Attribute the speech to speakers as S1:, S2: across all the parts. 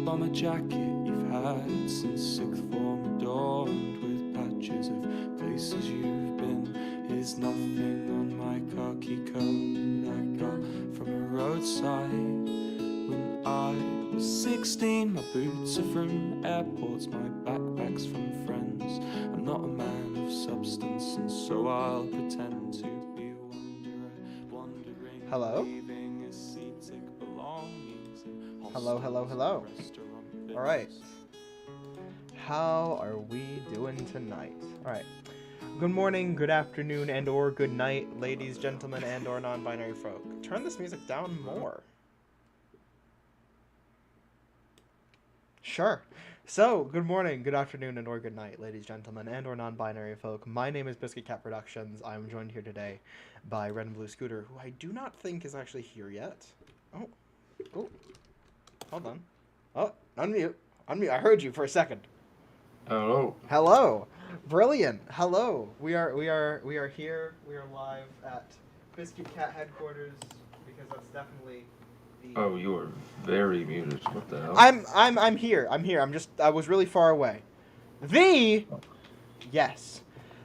S1: Bomber jacket you've had since sixth form, adorned with patches of places you've been, is nothing on my khaki coat I got from a roadside when I was 16. My boots are from airports, my backpack's from friends. I'm not a man of substance, and so I'll pretend to be a wanderer, wandering,
S2: Hello?
S1: leaving ascetic belongings in
S2: Hello, hello, hello. Alright. How are we doing tonight? Alright. Good morning, good afternoon, and or good night, ladies, gentlemen, and or non-binary folk. Turn this music down more. Sure. So, good morning, good afternoon, and or good night, ladies, gentlemen, and or non-binary folk. My name is Biscuit Cat Productions. I'm joined here today by Red and Blue Scooter, who I do not think is actually here yet. Oh. Hold on. Oh, unmute. Unmute. I heard you for a second.
S3: Hello.
S2: Hello. Brilliant. Hello. We are here. We are live at Biscuit Cat headquarters because that's definitely the
S3: Oh, you are very muted. What the hell?
S2: I'm here. I was really far away. Yes.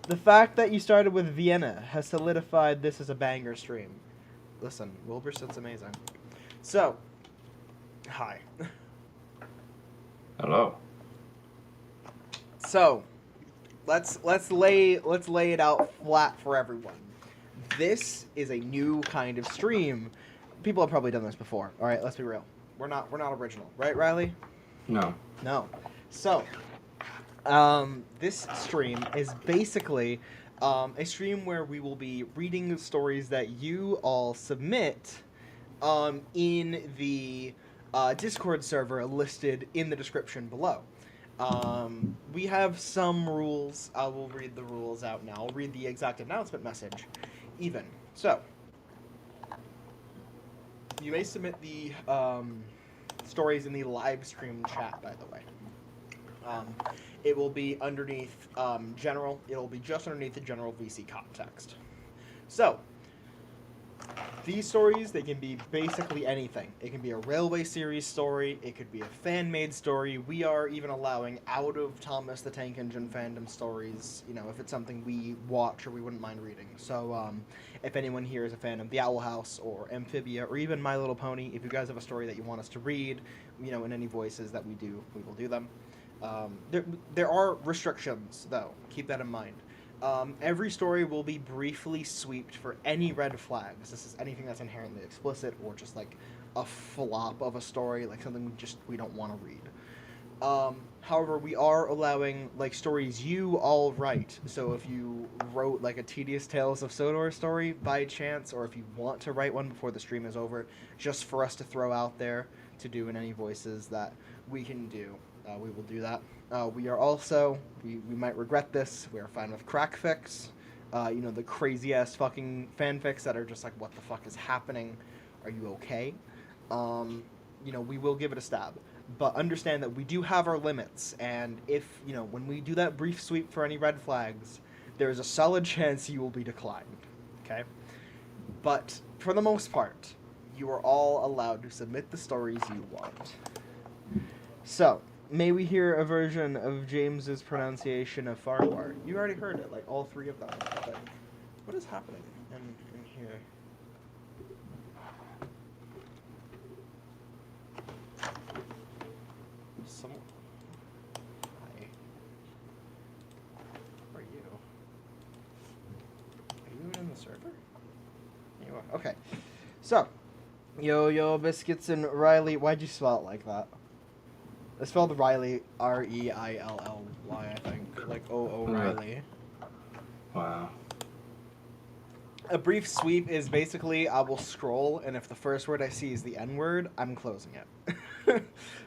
S2: The fact that you started with Vienna has solidified this as a banger stream. Listen, Wilbur's amazing. So, hi.
S3: Hello.
S2: So, let's lay it out flat for everyone. This is a new kind of stream. People have probably done this before. All right, let's be real. We're not original, right, Riley?
S3: No.
S2: So, this stream is basically a stream where we will be reading stories that you all submit in the Discord server listed in the description below. We have some rules. I will read the rules out now. I'll read the exact announcement message even. So, you may submit the stories in the live stream chat, by the way. It will be underneath general. It will be just underneath the general VC context. So, these stories, they can be basically anything. It can be a Railway series story. It could be a fan-made story. We are even allowing out of Thomas the Tank Engine fandom stories, you know, if it's something we watch or we wouldn't mind reading. So, if anyone here is a fan of The Owl House or Amphibia or even My Little Pony, if you guys have a story that you want us to read, you know, in any voices that we do, we will do them. There are restrictions, though. Keep that in mind. Every story will be briefly sweeped for any red flags. This is anything that's inherently explicit or just like a flop of a story, like something we don't want to read. However, we are allowing like stories you all write. So if you wrote like a Tedious Tales of Sodor story by chance, or if you want to write one before the stream is over, just for us to throw out there to do in any voices that we can do, we will do that. We are also, we might regret this, we are fine with crackfics. You know, the crazy-ass fucking fanfics that are just like, what the fuck is happening? Are you okay? You know, we will give it a stab. But understand that we do have our limits, and if, you know, when we do that brief sweep for any red flags, there is a solid chance you will be declined, okay? But, for the most part, you are all allowed to submit the stories you want. So, may we hear a version of James's pronunciation of Farquhar? You already heard it, like all three of them. But what is happening in here? Hi. Who are you? Are you in the server? You are. Okay. So, Yo Biscuits and Riley. Why'd you spell it like that? I spelled Riley Reilly, I think. Like O Riley.
S3: Wow.
S2: A brief sweep is basically I will scroll, and if the first word I see is the N-word, I'm closing it.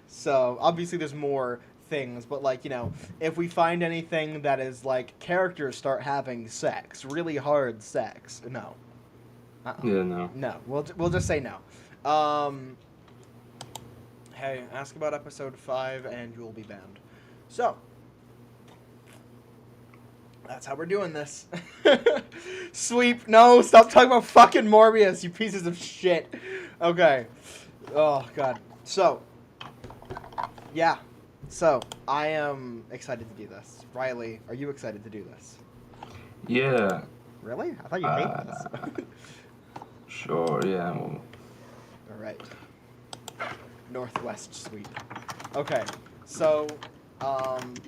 S2: So, obviously there's more things, but like, you know, if we find anything that is like characters start having sex, really hard sex, no.
S3: Yeah, no.
S2: No, we'll just say no. Hey, ask about episode 5 and you will be banned. So, that's how we're doing this. Sweep, no, stop talking about fucking Morbius, you pieces of shit. Okay. Oh, God. So, yeah. So, I am excited to do this. Riley, are you excited to do this?
S3: Yeah.
S2: Really? I thought you hate this.
S3: Sure, yeah. Well,
S2: All right. Northwest Sweep. Okay, so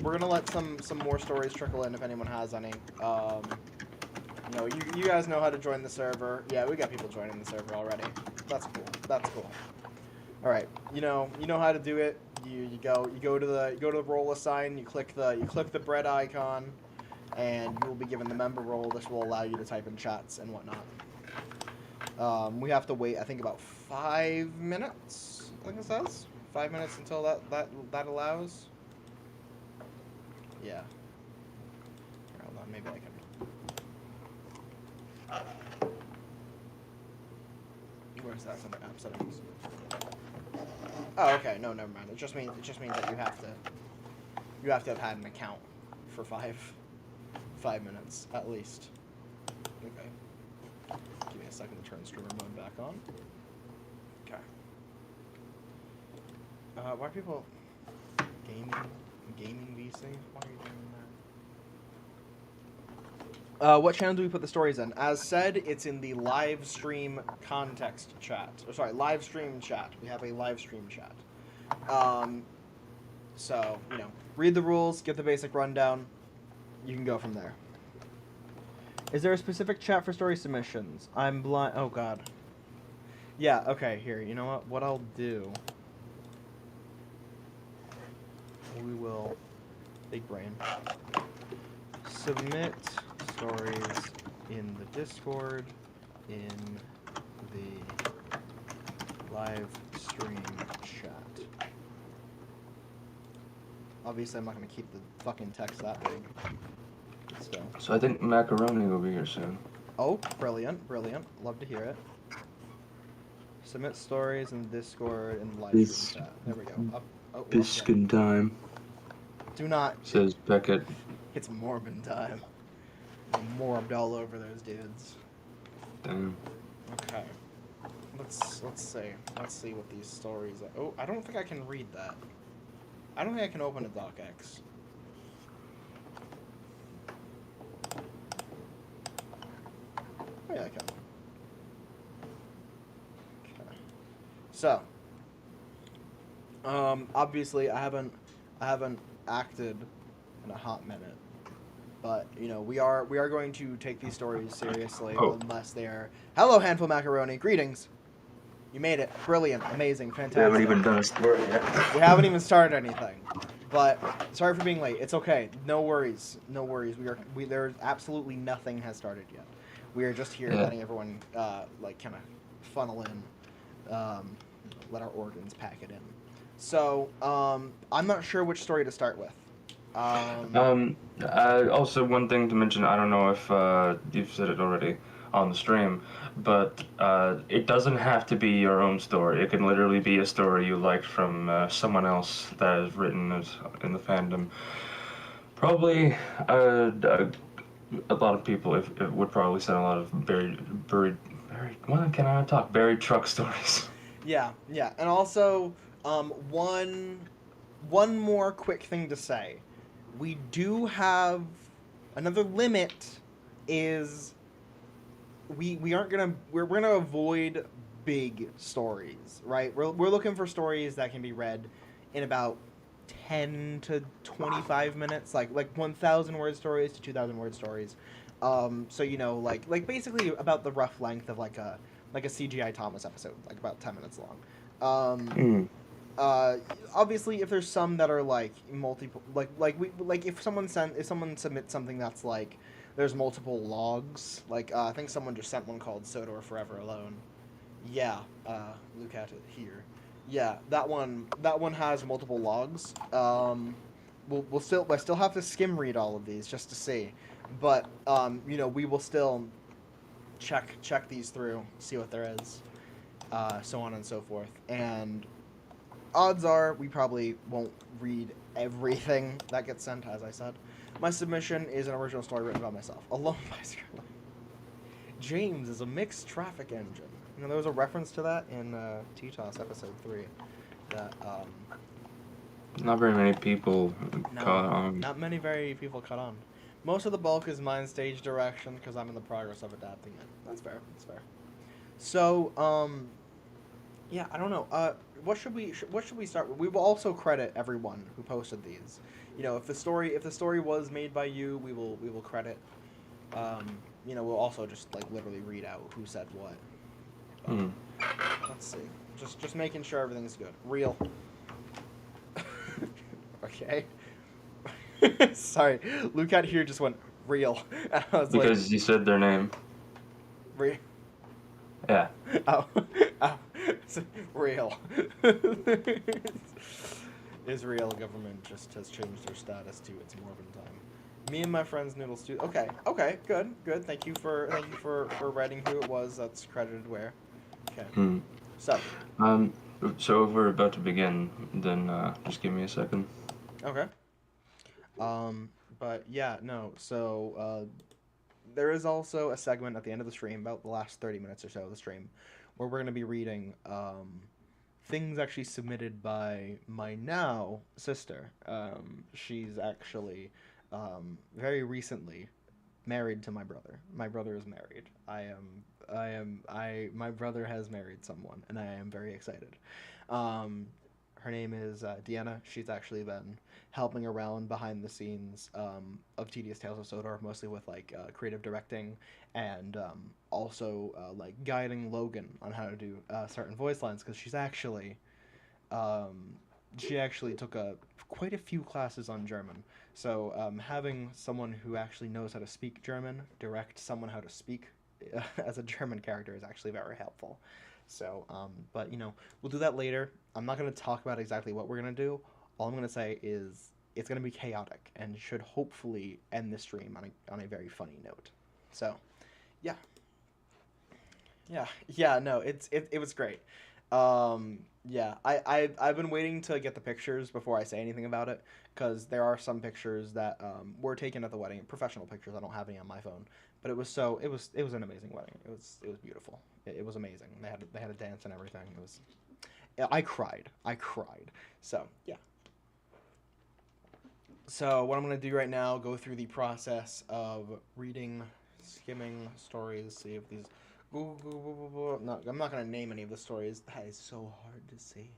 S2: we're gonna let some more stories trickle in if anyone has any. You know, you guys know how to join the server. Yeah, we got people joining the server already. That's cool. That's cool. All right, you know how to do it. You go to the role assign. You click the bread icon, and you will be given the member role. This will allow you to type in chats and whatnot. We have to wait, I think, about 5 minutes. I think it says 5 minutes until that allows. Yeah. Hold on, maybe I can. Where's that? Under app settings. Oh, okay. No, never mind. It just means that you have to have had an account for 5 minutes at least. Okay. Give me a second to turn streamer mode back on. Okay. Why are people gaming VC? Why are you doing that? What channel do we put the stories in? As said, it's in the live stream context chat. Or sorry, live stream chat. We have a live stream chat. So, you know, read the rules, get the basic rundown. You can go from there. Is there a specific chat for story submissions? I'm blind. Oh, God. Yeah, okay, here. You know what? What I'll do. We will. Big brain. Submit stories in the Discord in the live stream chat. Obviously, I'm not going to keep the fucking text that big.
S3: So I think Macaroni will be here soon.
S2: Oh, brilliant, brilliant. Love to hear it. Submit stories in Discord and live stream chat. There we go.
S3: Biscuit time.
S2: Do not.
S3: Says Beckett.
S2: It's Morbin time. Morbed all over those dudes.
S3: Damn.
S2: Okay. Let's see. Let's see what these stories are. Oh, I don't think I can read that. I don't think I can open a docx. Oh, yeah, I can. Okay. So, obviously, I haven't acted in a hot minute, but you know we are going to take these stories seriously unless they are. Hello, Handful Macaroni. Greetings. You made it. Brilliant. Amazing. Fantastic.
S3: We haven't even done a story yet.
S2: We haven't even started anything. But sorry for being late. It's okay. No worries. No worries. There's absolutely nothing has started yet. We are just here letting everyone like kind of funnel in, let our organs pack it in. So I'm not sure which story to start with.
S3: Also, one thing to mention. I don't know if you've said it already on the stream, but it doesn't have to be your own story. It can literally be a story you liked from someone else that is written in the fandom. Probably a lot of people would probably send a lot of buried. Why can I talk? Buried truck stories.
S2: Yeah, and also one more quick thing to say. We do have another limit. Is we're gonna avoid big stories, right? We're looking for stories that can be read in about 10 to 25 minutes, like 1,000 word stories to 2,000 word stories. So you know, like basically about the rough length of like a CGI Thomas episode, like about 10 minutes long. Obviously, if there's some that are like multiple, if someone submits something that's like there's multiple logs, like I think someone just sent one called Sodor Forever Alone. Yeah, look at it here. Yeah, that one has multiple logs. I still have to skim read all of these just to see, but we will still check these through, see what there is, so on and so forth. And odds are we probably won't read everything that gets sent. As I said, my submission is an original story written by myself, alone by Scarlet. James is a mixed traffic engine. There was a reference to that in TTOS episode 3. That
S3: Not very many people caught on.
S2: Not many very people caught on. Most of the bulk is mine stage direction because I'm in the progress of adapting it. That's fair. So, yeah, I don't know. What should we start with? We will also credit everyone who posted these. If the story was made by you, we will credit. We'll also just literally read out who said what. Let's see. Just making sure everything's good. Real. Okay. Sorry, Luke out here just went real. I was
S3: because you said their name.
S2: Real.
S3: Yeah.
S2: Oh. Real. Israel government just has changed their status to its Mormon time. Me and my friends Noodle Stew. Okay, good. Thank you for writing who it was. That's credited where. Okay. So.
S3: So if we're about to begin, then just give me a second.
S2: Okay. But yeah, no. So there is also a segment at the end of the stream, about the last 30 minutes or so of the stream, where we're going to be reading things actually submitted by my now sister. She's actually very recently married to my brother. My brother is married. My brother has married someone, and I am very excited. Her name is Deanna. She's actually been helping around behind the scenes of Tedious Tales of Sodor, mostly with creative directing and also guiding Logan on how to do certain voice lines, because she actually took quite a few classes on German. So having someone who actually knows how to speak German direct someone how to speak as a German character is actually very helpful. So, but we'll do that later. I'm not going to talk about exactly what we're going to do. All I'm going to say is it's going to be chaotic and should hopefully end the stream on a very funny note. So, yeah. No, it was great. Yeah, I've been waiting to get the pictures before I say anything about it, because there are some pictures that were taken at the wedding, professional pictures. I don't have any on my phone, but it was an amazing wedding. It was beautiful. It was amazing. They had a dance and everything. I cried. So yeah. So what I'm gonna do right now, go through the process of reading, skimming stories, see if these. No, I'm not gonna name any of the stories. That is so hard to see.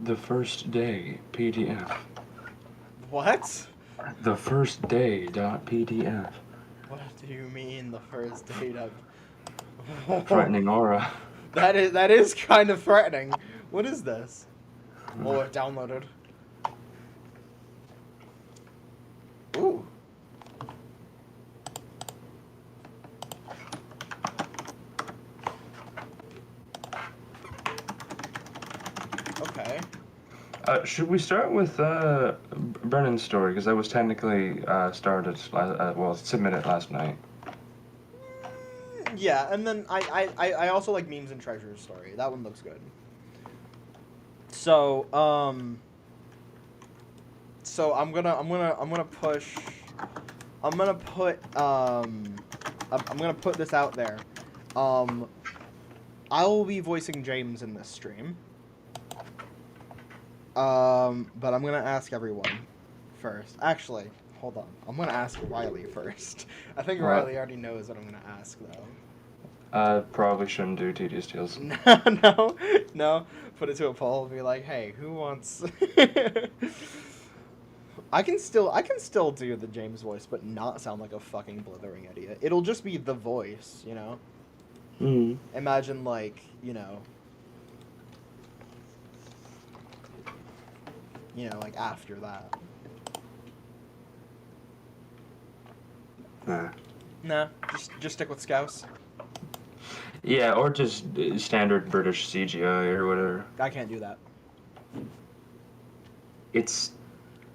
S3: The first day PDF.
S2: What?
S3: The first day .pdf.
S2: What do you mean the first date of?
S3: Frightening aura.
S2: That is kind of threatening. What is this? Oh, it downloaded. Ooh. Okay.
S3: Should we start with Brennan's story? Because that was technically submitted last night.
S2: Yeah, and then I also like Memes and Treasures story. That one looks good. So I'm gonna put this out there. I will be voicing James in this stream. But I'm gonna ask everyone first. Actually, hold on. I'm gonna ask Riley first. I think Riley already knows what I'm gonna ask, though.
S3: Probably shouldn't do Tedious Tales.
S2: No. Put it to a poll and be like, hey, who wants... I can still do the James voice, but not sound like a fucking blithering idiot. It'll just be the voice, you know?
S3: Mm.
S2: Imagine, like, like after that. Nah, just stick with Scouse.
S3: Yeah, or just standard British CGI or whatever.
S2: I can't do that.
S3: it's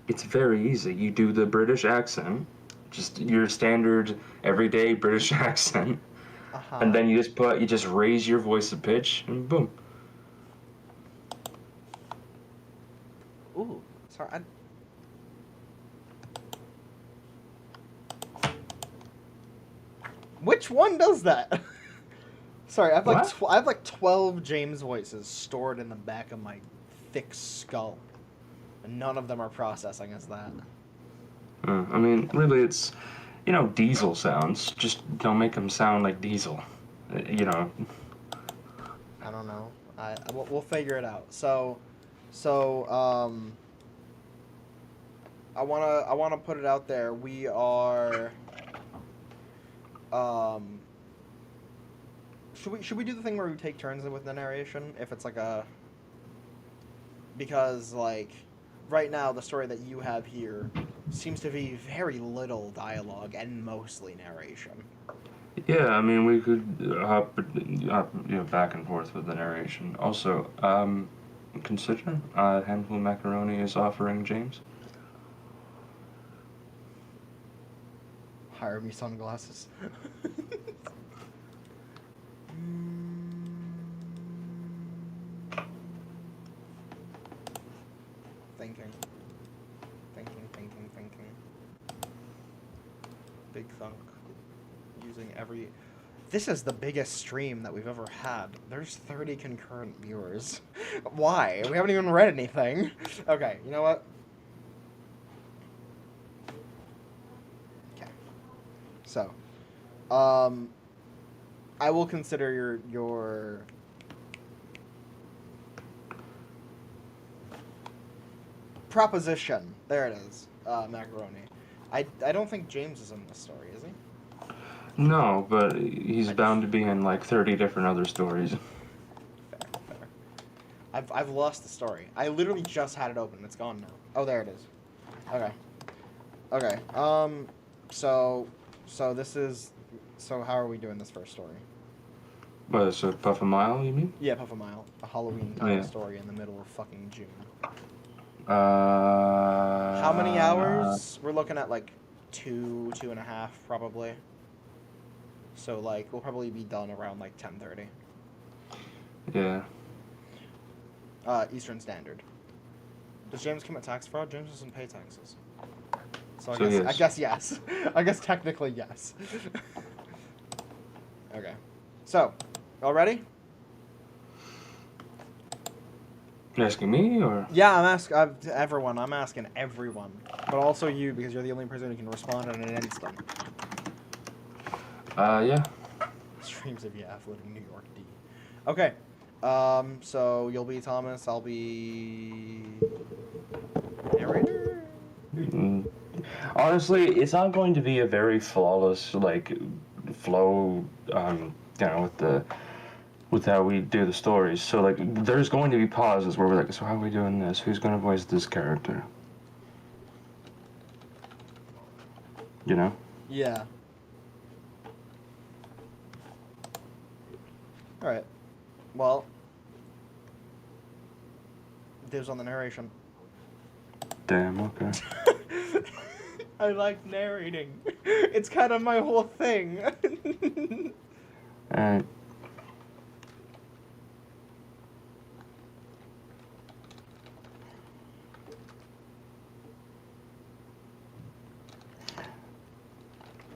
S3: very easy. You do the British accent, just your standard everyday British accent, and then you just raise your voice a pitch, and boom.
S2: Ooh, sorry. Which one does that? Sorry, I have like 12 James voices stored in the back of my thick skull, and none of them are processing as that.
S3: I mean, really, it's, Diesel sounds. Just don't make them sound like Diesel. You know.
S2: I don't know. We'll figure it out. I wanna put it out there. We are. Should we do the thing where we take turns with the narration if it's like a. Because like, right now the story that you have here seems to be very little dialogue and mostly narration.
S3: Yeah, I mean, we could hop, back and forth with the narration. Also, consider a handful of macaroni is offering James.
S2: Hire me sunglasses. Thinking. Big thunk. Using every... This is the biggest stream that we've ever had. There's 30 concurrent viewers. Why? We haven't even read anything. Okay, you know what? Okay. So, I will consider your proposition. There it is, macaroni. I don't think James is in this story, is he?
S3: No, but he's bound to be in like 30 different other stories.
S2: Fair. I've lost the story. I literally just had it open. It's gone now. Oh, there it is. Okay. So this is. So how are we doing this first story?
S3: What, so Puff a Mile, you mean?
S2: Yeah, Puff a Mile. A Halloween time story in the middle of fucking June. How many hours? We're looking at like 2.5 probably. So like we'll probably be done around like 10:30.
S3: Yeah.
S2: Eastern Standard. Does James commit tax fraud? James doesn't pay taxes. So
S3: yes.
S2: I guess yes. I guess technically yes. Okay. So, all ready?
S3: You asking me or?
S2: Yeah, I'm asking everyone. I'm asking everyone, but also you because you're the only person who can respond in an instant.
S3: Yeah.
S2: Streams of yeah, floating New York D. Okay. So you'll be Thomas. I'll be narrator.
S3: Honestly, it's not going to be a very flawless like flow. With how we do the stories. So like, there's going to be pauses where we're like, so how are we doing this? Who's going to voice this character? You know?
S2: Yeah. All right. Well, dibs on the narration.
S3: Damn. Okay.
S2: I like narrating. It's kind of my whole thing.
S3: Alright.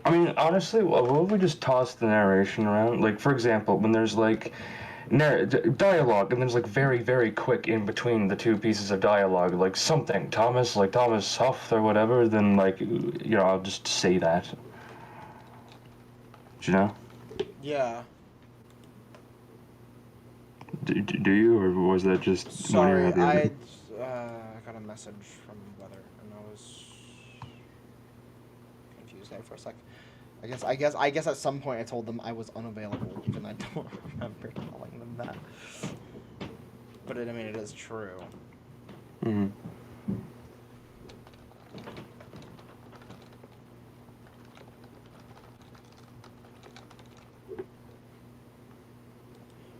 S3: I mean, honestly, what if we just toss the narration around? Like, for example, when there's like dialogue and there's like very, very quick in between the two pieces of dialogue, like something, Thomas Huff or whatever, then like, I'll just say that. Do you know?
S2: Yeah.
S3: Do you, or was that just...
S2: Sorry, I got a message from Weather, and I was confused there for a sec. I guess at some point I told them I was unavailable, even though I don't remember telling them that. But I mean, it is true.
S3: Mm-hmm.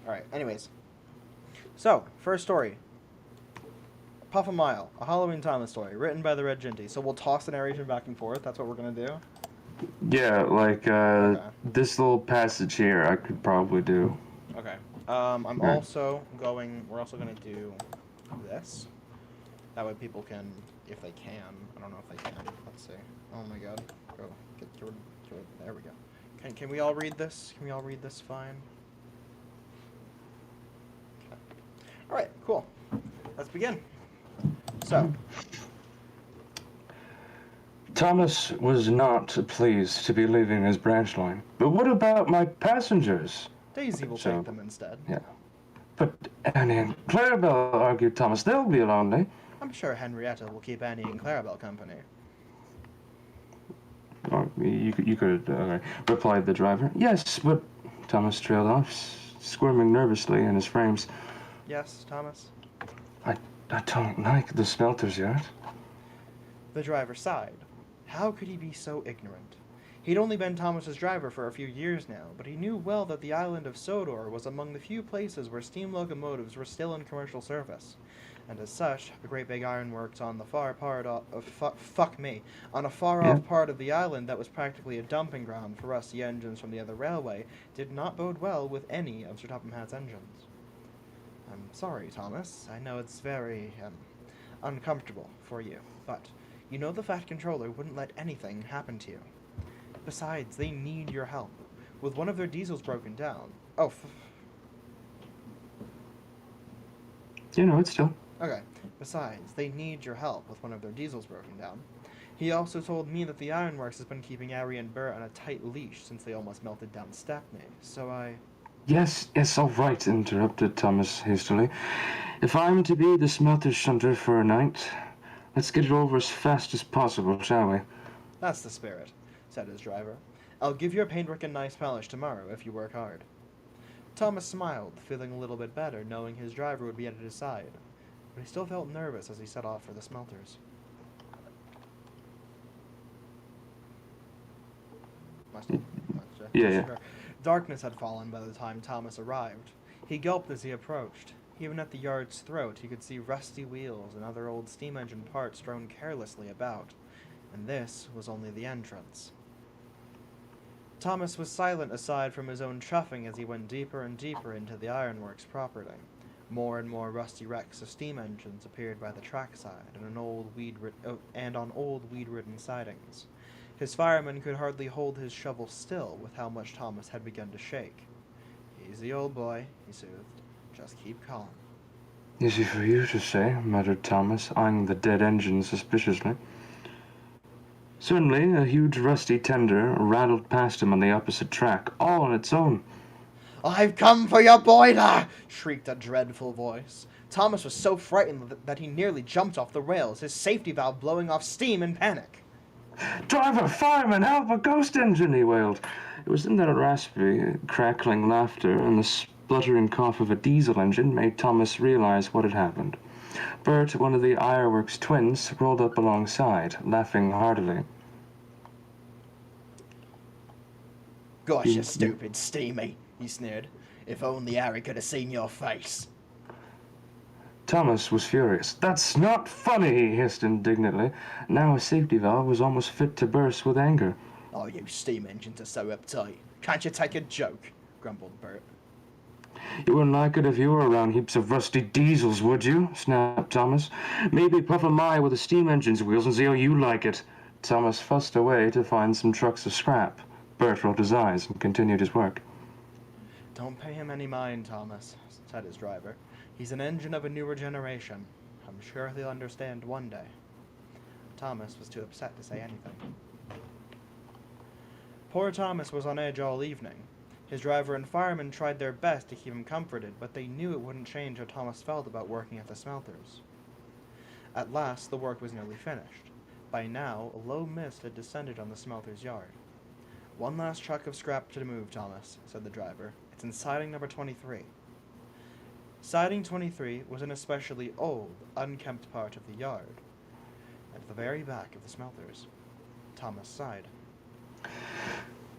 S2: Alright, anyways. So, first story. Puff a Mile, a Halloween Thomas story, written by the Red Ginty. So we'll toss the narration back and forth. That's what we're going to do.
S3: Yeah, like,
S2: Okay.
S3: this little passage here I could probably do.
S2: Okay. I'm
S3: Right.
S2: we're also going to do this. That way people can, if they can, I don't know if they can. Let's see. Oh my god. Go. Get rid. There we go. Can we all read this? Can we all read this fine? Okay. Alright, cool. Let's begin. So.
S3: Thomas was not pleased to be leaving his branch line. But what about my passengers?
S2: Daisy will take them instead.
S3: Yeah. But Annie and Clarabelle, argued Thomas, they'll be lonely.
S2: I'm sure Henrietta will keep Annie and Clarabelle company.
S3: Or you could, replied the driver. Yes, but Thomas trailed off, squirming nervously in his frames.
S2: Yes, Thomas?
S3: I don't like the smelter's yard.
S2: The driver sighed. How could he be so ignorant? He'd only been Thomas's driver for a few years now, but he knew well that the island of Sodor was among the few places where steam locomotives were still in commercial service. And as such, the great big ironworks on the far part of on a far-off part of the island that was practically a dumping ground for rusty engines from the other railway did not bode well with any of Sir Topham Hatt's engines. I'm sorry, Thomas. I know it's very, uncomfortable for you, but you know the Fat Controller wouldn't let anything happen to you. Besides, they need your help. With one of their diesels broken down...
S3: It's still...
S2: Okay. Besides, they need your help with one of their diesels broken down. He also told me that the ironworks has been keeping Ari and Bert on a tight leash since they almost melted down Stepney, so I...
S3: Yes, all right, interrupted Thomas hastily. If I'm to be the smelter shunter for a night, let's get it over as fast as possible, shall we?
S2: That's the spirit, said his driver. I'll give your paintwork a nice polish tomorrow if you work hard. Thomas smiled, feeling a little bit better, knowing his driver would be at his side. But he still felt nervous as he set off for the smelters.
S3: Yeah.
S2: Darkness had fallen by the time Thomas arrived. He gulped as he approached. Even at the yard's throat, he could see rusty wheels and other old steam engine parts strewn carelessly about. And this was only the entrance. Thomas was silent aside from his own chuffing as he went deeper and deeper into the ironworks property. More and more rusty wrecks of steam engines appeared by the trackside and on old weed-ridden sidings. His fireman could hardly hold his shovel still with how much Thomas had begun to shake. Easy, old boy, he soothed. Just keep calm.
S3: Easy for you to say, muttered Thomas, eyeing the dead engine suspiciously. Suddenly, a huge rusty tender rattled past him on the opposite track, all on its own.
S2: I've come for your boiler! Shrieked a dreadful voice. Thomas was so frightened that he nearly jumped off the rails, his safety valve blowing off steam in panic.
S3: Driver, fireman, help, a ghost engine, he wailed. It was in that raspy, crackling laughter and the spluttering cough of a diesel engine made Thomas realize what had happened. Bert, one of the ironworks twins, rolled up alongside, laughing heartily.
S2: Gosh, you stupid Steamy, he sneered. If only Harry could have seen your face.
S3: Thomas was furious. That's not funny, he hissed indignantly. Now his safety valve was almost fit to burst with anger.
S2: Oh, you steam engines are so uptight. Can't you take a joke? Grumbled Bert.
S3: You wouldn't like it if you were around heaps of rusty diesels, would you? Snapped Thomas. Maybe puff a mile with the steam engine's wheels and see how you like it. Thomas fussed away to find some trucks of scrap. Bert rolled his eyes and continued his work.
S2: Don't pay him any mind, Thomas, said his driver. He's an engine of a newer generation. I'm sure he'll understand one day. Thomas was too upset to say anything. Poor Thomas was on edge all evening. His driver and fireman tried their best to keep him comforted, but they knew it wouldn't change how Thomas felt about working at the smelters. At last, the work was nearly finished. By now, a low mist had descended on the smelter's yard. One last truck of scrap to move, Thomas, said the driver. It's in siding number 23. Siding 23 was an especially old, unkempt part of the yard, at the very back of the smelters. Thomas sighed.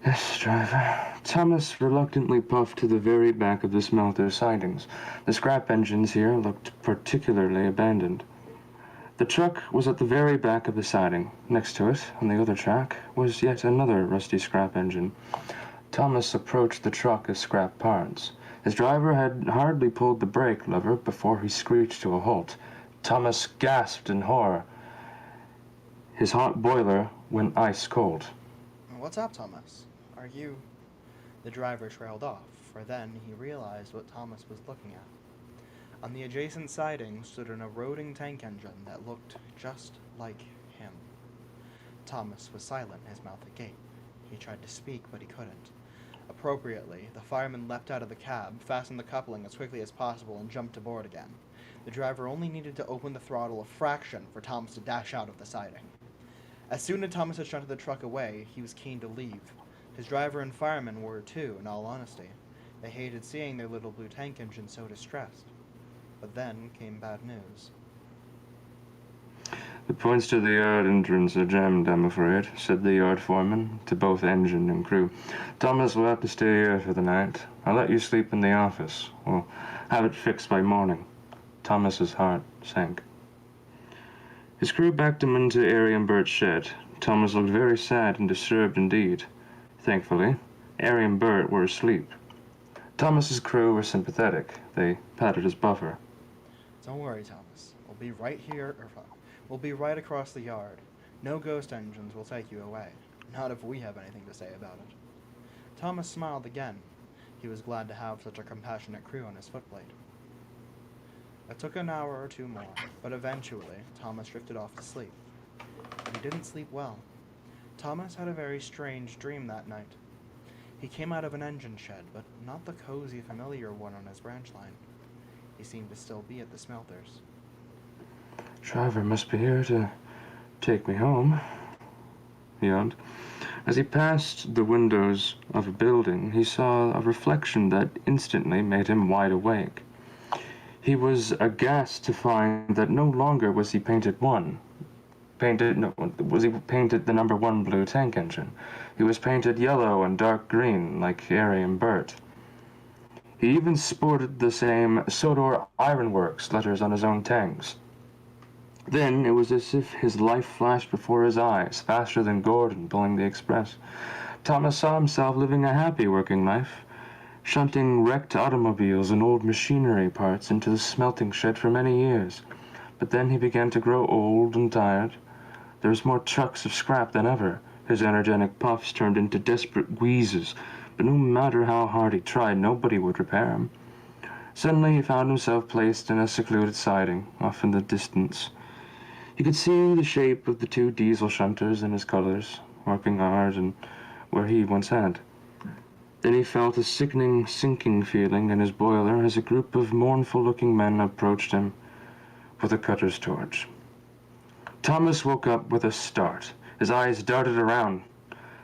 S3: Yes, driver. Thomas reluctantly puffed to the very back of the smelter sidings. The scrap engines here looked particularly abandoned. The truck was at the very back of the siding. Next to it, on the other track, was yet another rusty scrap engine. Thomas approached the truck as scrap parts. His driver had hardly pulled the brake lever before he screeched to a halt. Thomas gasped in horror. His hot boiler went ice cold.
S2: What's up, Thomas? Are you... The driver trailed off, for then he realized what Thomas was looking at. On the adjacent siding stood an eroding tank engine that looked just like him. Thomas was silent, his mouth agape. He tried to speak, but he couldn't. Appropriately, the fireman leapt out of the cab, fastened the coupling as quickly as possible, and jumped aboard again. The driver only needed to open the throttle a fraction for Thomas to dash out of the siding. As soon as Thomas had shunted the truck away, he was keen to leave. His driver and fireman were too, in all honesty. They hated seeing their little blue tank engine so distressed. But then came bad news.
S3: The points to the yard entrance are jammed, I'm afraid, said the yard foreman to both engine and crew. Thomas will have to stay here for the night. I'll let you sleep in the office. We'll have it fixed by morning. Thomas's heart sank. His crew backed him into Airy and Bert's shed. Thomas looked very sad and disturbed indeed. Thankfully, Airy and Bert were asleep. Thomas's crew were sympathetic. They patted his buffer.
S2: Don't worry, Thomas. We'll be right here, we'll be right across the yard. No ghost engines will take you away. Not if we have anything to say about it. Thomas smiled again. He was glad to have such a compassionate crew on his footplate. It took an hour or two more, but eventually Thomas drifted off to sleep. But he didn't sleep well. Thomas had a very strange dream that night. He came out of an engine shed, but not the cozy, familiar one on his branch line. He seemed to still be at the smelters.
S3: Driver must be here to take me home, he yawned. As he passed the windows of a building, he saw a reflection that instantly made him wide awake. He was aghast to find that no longer was he painted the number 1 blue tank engine. He was painted yellow and dark green, like Airy and Bert. He even sported the same Sodor Ironworks letters on his own tanks. Then it was as if his life flashed before his eyes, faster than Gordon pulling the express. Thomas saw himself living a happy working life, shunting wrecked automobiles and old machinery parts into the smelting shed for many years. But then he began to grow old and tired. There was more trucks of scrap than ever. His energetic puffs turned into desperate wheezes, but no matter how hard he tried, nobody would repair him. Suddenly he found himself placed in a secluded siding, off in the distance. He could see the shape of the 2 diesel shunters in his colors, working hard and where he once had. Then he felt a sickening, sinking feeling in his boiler as a group of mournful-looking men approached him with a cutter's torch. Thomas woke up with a start. His eyes darted around.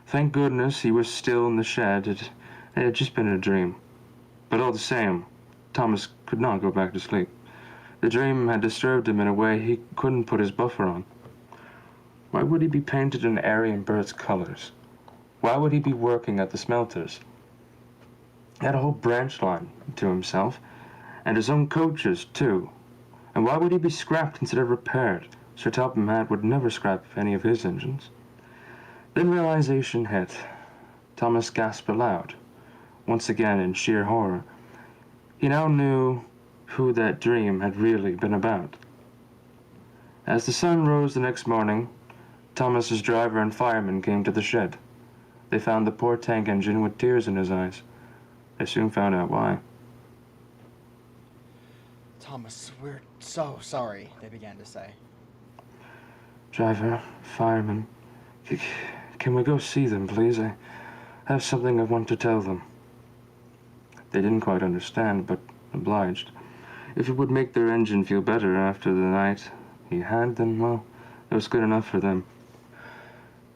S3: Thank goodness he was still in the shed. It had just been a dream. But all the same, Thomas could not go back to sleep. The dream had disturbed him in a way he couldn't put his buffer on. Why would he be painted in Airy and Bert's colors? Why would he be working at the smelters? He had a whole branch line to himself, and his own coaches, too. And why would he be scrapped instead of repaired? Sir Topham Hatt would never scrap any of his engines. Then realization hit. Thomas gasped aloud, once again in sheer horror. He now knew who that dream had really been about. As the sun rose the next morning, Thomas's driver and fireman came to the shed. They found the poor tank engine with tears in his eyes. They soon found out why.
S2: Thomas, we're so sorry, they began to say.
S3: Driver, fireman, can we go see them, please? I have something I want to tell them. They didn't quite understand, but obliged. If it would make their engine feel better after the night he had, then, well, it was good enough for them.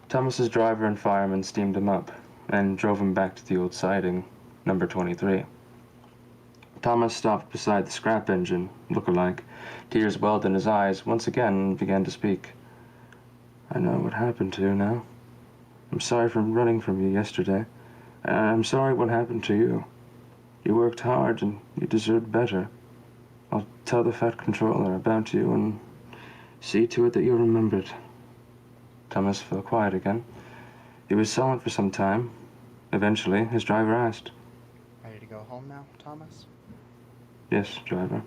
S3: Thomas's driver and fireman steamed him up and drove him back to the old siding, number 23. Thomas stopped beside the scrap engine, look-alike. Tears welled in his eyes once again and began to speak. I know what happened to you now. I'm sorry for running from you yesterday. And I'm sorry what happened to you. You worked hard and you deserved better. I'll tell the Fat Controller about you and See to it that you're remembered. Thomas fell quiet again. He was silent for some time. Eventually, his driver asked.
S2: Ready to go home now, Thomas?
S3: Yes, driver.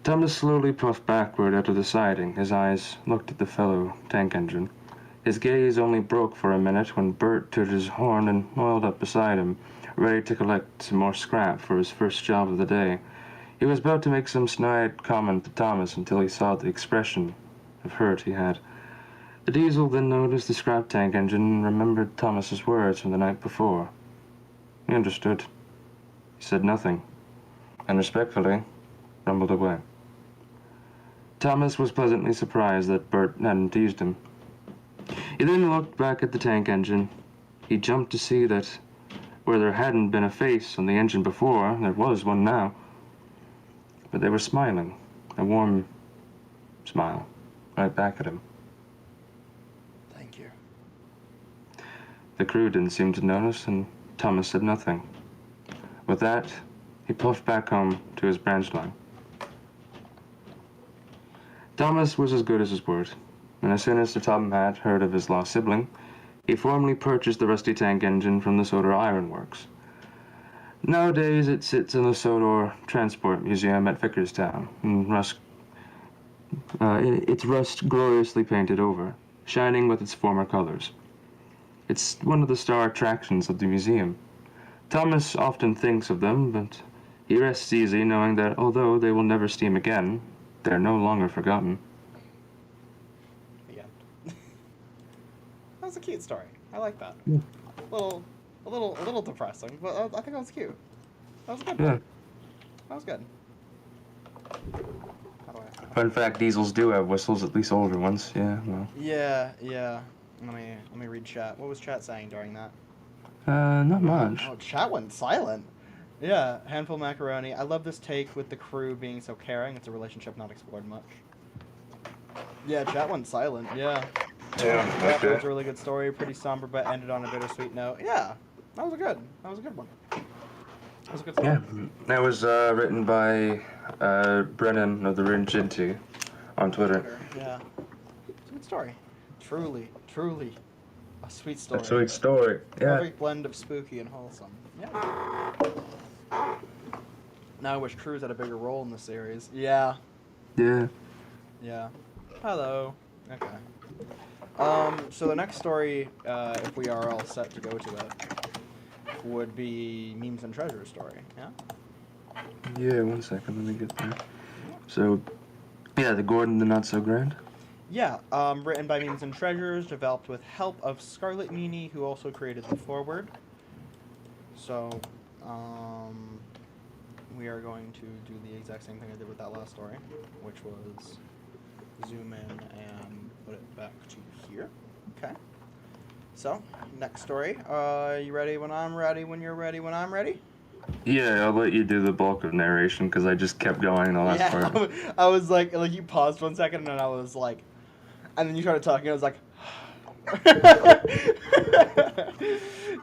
S3: Thomas slowly puffed backward out of the siding. His eyes looked at the fellow tank engine. His gaze only broke for a minute when Bert tooted his horn and oiled up beside him, ready to collect some more scrap for his first job of the day. He was about to make some snide comment to Thomas until he saw the expression of hurt he had. The diesel then noticed the scrap tank engine and remembered Thomas's words from the night before. He understood. He said nothing, and respectfully rumbled away. Thomas was pleasantly surprised that Bert hadn't teased him. He then looked back at the tank engine. He jumped to see that where there hadn't been a face on the engine before, there was one now. But they were smiling, a warm smile, right back at him.
S2: Thank you.
S3: The crew didn't seem to notice, and Thomas said nothing. With that, he puffed back home to his branch line. Thomas was as good as his word, and as soon as Sir Topham Hatt heard of his lost sibling, he formally purchased the rusty tank engine from the Sodor Iron Works. Nowadays, it sits in the Sodor Transport Museum at Vickerstown, and its rust gloriously painted over, shining with its former colors. It's one of the star attractions of the museum. Thomas often thinks of them, but he rests easy knowing that although they will never steam again, they're no longer forgotten.
S2: The end. That was a cute story. I like that.
S3: Yeah.
S2: A little depressing, but I think that was cute. That was a good
S3: Yeah.
S2: one. That was good. How do I?
S3: Fun fact, diesels do have whistles, at least older ones. Yeah, well.
S2: Yeah. Let me read chat. What was chat saying during that?
S3: Not much.
S2: Oh, chat went silent. Yeah, handful macaroni. I love this take with the crew being so caring. It's a relationship not explored much. Yeah, chat went silent. Yeah.
S3: Yeah,
S2: That
S3: okay.
S2: was a really good story. Pretty somber, but ended on a bittersweet note. Yeah, that was a good one. That was a good story.
S3: Yeah, that was written by Brennan of the Ringinti on Twitter.
S2: Yeah. It's a good story. Truly a sweet story.
S3: A sweet story. Yeah.
S2: Perfect blend of spooky and wholesome. Yeah. Now I wish Cruz had a bigger role in the series. Yeah.
S3: Yeah.
S2: Yeah. Hello. Okay. So the next story, if we are all set to go to it, would be Memes and Treasures story. Yeah.
S3: Yeah, 1 second, let me get there. So, yeah, the Gordon the Not So Grand.
S2: Yeah. Written by Memes and Treasures, developed with help of Scarlet Meany, who also created the foreword. So, we are going to do the exact same thing I did with that last story, which was zoom in and put it back to here. Okay. So, next story. You ready when I'm ready, when you're ready, when I'm ready?
S3: Yeah, I'll let you do the bulk of narration because I just kept going in the last part.
S2: I was like you paused 1 second and I was like, and then you started talking. I was like,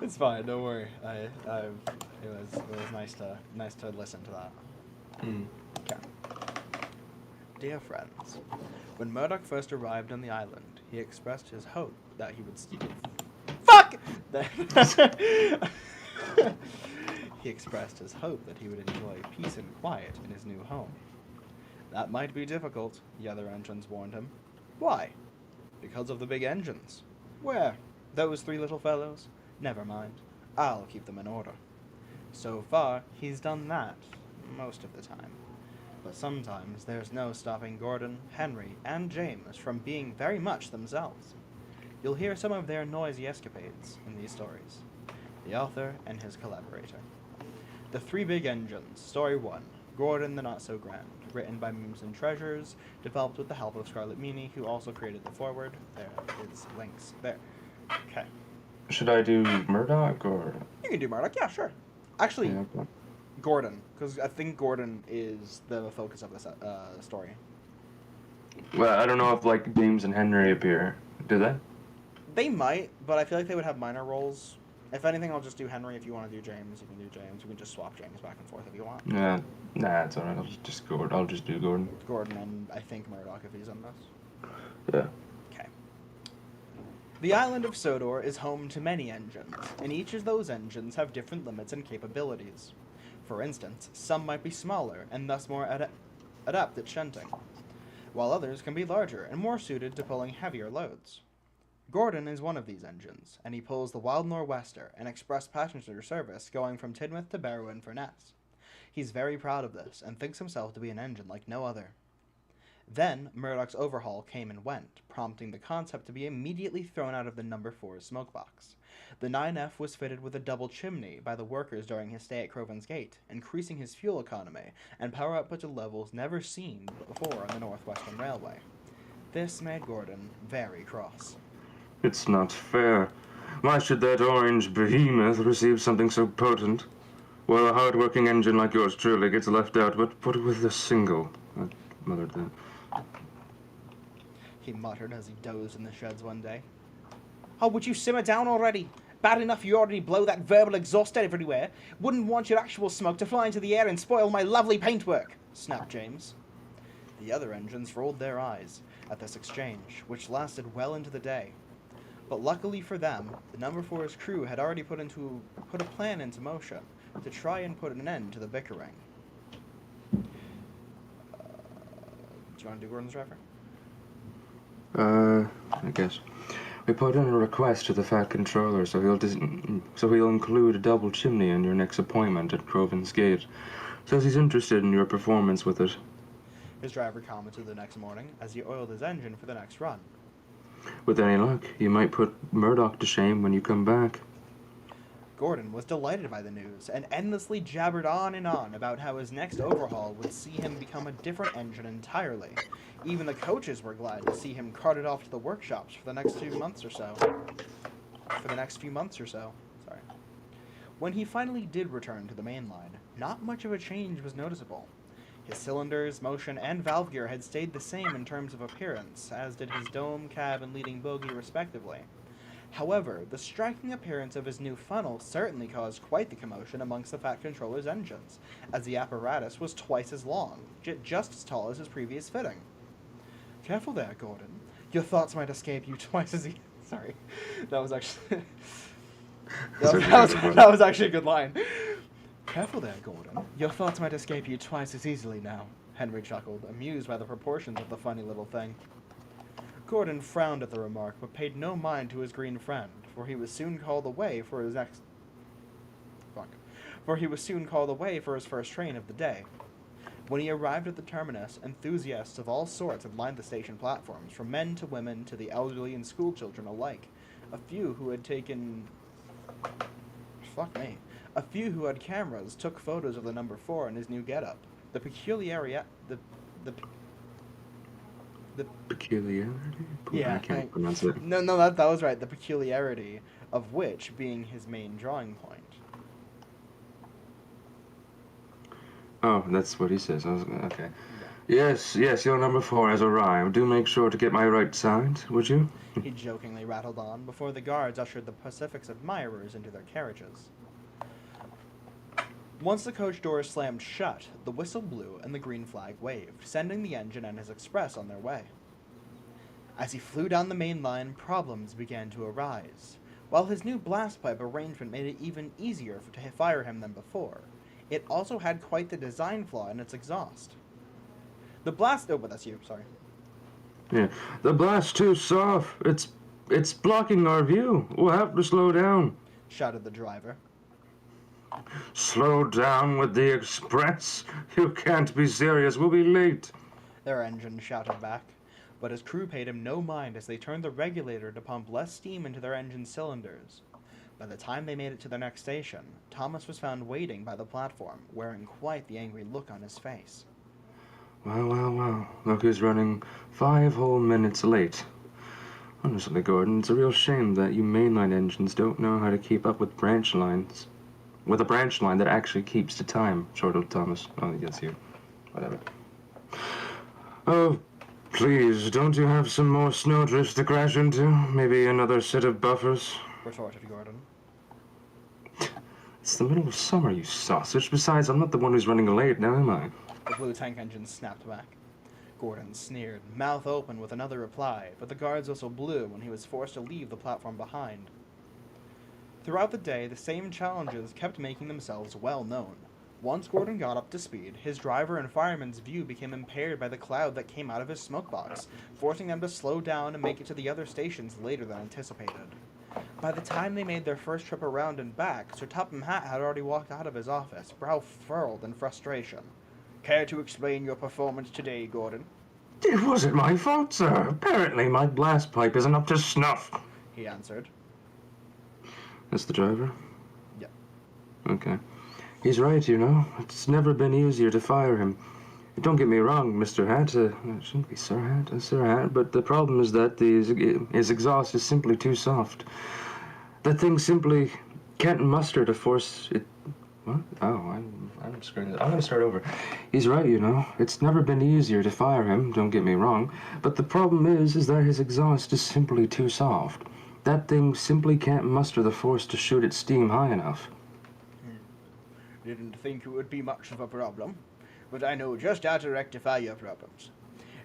S2: it's fine. Don't worry. It was nice to listen to that. Okay. Dear friends, when Murdoch first arrived on the island, he expressed his hope that he would Fuck! He expressed his hope that he would enjoy peace and quiet in his new home. That might be difficult, the other entrants warned him. Why? Because of the big engines. Where? Those three little fellows? Never mind. I'll keep them in order. So far, he's done that, most of the time. But sometimes there's no stopping Gordon, Henry, and James from being very much themselves. You'll hear some of their noisy escapades in these stories. The author and his collaborator. The Three Big Engines, Story 1, Gordon the Not So Grand, written by Memes and Treasures, developed with the help of Scarlet Meany, who also created the foreword. There is links there. Okay.
S3: Should I do Murdoch or?
S2: You can do Murdoch, yeah, sure. Actually,
S3: Yeah, okay.
S2: Gordon, because I think Gordon is the focus of this story.
S3: Well, I don't know if like James and Henry appear. Do they?
S2: They might, but I feel like they would have minor roles If anything, I'll just do Henry. If you want to do James, you can do James. We can just swap James back and forth if you want.
S3: Yeah, nah, it's alright. I'll just do Gordon.
S2: Gordon and I think Murdoch if he's on this.
S3: Yeah.
S2: Okay. The island of Sodor is home to many engines, and each of those engines have different limits and capabilities. For instance, some might be smaller and thus more adept at shunting, while others can be larger and more suited to pulling heavier loads. Gordon is one of these engines, and he pulls the Wild Nor'Wester, an express passenger service going from Tidmouth to Barrow-in-Furness. He's very proud of this, and thinks himself to be an engine like no other. Then, Murdoch's overhaul came and went, prompting the concept to be immediately thrown out of the No. 4's smokebox. The 9F was fitted with a double chimney by the workers during his stay at Crovan's Gate, increasing his fuel economy and power output to levels never seen before on the Northwestern Railway. This made Gordon very cross.
S3: It's not fair. Why should that orange behemoth receive something so potent, while a hard-working engine like yours truly gets left out, but put with a single? I muttered that.
S2: He muttered as he dozed in the sheds one day. Oh, would you simmer down already? Bad enough you already blow that verbal exhaust everywhere. Wouldn't want your actual smoke to fly into the air and spoil my lovely paintwork, snapped James. The other engines rolled their eyes at this exchange, which lasted well into the day. But luckily for them, the No. 4's crew had already put a plan into motion to try and put an end to the bickering. Do you want to do Gordon's driver?
S3: I guess. We put in a request to the Fat Controller, so he'll include a double chimney in your next appointment at Crovan's Gate. Says he's interested in your performance with it.
S2: His driver commented the next morning as he oiled his engine for the next run.
S3: With any luck, you might put Murdoch to shame when you come back.
S2: Gordon was delighted by the news and endlessly jabbered on and on about how his next overhaul would see him become a different engine entirely. Even the coaches were glad to see him carted off to the workshops for the next few months or so. When he finally did return to the main line, not much of a change was noticeable. His cylinders, motion, and valve gear had stayed the same in terms of appearance, as did his dome, cab, and leading bogie respectively. However, the striking appearance of his new funnel certainly caused quite the commotion amongst the Fat Controller's engines, as the apparatus was twice as long, just as tall as his previous fitting. Careful there, Gordon. Your thoughts might escape you twice as Sorry. That was actually... that was actually a good line. Careful there, Gordon. Your thoughts might escape you twice as easily now, Henry chuckled, amused by the proportions of the funny little thing. Gordon frowned at the remark, but paid no mind to his green friend, for he was soon called away for his first train of the day. When he arrived at the terminus, enthusiasts of all sorts had lined the station platforms, from men to women to the elderly and schoolchildren alike. A few who had cameras took photos of the No. 4 in his new getup. The peculiarity?
S3: Yeah, I can't pronounce it.
S2: No, that was right. The peculiarity of which being his main drawing point.
S3: Oh, that's what he says. Okay. Yeah. Yes, your No. 4 has arrived. Do make sure to get my right side, would you?
S2: He jokingly rattled on before the guards ushered the Pacific's admirers into their carriages. Once the coach doors slammed shut, the whistle blew and the green flag waved, sending the engine and his express on their way. As he flew down the main line, problems began to arise. While his new blast pipe arrangement made it even easier to fire him than before, it also had quite the design flaw in its exhaust. The blast... Oh, but that's you, sorry.
S3: Yeah, the blast's too soft. It's blocking our view. We'll have to slow down,
S2: shouted the driver.
S3: Slow down with the express? You can't be serious. We'll be late,
S2: their engine shouted back. But his crew paid him no mind as they turned the regulator to pump less steam into their engine cylinders. By the time they made it to their next station, Thomas was found waiting by the platform, wearing quite the angry look on his face.
S3: Well. Look who's running 5 whole minutes late. Honestly, Gordon, it's a real shame that you mainline engines don't know how to keep up with branch lines. With a branch line that actually keeps to time, chortled Thomas. Oh, yes, you. Whatever. Oh, please, don't you have some more snowdrifts to crash into? Maybe another set of buffers?
S2: Retorted Gordon.
S3: It's the middle of summer, you sausage. Besides, I'm not the one who's running late, now am I?
S2: The blue tank engine snapped back. Gordon sneered, mouth open with another reply, but the guards whistle blew when he was forced to leave the platform behind. Throughout the day, the same challenges kept making themselves well known. Once Gordon got up to speed, his driver and fireman's view became impaired by the cloud that came out of his smokebox, forcing them to slow down and make it to the other stations later than anticipated. By the time they made their first trip around and back, Sir Topham Hatt had already walked out of his office, brow furrowed in frustration. Care to explain your performance today, Gordon?
S3: It wasn't my fault, sir. Apparently my blast pipe isn't up to snuff,
S2: He answered.
S3: That's the driver?
S2: Yeah.
S3: Okay. He's right, you know. It's never been easier to fire him. Don't get me wrong, Mr. Hatt. It shouldn't be Sir Hatt, Sir Hatt, but the problem is that his exhaust is simply too soft. That thing simply can't muster to force it. What? Oh, I'm screwing this. I'm gonna start over. He's right, you know. It's never been easier to fire him, don't get me wrong. But the problem is that his exhaust is simply too soft. That thing simply can't muster the force to shoot its steam high enough.
S2: Didn't think it would be much of a problem, but I know just how to rectify your problems.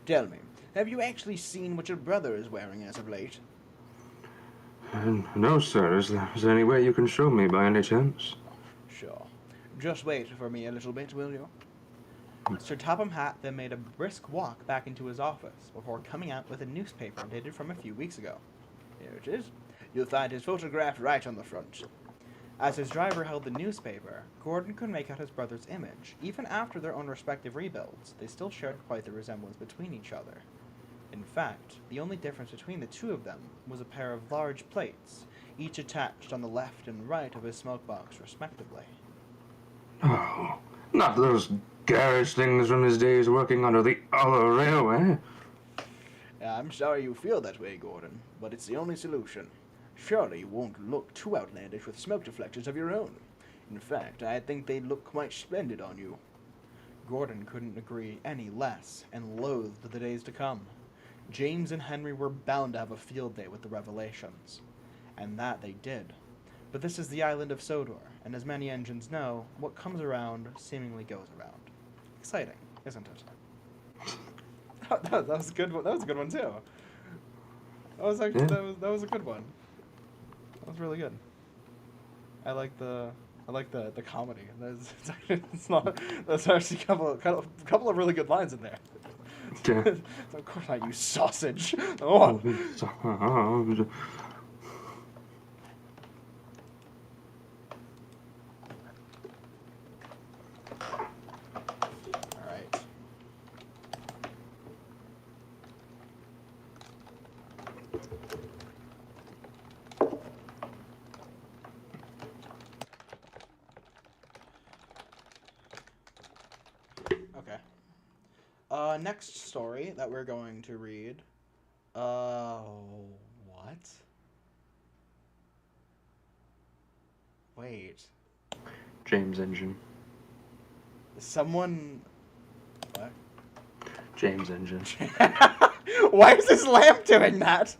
S2: Tell me, have you actually seen what your brother is wearing as of late?
S3: No, sir. Is there any way you can show me by any chance?
S2: Sure. Just wait for me a little bit, will you? Sir Topham Hatt then made a brisk walk back into his office before coming out with a newspaper dated from a few weeks ago. Here it is. You'll find his photograph right on the front. As his driver held the newspaper, Gordon could make out his brother's image. Even after their own respective rebuilds, they still shared quite the resemblance between each other. In fact, the only difference between the two of them was a pair of large plates, each attached on the left and right of his smokebox, respectively.
S3: Oh, not those garish things from his days working under the other railway.
S2: I'm sorry you feel that way, Gordon, but it's the only solution. Surely you won't look too outlandish with smoke deflectors of your own. In fact, I think they'd look quite splendid on you. Gordon couldn't agree any less, and loathed the days to come. James and Henry were bound to have a field day with the revelations. And that they did. But this is the island of Sodor, and as many engines know, what comes around seemingly goes around. Exciting, isn't it? that was a good one. That was a good one too. That was actually that was a good one. That was really good. I like the comedy. It's not. There's actually a couple of really good lines in there.
S3: Yeah.
S2: Of course not, you sausage. Oh. Alright. Okay. Next story that we're going to read. What? Wait.
S3: James Engine.
S2: Someone. What?
S3: James Engine.
S2: Why is this lamp doing that?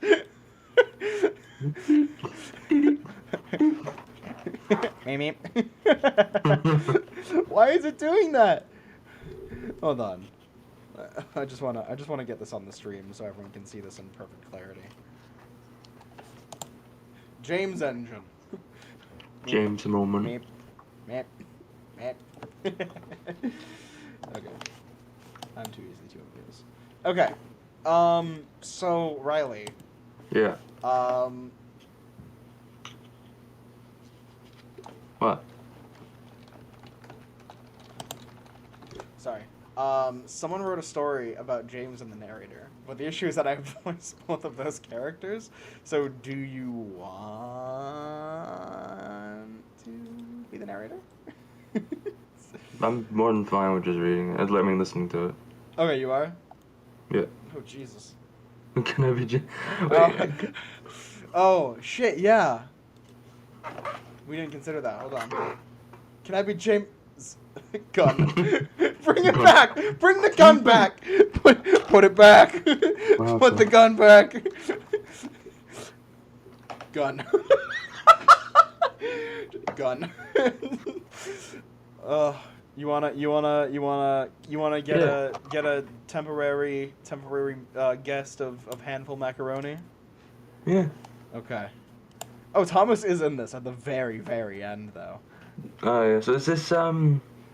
S2: Meep, meep. Why is it doing that? Hold on. I just wanna get this on the stream so everyone can see this in perfect clarity. James Engine.
S3: James Moment.
S2: Meep, meep, meep. Okay. I'm too easy to abuse. Okay. So Riley.
S3: Yeah. What?
S2: Sorry. Someone wrote a story about James and the narrator, but the issue is that I voiced both of those characters. So, do you want to be the narrator?
S3: I'm more than fine with just reading it. Let me listening to it.
S2: Okay, you are?
S3: Yeah.
S2: Oh, Jesus.
S3: Can I be
S2: Oh, shit, yeah. We didn't consider that. Hold on. Can I be James... Gun. Bring it back! Bring the gun back! Put it back!
S3: Wow,
S2: Put the gun back! Gun. Gun. You wanna get a temporary guest of Handful Macaroni?
S3: Yeah.
S2: Okay. Oh, Thomas is in this at the very, very end, though.
S3: Oh yeah. So is this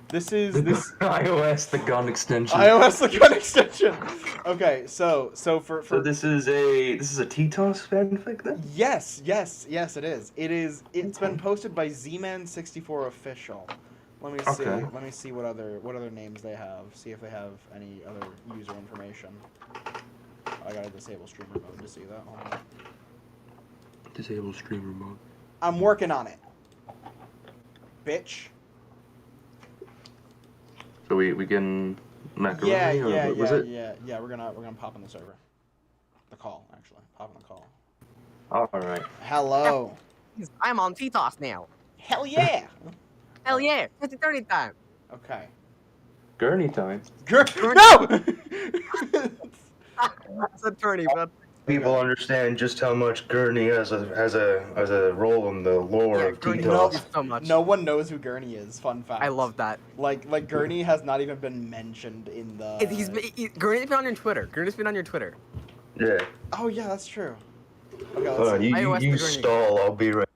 S2: This is
S3: iOS the gun extension?
S2: iOS the gun extension. Okay, so for
S3: So this is a TTOS fanfic then?
S2: yes, it is. It's been posted by Z-Man64 official. Let me see.
S3: Okay.
S2: Let me see what other names they have. See if they have any other user information. I gotta disable streamer mode to see that. Hold on.
S3: Disable streamer mode.
S2: I'm working on it. Bitch.
S3: So we can macaroni?
S2: Yeah. We're gonna pop in the server. The call, actually. Pop in the call.
S3: Alright.
S2: Hello.
S4: I'm on TTOS now.
S2: Hell yeah.
S4: Hell yeah, 50-30 time.
S2: Okay.
S3: Gurney time.
S2: No.
S4: That's attorney, but
S3: People understand just how much Gurney has a role in the lore
S4: yeah,
S3: of
S4: Gurney
S3: TTOS.
S4: loves you so much.
S2: No one knows who Gurney is. Fun fact.
S4: I love that.
S2: Like Gurney has not even been mentioned in the.
S4: Gurney's been on your Twitter. Gurney's been on your Twitter.
S3: Yeah.
S2: Oh yeah, that's true. Okay,
S3: Hold
S2: let's
S3: on,
S2: see.
S3: you
S4: iOS the Gurney.
S3: stall, I'll be right.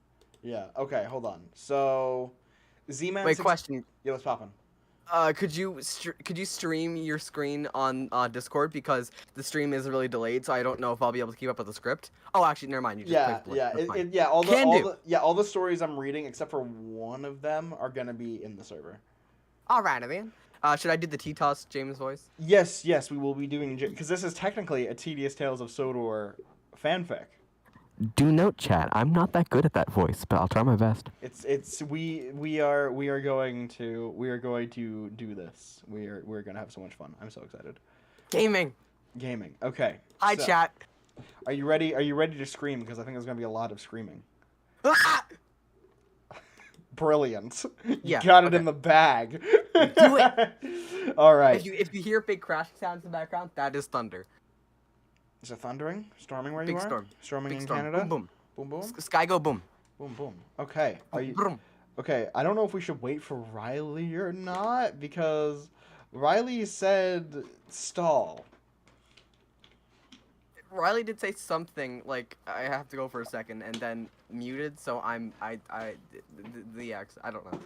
S2: Yeah. Okay, hold on. So, Z-Man.
S4: Wait, question.
S2: Yeah, let's pop in.
S4: Could you stream your screen on Discord, because the stream is really delayed, so I don't know if I'll be able to keep up with the script. Oh, actually, never mind. You just
S2: Yeah,
S4: placed
S2: yeah,
S4: That's fine.
S2: yeah. All the stories I'm reading, except for one of them, are gonna be in the server.
S4: All right, then. Should I do the TTOS James voice?
S2: Yes, we will be doing because this is technically a Tedious Tales of Sodor fanfic.
S5: Do note, chat, I'm not that good at that voice, but I'll try my best.
S2: We are going to do this. We're gonna have so much fun. I'm so excited.
S4: Gaming.
S2: Okay.
S4: Hi,
S2: so,
S4: chat.
S2: Are you ready? Are you ready to scream? Because I think there's gonna be a lot of screaming.
S4: Ah!
S2: Brilliant. You
S4: Yeah,
S2: got it
S4: okay.
S2: in the bag.
S4: Do it.
S2: All right.
S4: If you hear big crashing sounds in the background, that is thunder.
S2: Is it thundering? Storming where
S4: Big
S2: you are?
S4: storm.
S2: Storming
S4: Big
S2: in
S4: storm.
S2: Canada?
S4: Boom,
S2: Boom, boom.
S4: Sky go boom.
S2: Boom, boom. Okay. Are you...
S4: Boom.
S2: Okay, I don't know if we should wait for Riley or not, because Riley said stall.
S4: Riley did say something like I have to go for a second, and then muted. So the X. I don't know.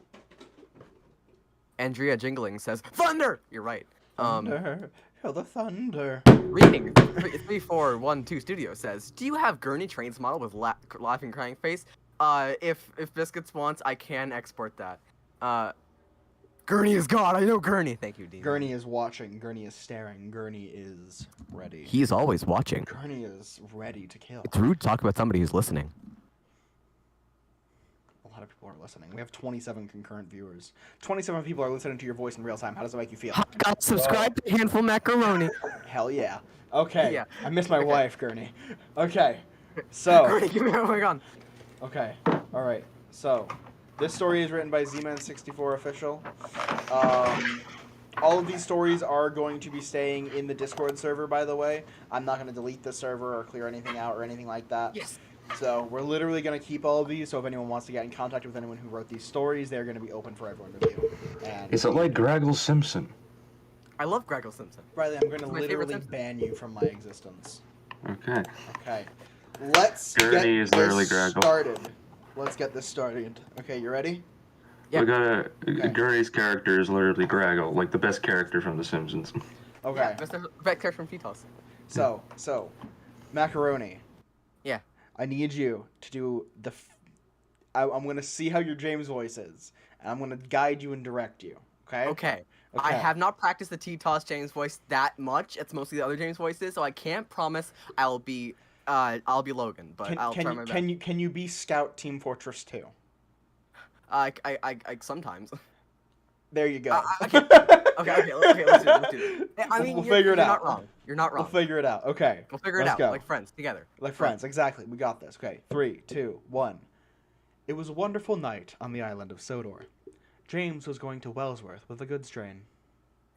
S4: Andrea Jingling says thunder. You're right.
S2: Thunder. Feel the thunder.
S4: Reading 3412 Studio says, do you have Gurney Trains model with laughing crying face? If Biscuits wants, I can export that. Gurney is God. I know Gurney. Thank you, Dean.
S2: Gurney is watching. Gurney is staring. Gurney is ready.
S5: He's always watching.
S2: Gurney is ready to kill.
S5: It's rude to talk about somebody who's listening.
S2: A lot of people are listening. We have 27 concurrent viewers. 27 people are listening to your voice in real time. How does it make you feel?
S5: God, subscribe to Handful Macaroni.
S2: Hell yeah. Okay.
S4: Yeah.
S2: I miss my
S4: Okay.
S2: wife, Gurney. Okay. So.
S4: Gurney, give me my gun.
S2: Okay. All right. So, this story is written by Z-Man64 official. All of these stories are going to be staying in the Discord server, by the way. I'm not going to delete the server or clear anything out or anything like that.
S4: Yes.
S2: So we're literally going to keep all of these, so if anyone wants to get in contact with anyone who wrote these stories, they're going to be open for everyone to view. And
S3: Is it like Graggle Simpson?
S4: I love Gregor Simpson.
S2: Riley, I'm going to
S4: It's my favorite
S2: literally
S4: Simpson.
S2: ban you from my existence.
S3: Okay.
S2: Okay. Let's
S3: Gurney
S2: get
S3: is literally
S2: this
S3: Graggle.
S2: started. Let's get this started. Okay, you ready?
S4: Yeah.
S3: We got
S2: Okay.
S3: Gurney's character is literally Graggle, like the best character from The Simpsons.
S2: Okay.
S4: Mr. Vector from Fetos.
S2: So, Macaroni.
S4: Yeah.
S2: I need you to do the. I'm gonna see how your James voice is, and I'm gonna guide you and direct you. Okay.
S4: Okay. I
S2: Okay.
S4: have not practiced the T-Toss James voice that much. It's mostly the other James voices, so I can't promise I'll be Logan, but I'll try my best.
S2: Can you be Scout Team Fortress 2?
S4: I sometimes.
S2: There you go.
S4: Okay, let's do it. I mean,
S2: We'll
S4: you're,
S2: figure it
S4: you're
S2: out.
S4: Not wrong. You're not wrong.
S2: We'll figure it out. Okay.
S4: We'll figure it
S2: Let's
S4: out,
S2: go.
S4: like friends, together.
S2: Like friends, exactly. We got this. Okay, 3, 2, 1. It was a wonderful night on the island of Sodor. James was going to Wellsworth with a goods train.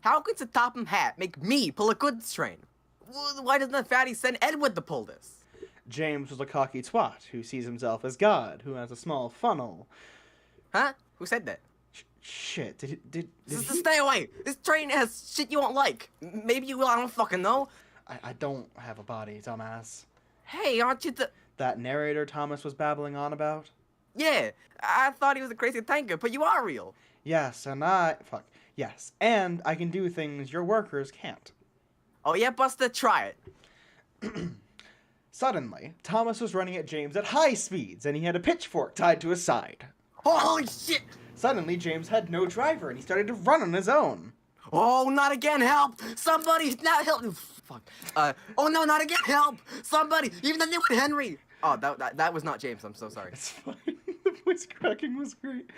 S4: How could the Topham Hat make me pull a good strain? Why doesn't the fatty send Edward to pull this?
S2: James was a cocky twat who sees himself as God, who has a small funnel.
S4: Huh? Who said that?
S2: Shit, did
S4: Just
S2: he?
S4: stay away. This train has shit you won't like. Maybe you will. I don't fucking know.
S2: I don't have a body, dumbass.
S4: Hey, aren't you the?
S2: That narrator Thomas was babbling on about?
S4: Yeah, I thought he was a crazy tanker, but you are real.
S2: Yes, yes, and I can do things your workers can't.
S4: Oh yeah, Buster, try it.
S2: Suddenly, Thomas was running at James at high speeds, and he had a pitchfork tied to his side.
S4: Holy shit!
S2: Suddenly, James had no driver, and he started to run on his own.
S4: Oh, not again! Help! Somebody, not help! Fuck. Oh no, not again! Help! Somebody! Even the new one, Henry. Oh, that was not James. I'm so sorry.
S2: It's fine. The voice cracking was great.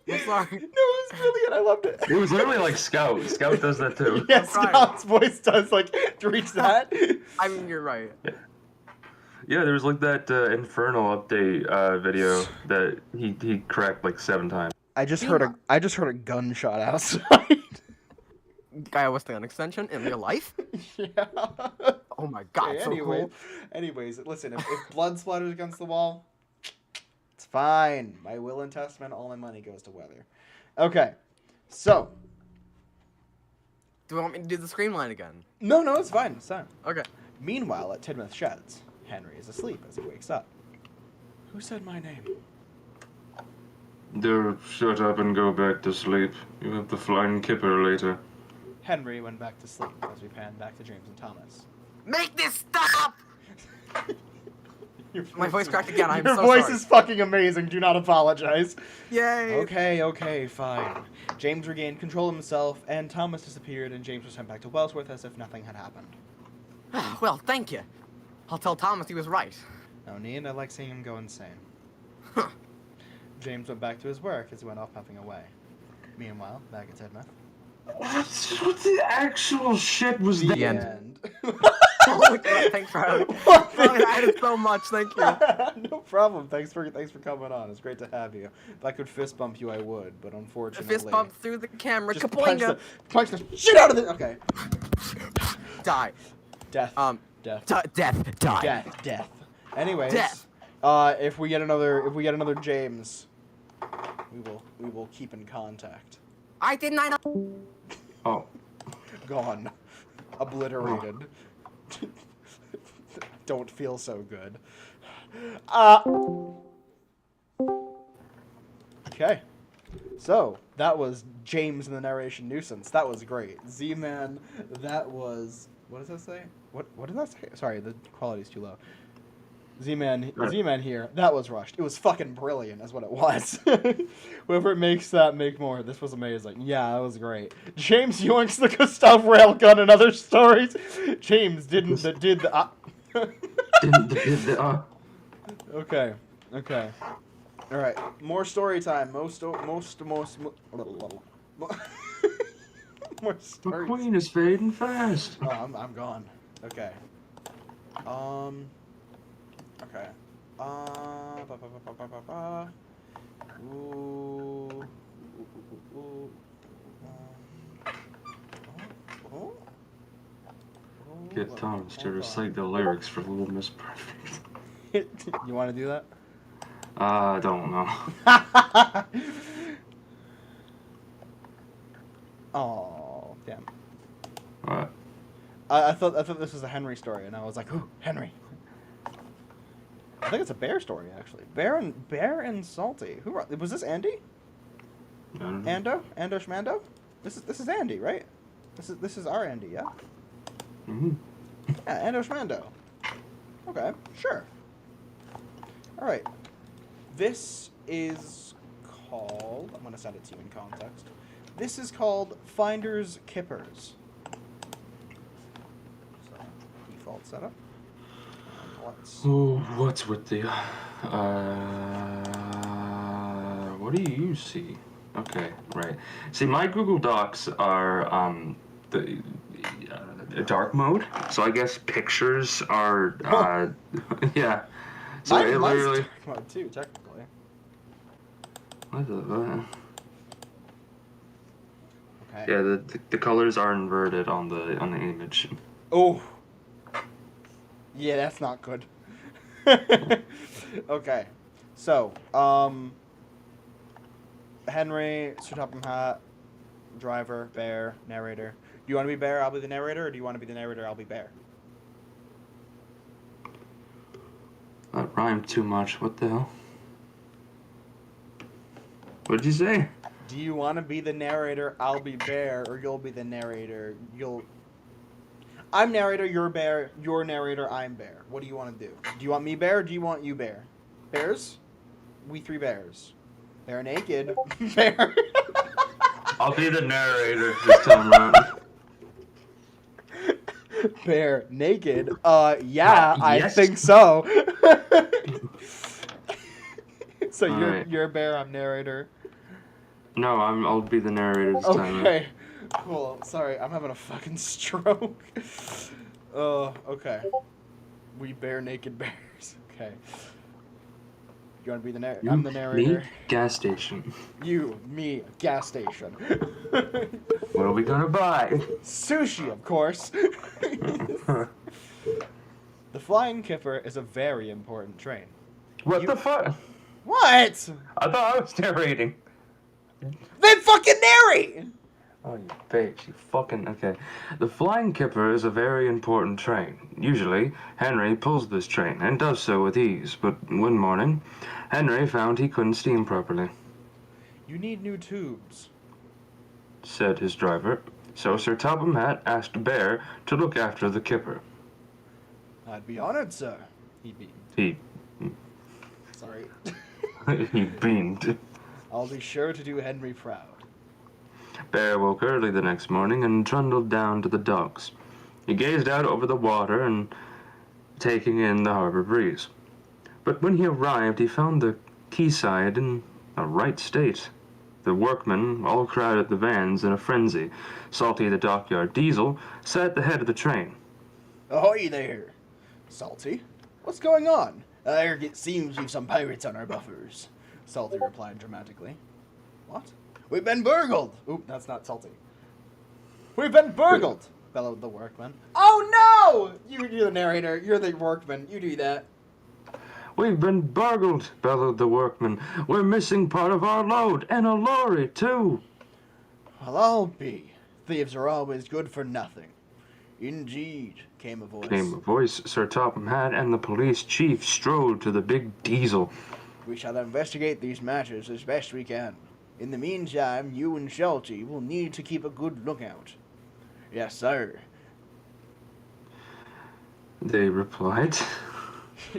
S4: I'm sorry.
S2: No, it was brilliant. I loved it.
S3: It was literally like Scout. Scout does that too.
S2: Yeah,
S4: I'm sorry.
S2: Scout's voice does like to reach that.
S4: I mean, you're right.
S3: Yeah, there was like that Infernal update video that he cracked like 7 times.
S2: I just heard a gunshot outside.
S4: Guy was an extension in real life.
S2: Yeah.
S4: Oh my god,
S2: Okay,
S4: so cool.
S2: Anyways, listen, if blood splatters against the wall, it's fine. My will and testament, all my money goes to Weather. Okay, so.
S4: Do you want me to do the scream line again?
S2: No, it's fine. It's fine.
S4: Okay.
S2: Meanwhile, at Tidmouth Sheds, Henry is asleep as he wakes up. Who said my name?
S3: Dude, shut up and go back to sleep. You have the flying kipper later.
S2: Henry went back to sleep as we pan back to James and Thomas.
S4: Make this stop! My voice cracked again. I'm
S2: Your
S4: so
S2: voice
S4: sorry.
S2: is fucking amazing. Do not apologize.
S4: Yay!
S2: Okay, fine. James regained control of himself, and Thomas disappeared, and James was sent back to Wellsworth as if nothing had happened.
S4: Well, thank you. I'll tell Thomas he was right.
S2: No need. I like seeing him go insane.
S4: Huh.
S2: James went back to his work as he went off puffing away. Meanwhile, back at Tidmouth.
S3: What the actual shit was that?
S4: The end. Oh, thanks, Riley. Riley, I added so much. Thank you.
S2: No problem. Thanks for coming on. It's great to have you. If I could fist bump you, I would, but unfortunately.
S4: Fist bump through the camera.
S2: Just punch
S4: Kapoinga.
S2: the shit out of it. Okay.
S4: Die.
S2: Death. Death.
S4: Death. Die.
S2: Death. Anyways.
S4: Death.
S2: If we get another James, we will keep in contact.
S4: I did not.
S3: Oh.
S2: Gone. Obliterated. Don't feel so good. Okay. So, that was James and the Narration Nuisance. That was great. Z-Man, that was... What does that say? What did that say? Sorry, the quality's too low. Z-Man here, that was rushed. It was fucking brilliant, is what it was. Whoever makes that, make more. This was amazing. Yeah, that was great. James yoinks the Gustav railgun and other stories. James did the Okay. All right. More story time. More
S3: The
S2: stories.
S3: queen is fading fast.
S2: Oh, I'm gone. Okay. Okay. Ooh.
S3: Get Thomas to recite the lyrics for Little Miss Perfect.
S2: You want to do that?
S3: I don't know.
S2: Oh, damn.
S3: What?
S2: I thought this was a Henry story, and I was like, ooh, Henry. I think it's a Bear story, actually. Bear and Salty. Who wrote, was this Andy?
S3: I don't know.
S2: Ando Schmando? This is Andy, right? This is our Andy, yeah.
S3: Mm-hmm.
S2: Yeah, Ando Schmando. Okay, sure. All right. This is called. I'm gonna send it to you in context. This is called Finders Kippers. So, default setup. Let's.
S3: Oh, what's with the? What do you see? Okay, right. See, my Google Docs are the dark mode, so I guess pictures are yeah. So it literally.
S2: Dark mode too, technically.
S3: What the?
S2: Okay.
S3: Yeah, the colors are inverted on the image.
S2: Oh. Yeah, that's not good. Okay. So, Henry, Sir Topham Hatt, driver, bear, narrator. Do you want to be bear? I'll be the narrator, or do you want to be the narrator? I'll be bear.
S3: That rhymed too much. What the hell? What did you say?
S2: Do you want to be the narrator? I'll be bear, or you'll be the narrator. I'm narrator. You're bear. You're narrator. I'm bear. What do you want to do? Do you want me bear? Or do you want you bear? Bears? We three bears. Bear naked. Bear.
S3: I'll be the narrator this time around.
S2: Bear naked. Yeah, I
S3: yes.
S2: think so. So
S3: Alright.
S2: you're bear. I'm narrator.
S3: No, I'll be the narrator this time around.
S2: Okay. Cool. Sorry, I'm having a fucking stroke. Okay. We bear naked bears. Okay. You want to be the narrator? I'm the narrator.
S3: Me? Gas station.
S2: You, me, gas station.
S3: What are we gonna buy?
S2: Sushi, of course. The Flying Kipper is a very important train.
S3: What
S2: You-
S3: the fuck?
S2: What?
S3: I thought I was narrating.
S2: Then fucking narrate!
S3: Oh, you bitch. You fucking... Okay. The Flying Kipper is a very important train. Usually, Henry pulls this train, and does so with ease. But one morning, Henry found he couldn't steam properly,
S2: You need new tubes.
S3: said his driver. So Sir Topham Hatt asked Bear to look after the Kipper.
S2: I'd be honored, sir. He beamed.
S3: He...
S2: Sorry.
S3: he beamed.
S2: I'll be sure to do Henry proud.
S3: Bear woke early the next morning and trundled down to the docks. He gazed out over the water and taking in the harbor breeze. But when he arrived, he found the quayside in a right state. The workmen all crowded the vans in a frenzy. Salty, the dockyard diesel, sat at the head of the train.
S2: Ahoy there! Salty? What's going on? It seems we've some pirates on our buffers. Salty replied dramatically. What? We've been burgled! Oop, that's not Salty. We've been burgled! Bellowed the workman. Oh no! You're the narrator, you're the workman, you do that.
S3: We've been burgled, bellowed the workman. We're missing part of our load, and a lorry, too.
S2: Well, I'll be. Thieves are always good for nothing. Indeed, came a voice.
S3: Came a voice. Sir Topham Hatt and the police chief strode to the big diesel.
S2: We shall investigate these matters as best we can. In the meantime, you and Shelty will need to keep a good lookout. Yes, sir.
S3: They replied.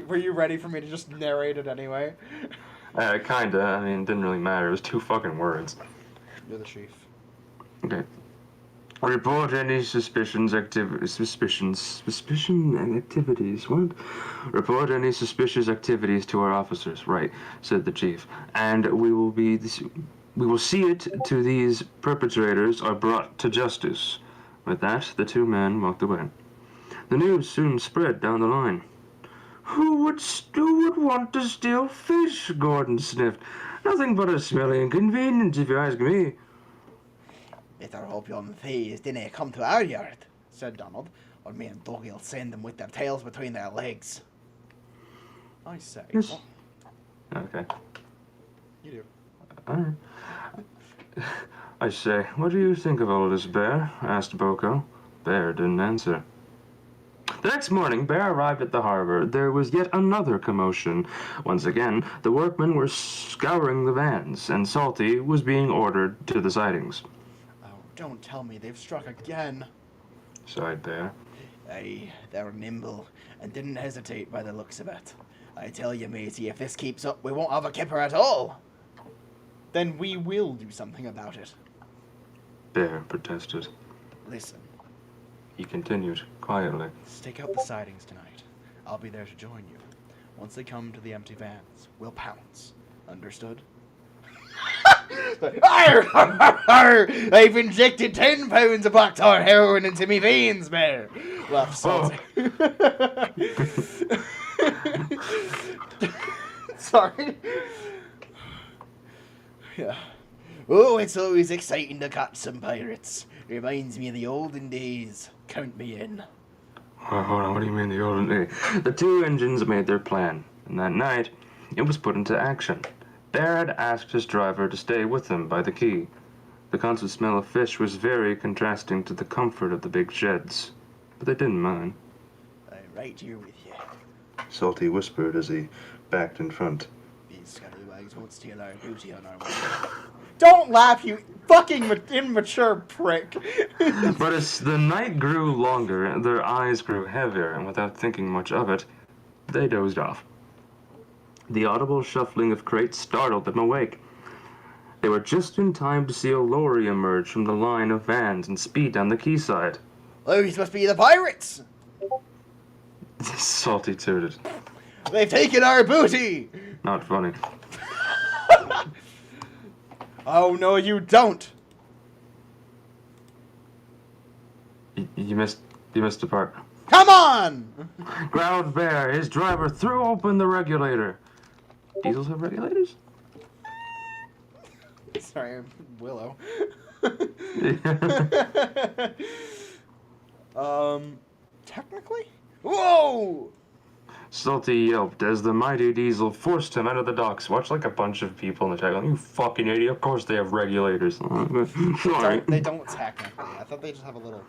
S2: Were you ready for me to just narrate it anyway?
S3: Kinda. I mean, it didn't really matter. It was 2 fucking words.
S2: You're the chief.
S3: Okay. Report any suspicion activities. What? Report any suspicious activities to our officers. Right, said the chief. And we will see it to these perpetrators are brought to justice. With that, the 2 men walked away. The news soon spread down the line. Who would want to steal fish? Gordon sniffed. Nothing but a smelly inconvenience, if you ask me.
S2: Better hope yon thieves didn't come to our yard, said Donald, or me and Dougie'll send them with their tails between their legs. I say.
S3: Yes. Okay.
S2: You do.
S3: Alright. I say, what do you think of all this, Bear? Asked Boko. Bear didn't answer. The next morning, Bear arrived at the harbor. There was yet another commotion. Once again, the workmen were scouring the vans, and Salty was being ordered to the sidings.
S2: Oh, don't tell me they've struck again.
S3: Sighed Bear.
S2: Aye, they're nimble, and didn't hesitate by the looks of it. I tell you, matey, if this keeps up, we won't have a kipper at all. Then we will do something about it.
S3: Bear protested.
S2: Listen,
S3: He continued, quietly.
S2: stake out the sidings tonight. I'll be there to join you. Once they come to the empty vans, we'll pounce. Understood? Arr, arr, arr, they've injected 10 pounds of black tar heroin into me veins, Bear. Laughed Salty. Sorry. Yeah. Oh, it's always exciting to catch some pirates. Reminds me of the olden days. Count me in.
S3: Hold on, what do you mean the olden day? The two engines made their plan, and that night, it was put into action. Bear had asked his driver to stay with him by the key. The constant smell of fish was very contrasting to the comfort of the big sheds, but they didn't mind.
S2: I'm right here with you.
S6: Salty whispered as he backed in front.
S2: These scallywags won't steal our booty on our way. Don't laugh, you fucking immature prick.
S3: But as the night grew longer, their eyes grew heavier, and without thinking much of it, they dozed off. The audible shuffling of crates startled them awake. They were just in time to see a lorry emerge from the line of vans and speed down the quayside.
S2: Those must be the pirates.
S3: Salty tooted.
S2: They've taken our booty.
S3: Not funny.
S2: Oh, no, you don't.
S3: You missed the part.
S2: Come on!
S3: Growled Bear. His driver threw open the regulator. Diesels have regulators?
S2: Sorry, I'm Willow. Technically? Whoa!
S3: Salty yelped as the mighty diesel forced him out of the docks. Watch like a bunch of people in the tagline. You fucking idiot. Of course they have regulators. Sorry.
S2: They don't technically. I thought they just have a little,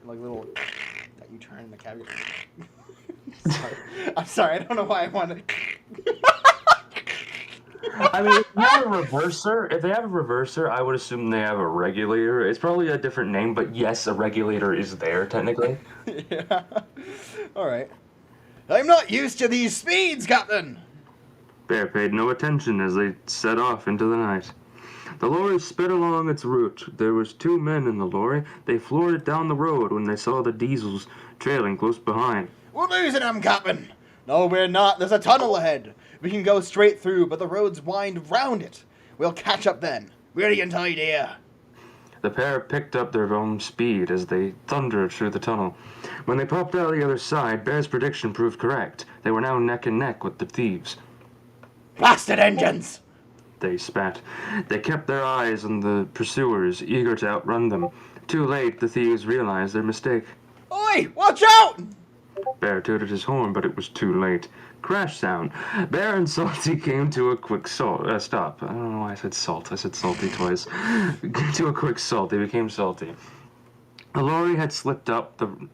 S2: that you turn the caviar. Sorry. I'm sorry, I don't know why I wanted.
S3: I mean, if they have a reverser, I would assume they have a regulator. It's probably a different name, but yes, a regulator is there, technically.
S2: Yeah. Alright. I'm not used to these speeds, Captain!
S3: Bear paid no attention as they set off into the night. The lorry sped along its route. There was 2 men in the lorry. They floored it down the road when they saw the diesels trailing close behind.
S2: We're losing them, Captain! No, we're not. There's a tunnel ahead. We can go straight through, but the roads wind round it. We'll catch up then. Brilliant idea.
S3: The pair picked up their own speed as they thundered through the tunnel. When they popped out the other side, Bear's prediction proved correct. They were now neck and neck with the thieves.
S2: Blasted engines!
S3: They spat. They kept their eyes on the pursuers, eager to outrun them. Too late, the thieves realized their mistake.
S2: Oi! Watch out!
S3: Bear tooted his horn, but it was too late. Crash sound. Bear and Salty came to a quick stop. I don't know why I said salt. I said salty twice. To a quick salt. They became salty. The lorry had slipped up the...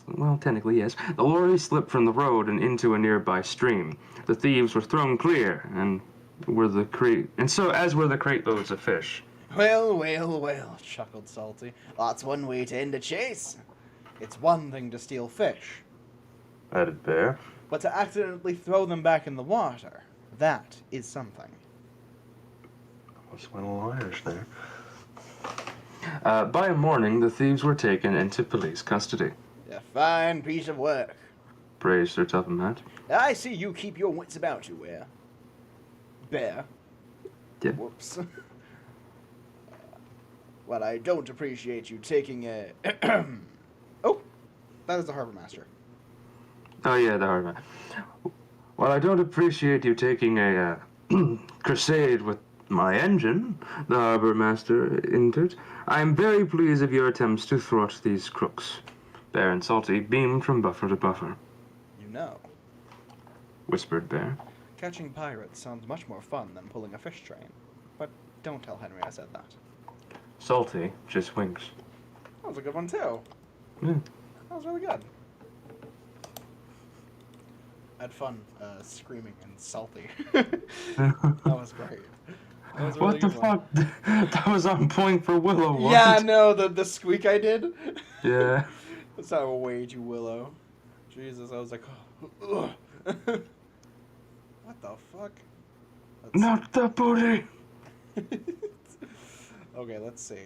S3: Well, technically, yes. The lorry slipped from the road and into a nearby stream. The thieves were thrown clear, and were the crate... And so, as were the crate loads of fish.
S2: Well, well, well, chuckled Salty. That's one way to end a chase. It's one thing to steal fish,
S3: Added Bear.
S2: but to accidentally throw them back in the water, that is something.
S3: What's one of the Irish there? By morning, the thieves were taken into police custody.
S2: A fine piece of work.
S3: Praised Sir Topham Hatt.
S2: I see you keep your wits about you, Bear.
S3: Yep.
S2: Whoops. Well, I don't appreciate you taking a... Oh, that is the Harbor Master.
S3: Oh, yeah, the hard man. Well, I don't appreciate you taking a crusade with my engine, the Harbor Master entered. I am very pleased of your attempts to thwart these crooks. Bear and Salty beamed from buffer to buffer.
S2: You know,
S3: Whispered Bear.
S2: catching pirates sounds much more fun than pulling a fish train. But don't tell Henry I said that.
S3: Salty just winks.
S2: That was a good one, too.
S3: Yeah.
S2: That was really good. I had fun screaming and salty. That was great. That was a really
S3: What the
S2: good one.
S3: fuck? That was on point for Willow. What?
S2: Yeah, no, the squeak I did.
S3: Yeah.
S2: That sounded way too Willow. Jesus, I was like, ugh. What the fuck? Let's
S3: Not the booty.
S2: Okay, let's see.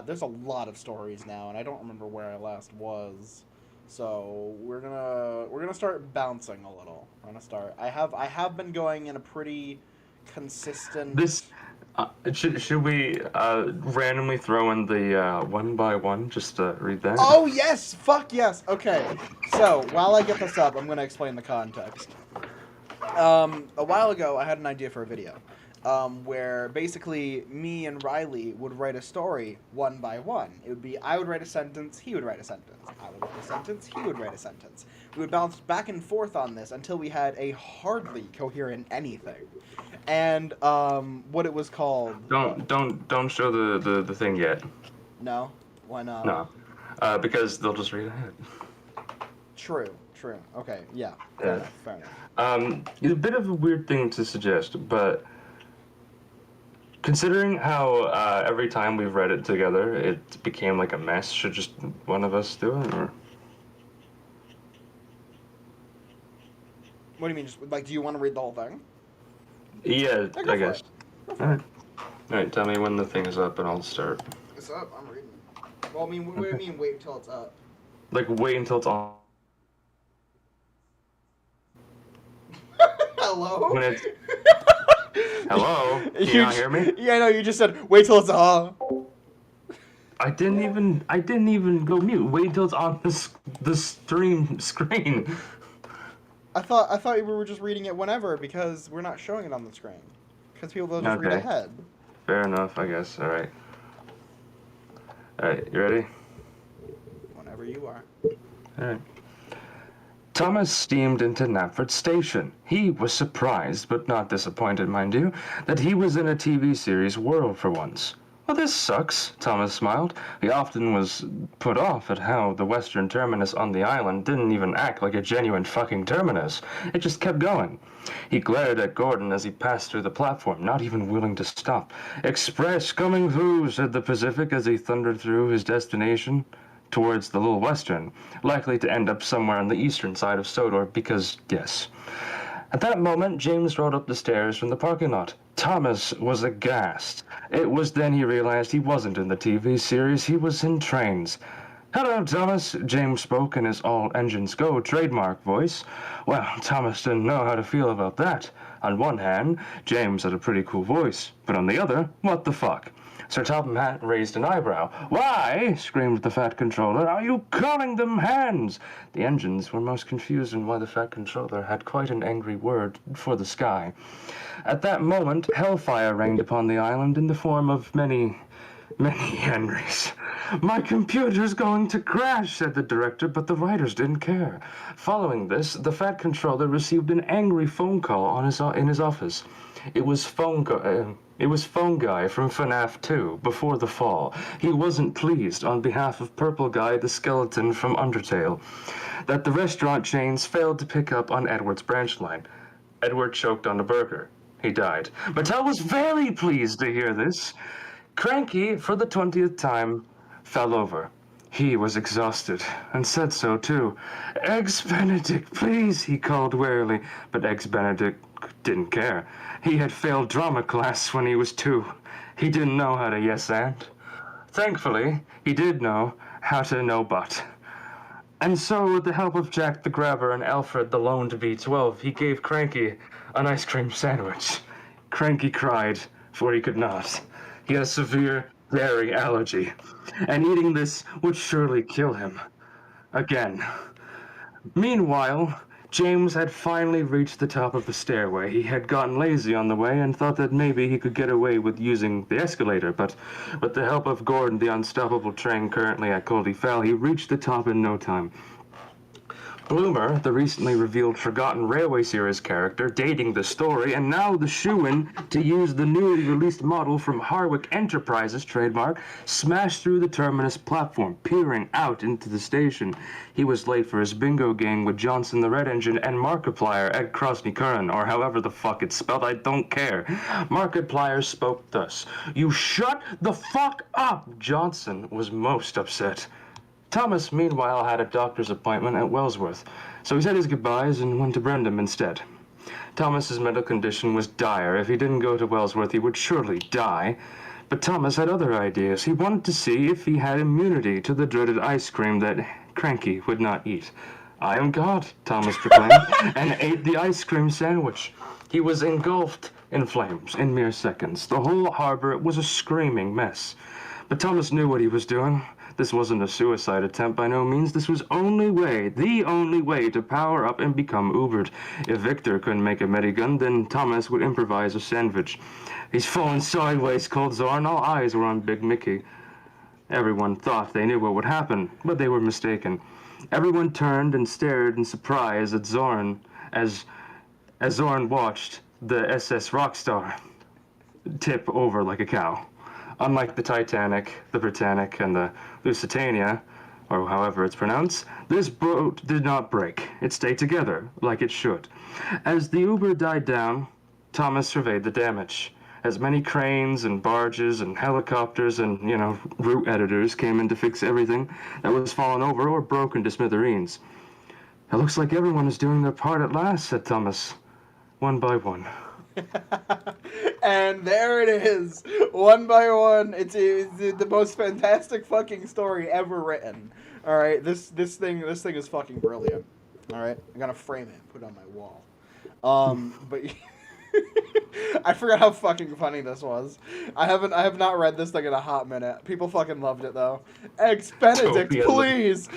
S2: There's a lot of stories now, and I don't remember where I last was. So we're gonna start bouncing a little. I have been going in a pretty consistent.
S3: This should we randomly throw in the one by one just to read that?
S2: Oh yes! Fuck yes! Okay. So while I get this up, I'm gonna explain the context. A while ago, I had an idea for a video. where basically me and Riley would write a story one by one. It would be I would write a sentence, he would write a sentence. I would write a sentence, he would write a sentence. We would bounce back and forth on this until we had a hardly coherent anything. And what it was called.
S3: Don't show the thing yet.
S2: No? Why not?
S3: No. Because they'll just read ahead.
S2: True. Okay, yeah. Fair enough.
S3: It's a bit of a weird thing to suggest, but considering how every time we've read it together, it became like a mess, should just one of us do it, or?
S2: What do you mean? Just, like, do you want to read the whole thing?
S3: Yeah,
S2: Yeah, go
S3: I
S2: for
S3: guess.
S2: it. Go for
S3: Alright. Alright, tell me when the thing is up and I'll start.
S2: It's up. I'm reading. Well, I mean, what do you mean wait until it's up?
S3: Like, wait until it's on.
S2: Hello?
S3: When it's... Hello? Can you not hear me?
S2: Yeah, no, you just said wait till it's up.
S3: I didn't even go mute. Wait till it's on the stream screen.
S2: I thought we were just reading it whenever because we're not showing it on the screen. Because people will just read
S3: Okay.
S2: ahead.
S3: Fair enough, I guess. Alright. Alright, you ready?
S2: Whenever you are.
S3: Alright. Thomas steamed into Knapford Station. He was surprised, but not disappointed, mind you, that he was in a TV series world for once. Well, this sucks, Thomas smiled. He often was put off at how the western terminus on the island didn't even act like a genuine fucking terminus. It just kept going. He glared at Gordon as he passed through the platform, not even willing to stop. "Express coming through," said the Pacific as he thundered through his destination towards the Little Western, likely to end up somewhere on the eastern side of Sodor because, yes. At that moment, James rode up the stairs from the parking lot. Thomas was aghast. It was then he realized he wasn't in the TV series, he was in trains. "Hello, Thomas," James spoke in his all engines go trademark voice. Well, Thomas didn't know how to feel about that. On one hand, James had a pretty cool voice, but on the other, what the fuck? Sir Topham Hatt raised an eyebrow. "Why," screamed the Fat Controller, "are you calling them hands?" The engines were most confused in why the Fat Controller had quite an angry word for the sky. At that moment, hellfire rained upon the island in the form of many Henrys. "My computer's going to crash," said the director, but the writers didn't care. Following this, the Fat Controller received an angry phone call in his office. It was Phone Guy from FNAF 2, Before the Fall. He wasn't pleased, on behalf of Purple Guy the Skeleton from Undertale, that the restaurant chains failed to pick up on Edward's branch line. Edward choked on a burger. He died. Mattel was very pleased to hear this. Cranky, for the 20th time, fell over. He was exhausted, and said so too. "Eggs Benedict, please," he called wearily, but Eggs Benedict didn't care. He had failed drama class when he was 2. He didn't know how to yes and. Thankfully, he did know how to no but. And so, with the help of Jack the Grabber and Alfred the Lone to B12, he gave Cranky an ice cream sandwich. Cranky cried, for he could not. He had a severe dairy allergy, and eating this would surely kill him. Again. Meanwhile, James had finally reached the top of the stairway. He had gotten lazy on the way and thought that maybe he could get away with using the escalator, but with the help of Gordon, the unstoppable train currently at Goldie Fell, he reached the top in no time. Bloomer, the recently revealed Forgotten Railway series character, dating the story, and now the shoo-in to use the newly released model from Harwick Enterprises trademark, smashed through the terminus platform, peering out into the station. He was late for his bingo game with Johnson the Red Engine and Markiplier at Krosny Curran, or however the fuck it's spelled, I don't care. Markiplier spoke thus. "You shut the fuck up!" Johnson was most upset. Thomas, meanwhile, had a doctor's appointment at Wellsworth, so he said his goodbyes and went to Brendam instead. Thomas's mental condition was dire. If he didn't go to Wellsworth, he would surely die. But Thomas had other ideas. He wanted to see if he had immunity to the dreaded ice cream that Cranky would not eat. "I am God," Thomas proclaimed, and ate the ice cream sandwich. He was engulfed in flames in mere seconds. The whole harbor was a screaming mess. But Thomas knew what he was doing. This wasn't a suicide attempt by no means. This was the only way to power up and become Ubered. If Victor couldn't make a medigun, then Thomas would improvise a sandwich. He's falling sideways, called Zorn. All eyes were on Big Mickey. Everyone thought they knew what would happen, but they were mistaken. Everyone turned and stared in surprise at Zorn as Zorn watched the SS Rockstar tip over like a cow. Unlike the Titanic, the Britannic, and the Lusitania, or however it's pronounced, this boat did not break. It stayed together, like it should. As the Uber died down, Thomas surveyed the damage. As many cranes and barges and helicopters and, route editors came in to fix everything that was fallen over or broken to smithereens. It looks like everyone is doing their part at last, said Thomas, one by one.
S2: And there it is, one by one. It's the most fantastic fucking story ever written. All right, this thing is fucking brilliant. All right, I'm gonna frame it, put it on my wall. But I forgot how fucking funny this was. I have not read this thing in a hot minute. People fucking loved it though. Eggs Benedict, please.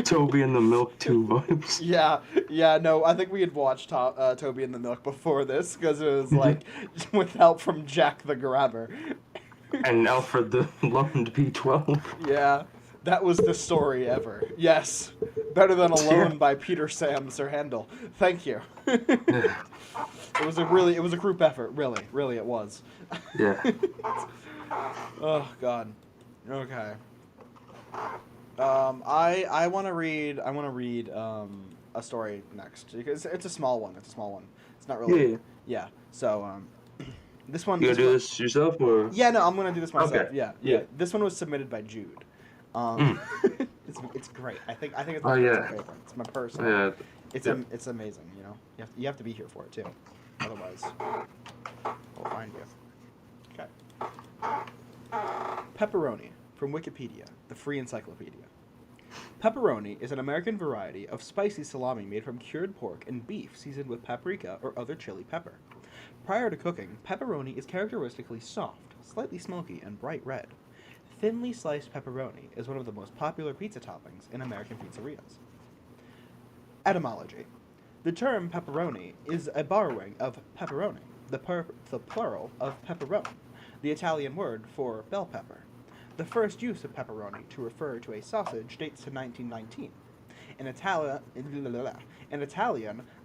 S3: Toby and the Milk 2 vibes.
S2: Yeah, no, I think we had watched Toby and the Milk before this, because it was like, with help from Jack the Grabber.
S3: And Alfred the Lund P12.
S2: Yeah, that was the story ever. Yes, better than Alone by Peter Sam Sir Handel. Thank you. It was a group effort, really it was.
S3: Yeah.
S2: Oh God. Okay. I want to read a story next because it's a small one. It's not really. Yeah. So this one.
S3: You gonna do this yourself or?
S2: Yeah, no, I'm gonna do this myself.
S3: Okay.
S2: Yeah. This one was submitted by Jude. It's great. I think it's my favorite. It's my personal.
S3: Yeah.
S2: It's amazing. You have to be here for it too. Otherwise, we'll find you. Okay. Pepperoni from Wikipedia, the free encyclopedia. Pepperoni is an American variety of spicy salami made from cured pork and beef seasoned with paprika or other chili pepper. Prior to cooking, pepperoni is characteristically soft, slightly smoky, and bright red. Thinly sliced pepperoni is one of the most popular pizza toppings in American pizzerias. Etymology. The term pepperoni is a borrowing of pepperoni, the plural of pepperone, the Italian word for bell pepper. The first use of pepperoni to refer to a sausage dates to 1919. In Italian,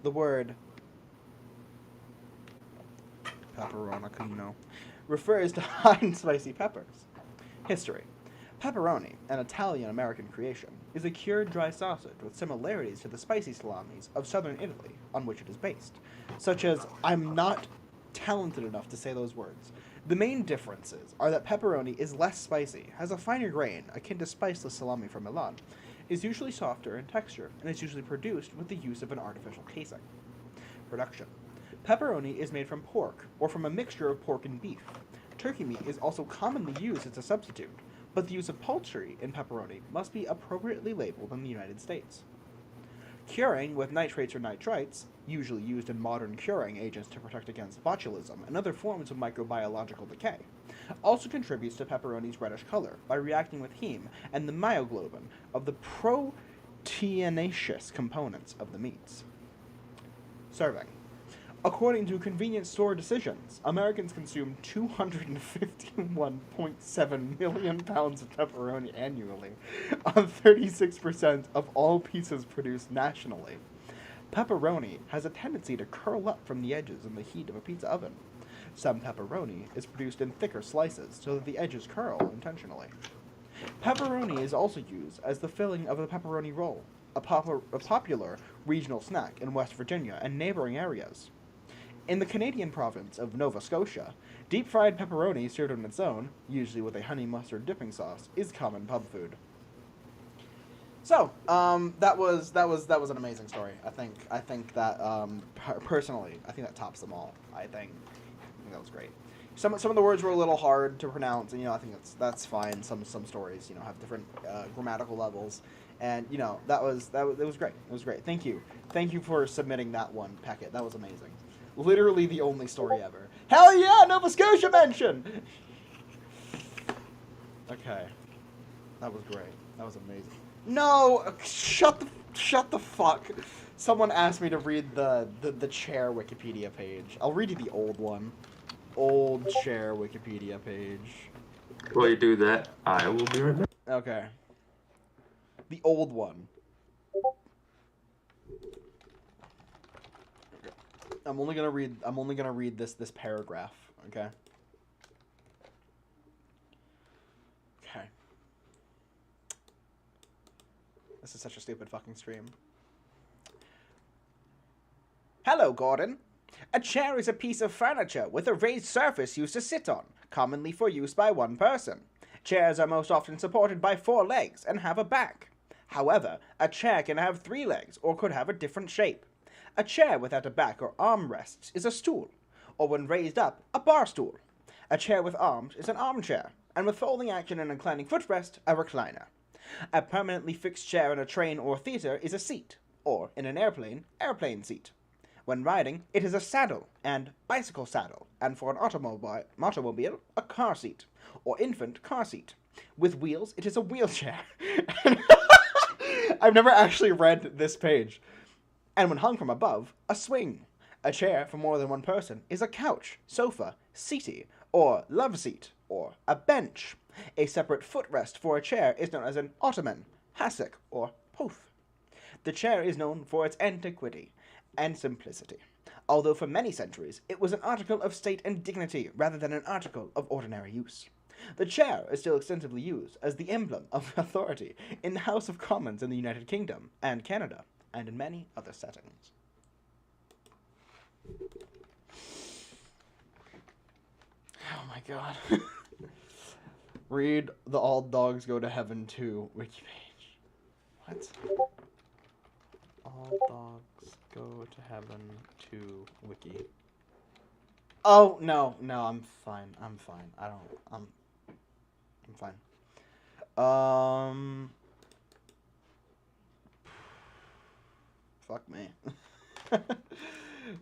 S2: the word pepperoncino refers to hot and spicy peppers. History. Pepperoni, an Italian-American creation, is a cured dry sausage with similarities to the spicy salamis of southern Italy, on which it is based, such as, I'm not talented enough to say those words. The main differences are that pepperoni is less spicy, has a finer grain, akin to spiceless salami from Milan, is usually softer in texture, and is usually produced with the use of an artificial casing. Production. Pepperoni is made from pork, or from a mixture of pork and beef. Turkey meat is also commonly used as a substitute, but the use of poultry in pepperoni must be appropriately labeled in the United States. Curing with nitrates or nitrites, usually used in modern curing agents to protect against botulism and other forms of microbiological decay, also contributes to pepperoni's reddish color by reacting with heme and the myoglobin of the proteinaceous components of the meats. Serving. According to convenience store decisions, Americans consume 251.7 million pounds of pepperoni annually, on 36% of all pizzas produced nationally. Pepperoni has a tendency to curl up from the edges in the heat of a pizza oven. Some pepperoni is produced in thicker slices so that the edges curl intentionally. Pepperoni is also used as the filling of the pepperoni roll, a popular regional snack in West Virginia and neighboring areas. In the Canadian province of Nova Scotia, deep-fried pepperoni served on its own, usually with a honey mustard dipping sauce, is common pub food. So, that was an amazing story. I think that personally, I think that tops them all. I think that was great. Some of the words were a little hard to pronounce, and I think that's fine. Some stories have different grammatical levels, and it was great. It was great. Thank you for submitting that one, Peckett. That was amazing. Literally the only story ever. Hell yeah, Nova Scotia mention! Okay. That was great. That was amazing. No! Shut the fuck. Someone asked me to read the chair Wikipedia page. I'll read you the old one. Old chair Wikipedia page.
S3: While you do that, I will be right back.
S2: Okay. The old one. I'm only gonna read this paragraph, okay? Okay. This is such a stupid fucking stream. Hello, Gordon. A chair is a piece of furniture with a raised surface used to sit on, commonly for use by one person. Chairs are most often supported by 4 legs and have a back. However, a chair can have 3 legs or could have a different shape. A chair without a back or arm rests is a stool, or when raised up, a bar stool. A chair with arms is an armchair, and with folding action and inclining footrest, a recliner. A permanently fixed chair in a train or theater is a seat, or, in an airplane, airplane seat. When riding, it is a saddle and bicycle saddle, and for an automobile, a car seat, or infant car seat. With wheels, it is a wheelchair. I've never actually read this page. And when hung from above, a swing. A chair for more than one person is a couch, sofa, settee, or love seat, or a bench. A separate footrest for a chair is known as an ottoman, hassock, or pouf. The chair is known for its antiquity and simplicity, although for many centuries it was an article of state and dignity rather than an article of ordinary use. The chair is still extensively used as the emblem of authority in the House of Commons in the United Kingdom and Canada, and in many other settings. Oh my god. Read the All Dogs Go to Heaven 2 wiki page. What? All Dogs Go to Heaven 2 wiki. Oh, no, I'm fine. I'm fine. Fuck me.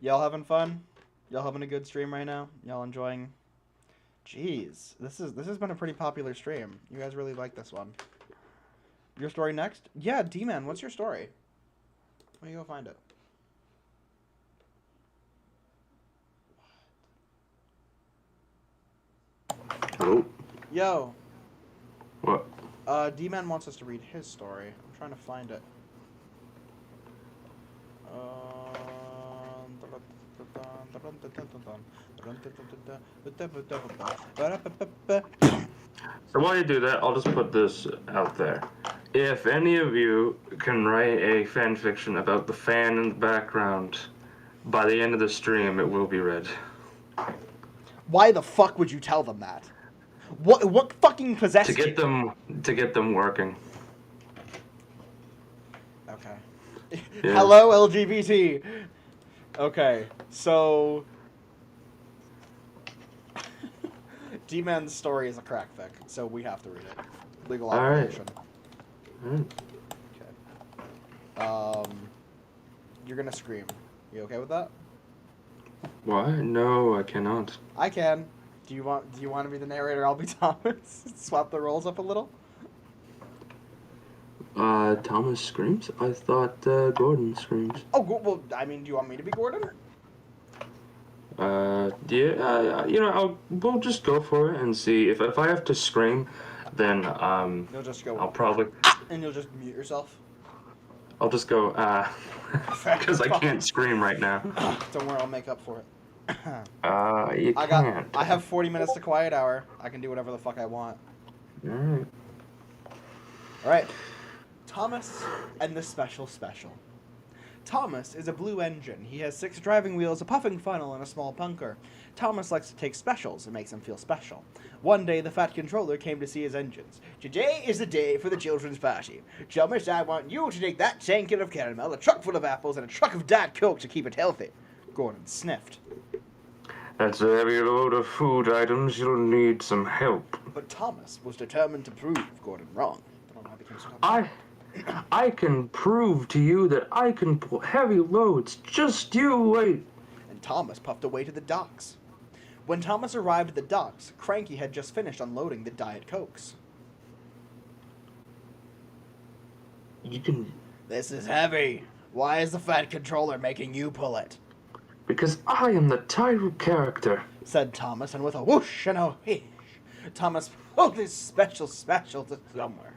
S2: Y'all having fun? Y'all having a good stream right now? Y'all enjoying? Jeez, this has been a pretty popular stream. You guys really like this one. Your story next? Yeah, D-Man, what's your story? Where you go find it?
S6: Hello?
S2: Yo.
S3: What?
S2: D-Man wants us to read his story. I'm trying to find it.
S3: So while you do that, I'll just put this out there. If any of you can write a fan fiction about the fan in the background, by the end of the stream, it will be read.
S2: Why the fuck would you tell them that? What fucking possessed
S3: To get them working.
S2: Okay.
S3: Yeah.
S2: Hello, LGBT. Okay, so D-Man's story is a crack fic, so we have to read it. Legal obligation. Okay. You're gonna scream. You okay with that?
S3: Why? No, I cannot.
S2: I can. Do you want to be the narrator? I'll be Thomas. Swap the roles up a little.
S3: Thomas screams? I thought, Gordon screams.
S2: Oh, well, I mean, do you want me to be Gordon?
S3: Yeah, we'll just go for it and see. If I have to scream, then,
S2: You'll just go.
S3: I'll probably...
S2: And you'll just mute yourself?
S3: I'll just go, because I can't scream right now.
S2: Don't worry, I'll make up for it.
S3: You can't.
S2: I have 40 minutes to quiet hour. I can do whatever the fuck I want.
S3: Alright.
S2: Alright. Thomas and the Special. Thomas is a blue engine. He has 6 driving wheels, a puffing funnel, and a small punker. Thomas likes to take specials. It makes him feel special. One day, the fat controller came to see his engines. Today is the day for the children's party. Thomas, I want you to take that tank of caramel, a truck full of apples, and a truck of Diet Coke to keep it healthy. Gordon sniffed.
S3: That's a heavy load of food items. You'll need some help.
S2: But Thomas was determined to prove Gordon wrong. I don't know how I became so happy.
S3: I can prove to you that I can pull heavy loads. Just you wait.
S2: And Thomas puffed away to the docks. When Thomas arrived at the docks, Cranky had just finished unloading the Diet Cokes.
S3: You can...
S2: This is heavy. Why is the fat controller making you pull it?
S3: Because I am the title character.
S2: Said Thomas, and with a whoosh and a whish, Thomas pulled his special to somewhere.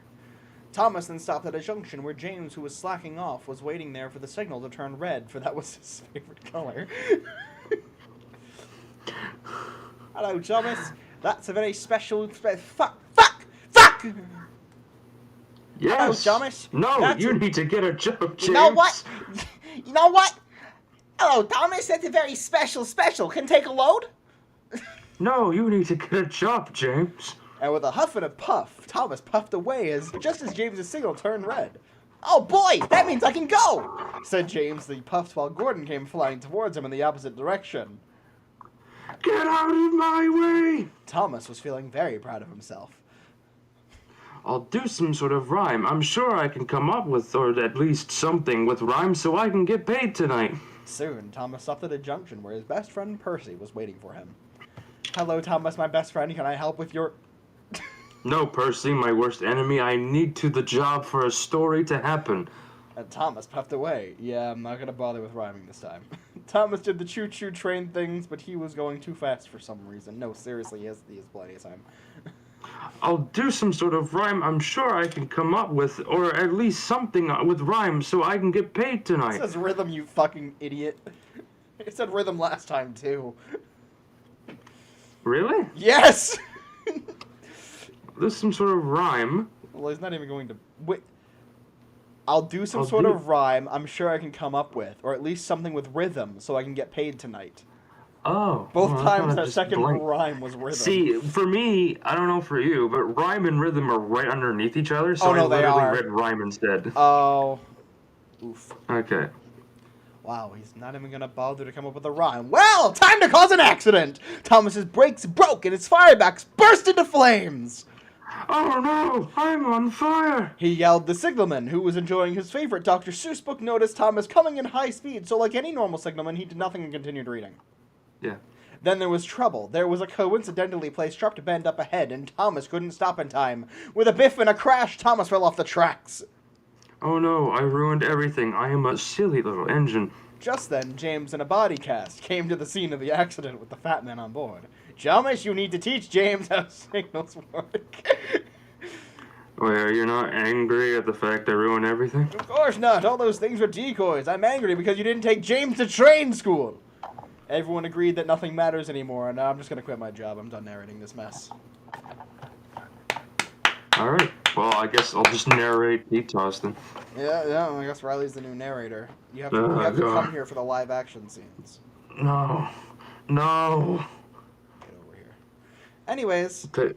S2: Thomas then stopped at a junction where James, who was slacking off, was waiting there for the signal to turn red, for that was his favorite color. Hello, Thomas. That's a very special... Fuck!
S3: Yes.
S2: Hello, Thomas.
S3: No,
S2: That's
S3: you
S2: a-
S3: need to get a job, James.
S2: You know what? You know what? Hello, Thomas. That's a very special. Can take a load?
S3: No, you need to get a job, James.
S2: And with a huff and a puff, Thomas puffed away just as James's signal turned red. Oh boy, that means I can go! Said James. He puffed while Gordon came flying towards him in the opposite direction.
S3: Get out of my way!
S2: Thomas was feeling very proud of himself.
S3: I'll do some sort of rhyme. I'm sure I can come up with, or at least something with rhyme so I can get paid tonight.
S2: Soon, Thomas stopped at a junction where his best friend Percy was waiting for him. Hello, Thomas, my best friend. Can I help with your...
S3: No, Percy, my worst enemy. I need to the job for a story to happen.
S2: And Thomas puffed away. Yeah, I'm not gonna bother with rhyming this time. Thomas did the choo-choo train things, but he was going too fast for some reason. No, seriously, he has plenty of time.
S3: I'll do some sort of rhyme I'm sure I can come up with, or at least something with rhyme so I can get paid
S2: It
S3: tonight.
S2: says rhythm, you fucking idiot. It said rhythm last time, too.
S3: Really?
S2: Yes!
S3: There's some sort of rhyme.
S2: Well, he's not even going to... Wait. I'll do some
S3: I'll
S2: sort
S3: do-
S2: of rhyme I'm sure I can come up with, or at least something with rhythm so I can get paid tonight.
S3: Oh.
S2: Both
S3: well, I
S2: times
S3: thought I
S2: that
S3: just
S2: second
S3: blanked.
S2: rhyme was rhythm.
S3: See, for me, I don't know for you, but rhyme and rhythm are right underneath each other, so
S2: Oh, no,
S3: I
S2: they
S3: literally
S2: are.
S3: read rhyme instead.
S2: Oh. Oof.
S3: Okay.
S2: Wow, he's not even gonna bother to come up with a rhyme. Well, time to cause an accident! Thomas's brakes broke and his firebox burst into flames!
S3: Oh no, I'm on fire!
S2: He yelled. The signalman, who was enjoying his favorite Dr. Seuss book, noticed Thomas coming in high speed, so like any normal signalman, he did nothing and continued reading.
S3: Yeah.
S2: Then there was trouble. There was a coincidentally placed sharp bend up ahead, and Thomas couldn't stop in time. With a biff and a crash, Thomas fell off the tracks.
S3: Oh no, I ruined everything. I am a silly little engine.
S2: Just then, James in a body cast came to the scene of the accident with the fat man on board. Thomas, you need to teach James how signals work.
S3: Wait, you're not angry at the fact I ruined everything?
S2: Of course not. All those things were decoys. I'm angry because you didn't take James to train school. Everyone agreed that nothing matters anymore, and now I'm just going to quit my job. I'm done narrating this mess.
S3: Alright, well, I guess I'll just narrate Pete Toss then.
S2: Yeah, I guess Riley's the new narrator. You have to,
S3: Oh,
S2: you have to
S3: God.
S2: come here for the live action scenes.
S3: No.
S2: Get over here. Anyways,
S3: Okay.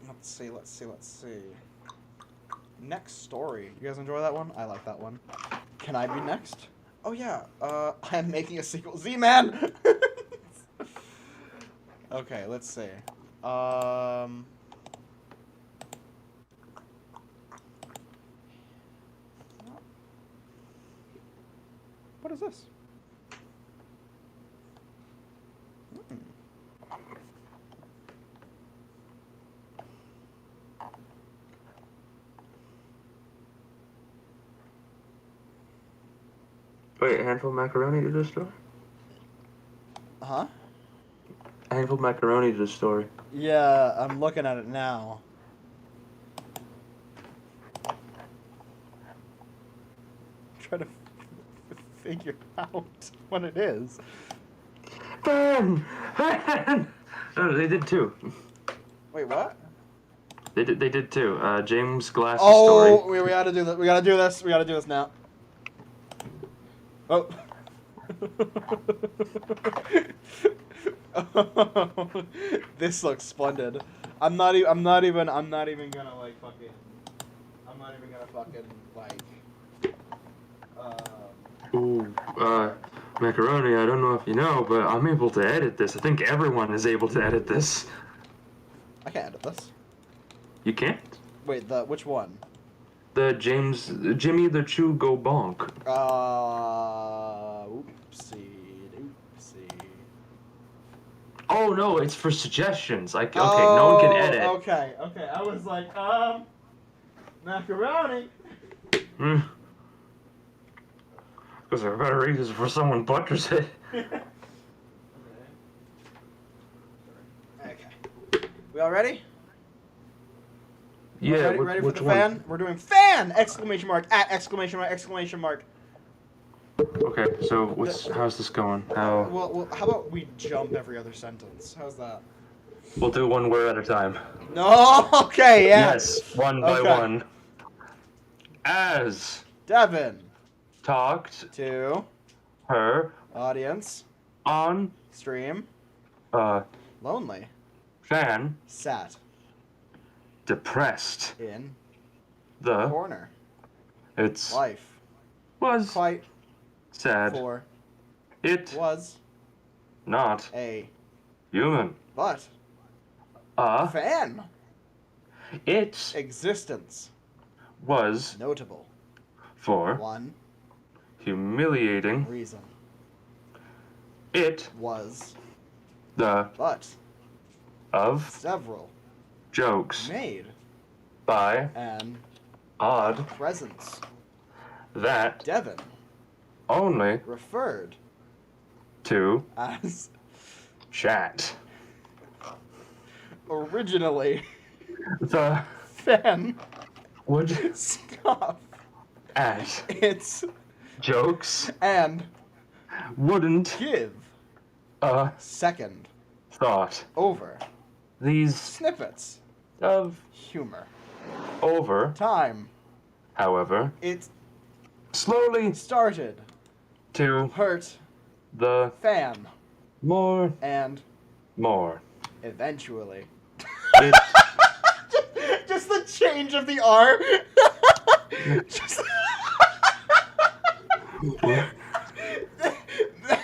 S2: let's see. Next story. You guys enjoy that one? I like that one. Can I be next? Oh yeah, I'm making a sequel. Z-Man! Okay, let's see. What is this?
S3: Wait, a handful of macaroni to the story?
S2: Huh?
S3: A handful of macaroni to the story.
S2: Yeah, I'm looking at it now. Try to figure out what it is.
S3: Ben! No, they did too.
S2: Wait, what?
S3: They did too. James Glass's
S2: Oh,
S3: story.
S2: we gotta do this. We gotta do this. We gotta do this now. Oh. This looks splendid. I'm not even gonna like fucking. I'm not even gonna fucking like.
S3: Ooh, macaroni, I don't know if you know, but I'm able to edit this. I think everyone is able to edit this.
S2: I can't edit this.
S3: You can't?
S2: Wait, which one?
S3: The Jimmy the Chew Go Bonk.
S2: Oopsie.
S3: Oh no, it's for suggestions. Okay, no one can edit.
S2: Okay. I was like, Macaroni.
S3: Because there are better reasons for someone butchers it.
S2: Okay. We all ready?
S3: Yeah,
S2: Ready for
S3: which
S2: the
S3: one?
S2: fan? We're doing fan! Exclamation mark, at exclamation mark, exclamation mark.
S3: Okay, so how's this going? How?
S2: Well, how about we jump every other sentence? How's that?
S3: We'll do one word at a time.
S2: No, okay, yeah.
S3: Yes, one by
S2: Okay.
S3: one. As
S2: Devin.
S3: talked
S2: To.
S3: her
S2: Audience.
S3: on
S2: Stream. Lonely.
S3: fan
S2: Sat.
S3: depressed
S2: In.
S3: the
S2: Corner.
S3: it's
S2: Life.
S3: was
S2: Quite.
S3: sad
S2: For.
S3: it
S2: Was.
S3: not
S2: A.
S3: human
S2: But.
S3: a
S2: Fan.
S3: its
S2: Existence.
S3: was
S2: Notable.
S3: for
S2: One.
S3: humiliating
S2: Reason.
S3: it
S2: Was.
S3: the
S2: But.
S3: of
S2: Several.
S3: jokes
S2: Made.
S3: by
S2: An.
S3: odd
S2: Presence.
S3: that
S2: Devin.
S3: only
S2: Referred.
S3: to
S2: As.
S3: chat
S2: Originally.
S3: the
S2: Fan.
S3: would
S2: Scoff.
S3: at
S2: It's.
S3: jokes
S2: And.
S3: wouldn't
S2: Give.
S3: a
S2: Second.
S3: thought
S2: Over.
S3: these
S2: Snippets.
S3: of
S2: Humor.
S3: over
S2: Time.
S3: however
S2: It
S3: slowly
S2: started.
S3: to
S2: Hurt.
S3: the
S2: Fan.
S3: more
S2: And.
S3: more
S2: Eventually.
S3: it
S2: Just the change of the R. Just.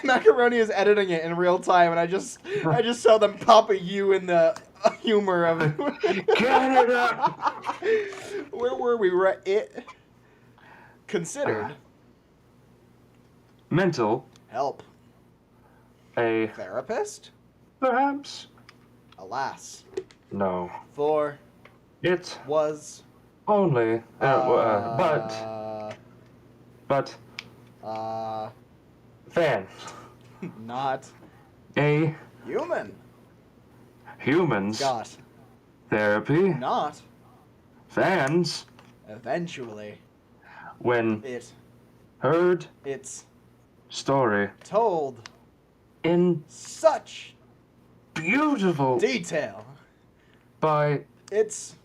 S2: Macaroni is editing it in real time, and I just saw them pop a U in the humor of
S3: Canada.
S2: Where were we? It considered
S3: mental
S2: help.
S3: a
S2: Therapist?
S3: perhaps
S2: Alas.
S3: no
S2: For
S3: it
S2: was
S3: only but fan
S2: not
S3: a
S2: human.
S3: humans
S2: Got
S3: therapy
S2: not
S3: fans
S2: eventually.
S3: when
S2: It
S3: heard
S2: it's
S3: story
S2: told
S3: in
S2: such
S3: beautiful
S2: detail.
S3: by
S2: Its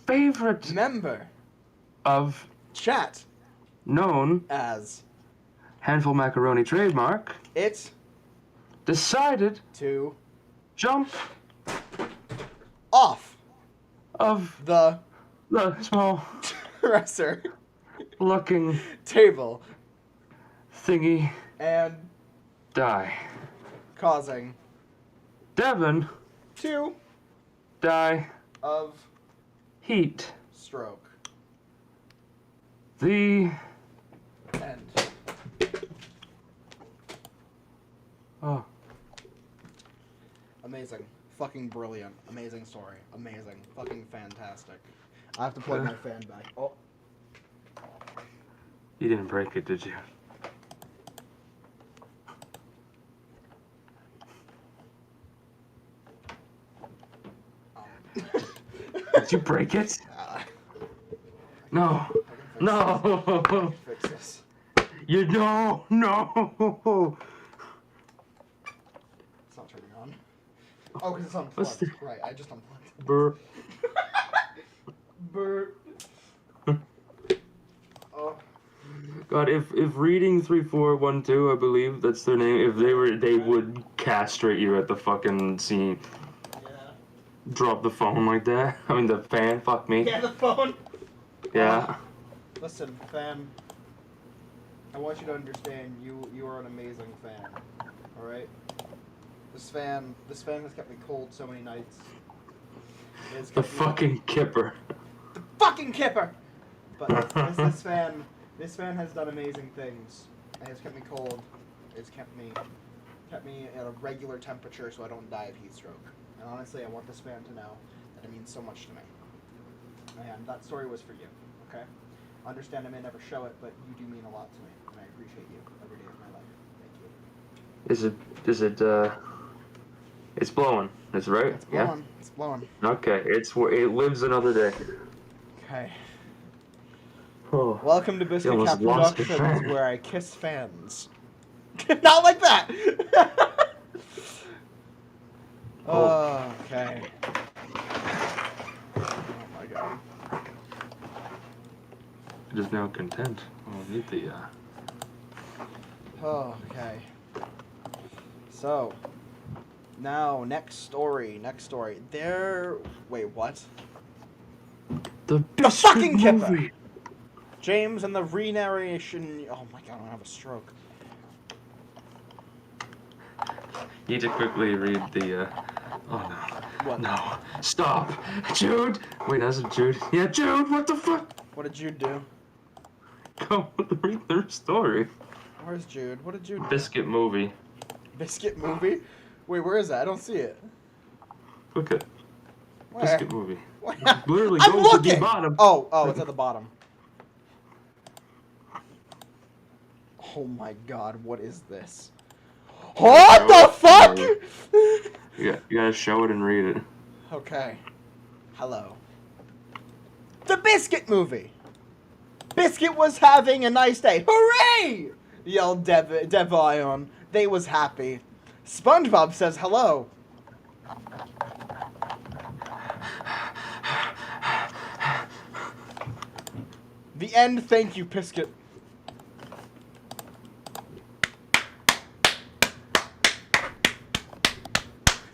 S3: favorite
S2: member
S3: of
S2: chat
S3: known
S2: as
S3: handful macaroni trademark
S2: it
S3: decided
S2: to
S3: jump
S2: off
S3: of
S2: the
S3: the small
S2: dresser
S3: looking
S2: table
S3: thingy
S2: and
S3: die
S2: causing
S3: Devin
S2: two
S3: die
S2: of
S3: heat
S2: stroke.
S3: the
S2: End.
S3: oh
S2: Amazing. Fucking brilliant. Amazing story. Amazing. Fucking fantastic. I have to plug my fan back. Oh.
S3: you didn't break it, did you? Did you break it? No. No.
S2: Fix this.
S3: You no.
S2: It's not turning on. Oh, because it's
S3: What's
S2: unplugged. Right, I just unplugged.
S3: Brr.
S2: Burr. Oh.
S3: God, if reading 3412, I believe that's their name, if they would castrate you at the fucking scene.
S2: Yeah.
S3: Drop the phone like that. I mean the fan, fuck me.
S2: Yeah, the phone.
S3: Yeah.
S2: Listen, fan. I want you to understand you are an amazing fan. Alright? This fan has kept me cold so many nights. It has
S3: The
S2: kept me-
S3: fucking kipper.
S2: The fucking kipper! But this fan has done amazing things. It has kept me cold. It's kept me at a regular temperature so I don't die of heat stroke. And honestly, I want this fan to know that it means so much to me. And that story was for you, okay? Understand I may never show it, but you do mean a lot to me, and I appreciate you every day of my life. Thank you.
S3: It's blowing. It's right?
S2: It's blowing. It's blowing.
S3: Yeah? Okay, it lives another day.
S2: Okay.
S3: Oh.
S2: Welcome to
S3: You
S2: Biscuit
S3: almost
S2: Cat
S3: lost your
S2: Productions,
S3: friend.
S2: where I kiss fans. Not like that!
S3: Oh.
S2: Okay. Oh my god.
S3: It is now content. I'll need the,
S2: Okay. So, now, next story. Wait, what?
S3: The
S2: fucking Kipper!
S3: movie!
S2: James and the re-narration. Oh my god, I'm gonna have a stroke.
S3: You need to quickly read the, oh no.
S2: What?
S3: No. Stop! Jude! Wait, that's it, Jude. Yeah, Jude, what the fuck?
S2: What did Jude do?
S3: Go read their story.
S2: Where's Jude? What did Jude do?
S3: Biscuit movie.
S2: Biscuit movie? Wait, where is that? I don't see it.
S3: Look at
S2: Where?
S3: Biscuit movie.
S2: Where?
S3: Literally
S2: I'm
S3: go to
S2: looking!
S3: the bottom.
S2: Oh, it's at the bottom. Oh my god, what is this? What the fuck?!
S3: Yeah, you gotta show it and read it.
S2: Okay. Hello. The Biscuit movie! Biscuit was having a nice day. Hooray! Yelled Devion. They was happy. SpongeBob says hello. The end. Thank you, Biscuit.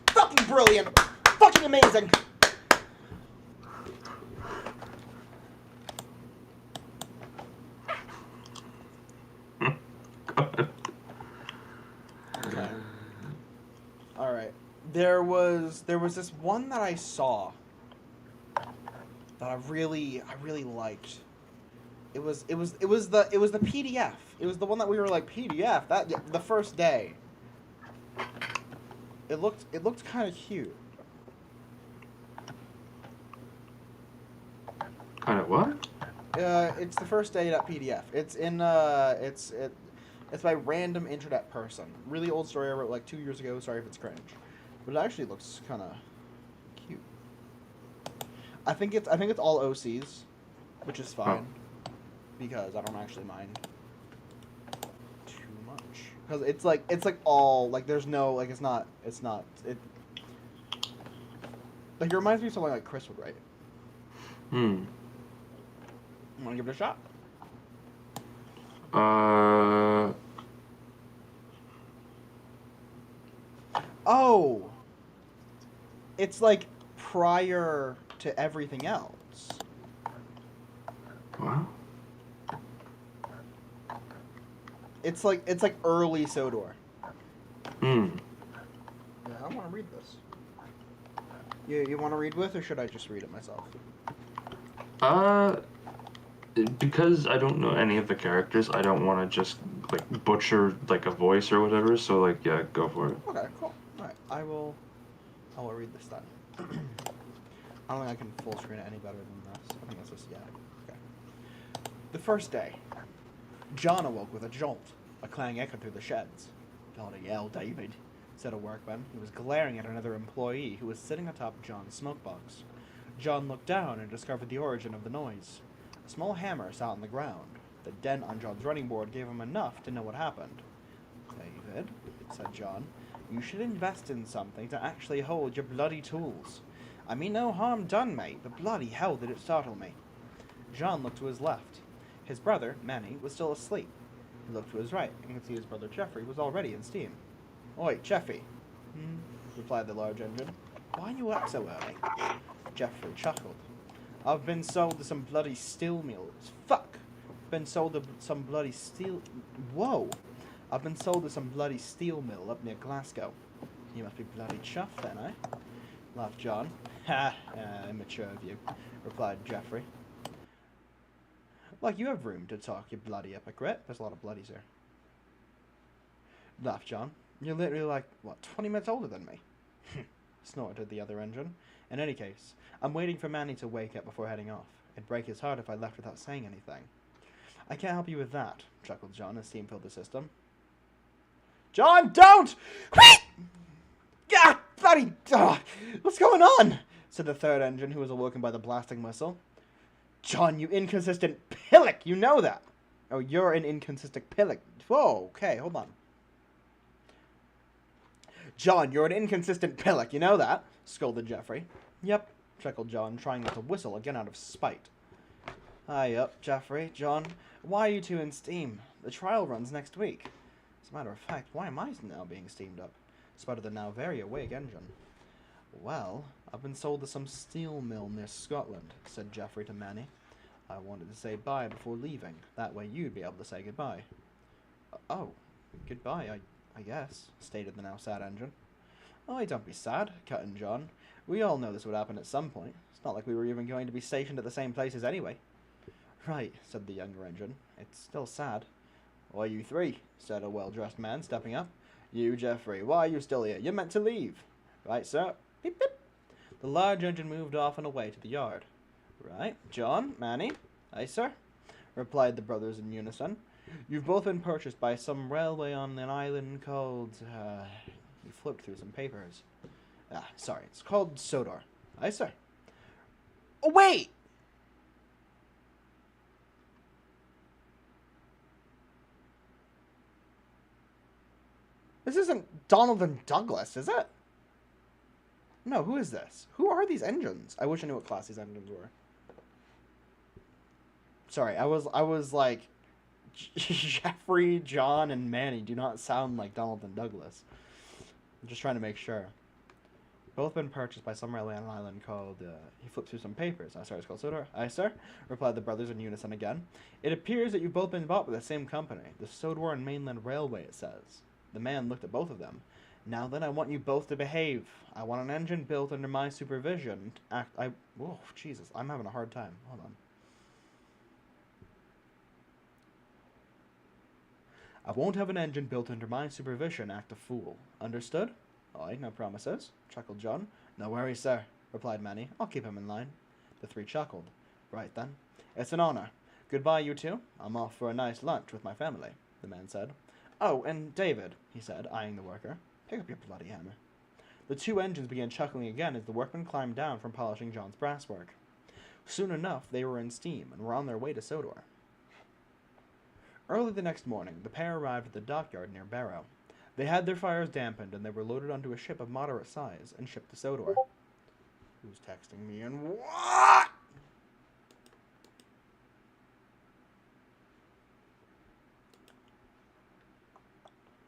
S2: Fucking brilliant. Fucking amazing. Okay. All right. There was this one that I saw that I really liked. It was the PDF. It was the one that we were like PDF the first day. It looked kind of cute.
S3: Kind of what?
S2: It's the first day .pdf. It's in it's by random internet person. Really old story I wrote like 2 years ago. Sorry if it's cringe, but it actually looks kind of cute. I think it's all OCs, which is fine because I don't actually mind too much because it's like all like there's no like it's not it like it reminds me of something like Chris would write.
S3: Hmm.
S2: Want to give it a shot? Oh, it's like prior to everything else.
S3: Wow.
S2: It's like early Sodor.
S3: Hmm.
S2: Yeah, I want to read this. You want to read with, or should I just read it myself?
S3: Because I don't know any of the characters, I don't want to just like butcher like a voice or whatever. So like, yeah, go for it.
S2: Okay, cool. All right, I will read this then. I don't think I can full screen it any better than this. I think that's just okay. The first day, John awoke with a jolt. A clang echoed through the sheds. "Bloody hell, David," said a workman. He was glaring at another employee who was sitting atop John's smokebox. John looked down and discovered the origin of the noise. A small hammer sat on the ground. The dent on John's running board gave him enough to know what happened. "David," said John, "you should invest in something to actually hold your bloody tools. I mean no harm done, mate, but bloody hell did it startle me." John looked to his left. His brother, Manny, was still asleep. He looked to his right and could see his brother Jeffrey was already in steam. "Oi, Jeffy," replied the large engine. "Why are you up so early?" Jeffrey chuckled. "I've been sold to some bloody steel mills. Fuck! Been sold to some bloody steel... Whoa! I've been sold to some bloody steel mill up near Glasgow." "You must be bloody chuffed then, eh?" laughed John. "Ha! Immature of you," replied Jeffrey. "Like you have room to talk, you bloody hypocrite." There's a lot of bloodies here. Laughed John. "You're literally like, what, 20 minutes older than me?" snorted the other engine. In any case, I'm waiting for Manny to wake up before heading off. It'd break his heart if I left without saying anything. I can't help you with that, chuckled John as steam filled the system. John, don't! God, bloody... what's going on? Said the third engine, who was awoken by the blasting whistle. John, you inconsistent pillock, you know that. Oh, you're an inconsistent pillock. Whoa, okay, hold on. John, you're an inconsistent pillock, you know that, scolded Jeffrey. Yep, chuckled John, trying not to whistle again out of spite. Aye, up, Jeffrey. John, why are you two in steam? The trial runs next week. As a matter of fact, why am I now being steamed up? Sputtered the now very awake engine. Well, I've been sold to some steel mill near Scotland, said Jeffrey to Manny. I wanted to say bye before leaving. That way you'd be able to say goodbye. Oh, goodbye, I guess, stated the now sad engine. Oh, don't be sad, cut in John. We all know this would happen at some point. It's not like we were even going to be stationed at the same places anyway. Right, said the younger engine. It's still sad. Why, you three, said a well-dressed man, stepping up. You, Jeffrey, why are you still here? You're meant to leave. Right, sir. Beep, beep. The large engine moved off and away to the yard. Right, John, Manny. Aye, sir, replied the brothers in unison. You've both been purchased by some railway on an island called, he flipped through some papers. Sorry, it's called Sodor. Aye, sir. Oh, wait! This isn't Donald and Douglas, is it? No, who is this? Who are these engines? I wish I knew what class these engines were. Sorry, I was like, Jeffrey, John, and Manny do not sound like Donald and Douglas. I'm just trying to make sure. Both been purchased by some railway on an island called, he flipped through some papers. Sorry, it's called Sodor. Aye, sir, replied the brothers in unison again. It appears that you've both been bought by the same company, the Sodor and Mainland Railway, it says. The man looked at both of them. Now then, I want you both to behave. I want an engine built under my supervision. Oh, Jesus, I'm having a hard time. Hold on. I won't have an engine built under my supervision act a fool. Understood? Aye, no promises, chuckled John. No worries, sir, replied Manny. I'll keep him in line. The three chuckled. Right then. It's an honor. Goodbye, you two. I'm off for a nice lunch with my family, the man said. Oh, and David, he said, eyeing the worker. Pick up your bloody hammer. The two engines began chuckling again as the workmen climbed down from polishing John's brasswork. Soon enough, they were in steam and were on their way to Sodor. Early the next morning, the pair arrived at the dockyard near Barrow. They had their fires dampened, and they were loaded onto a ship of moderate size and shipped to Sodor. Who's texting me and what?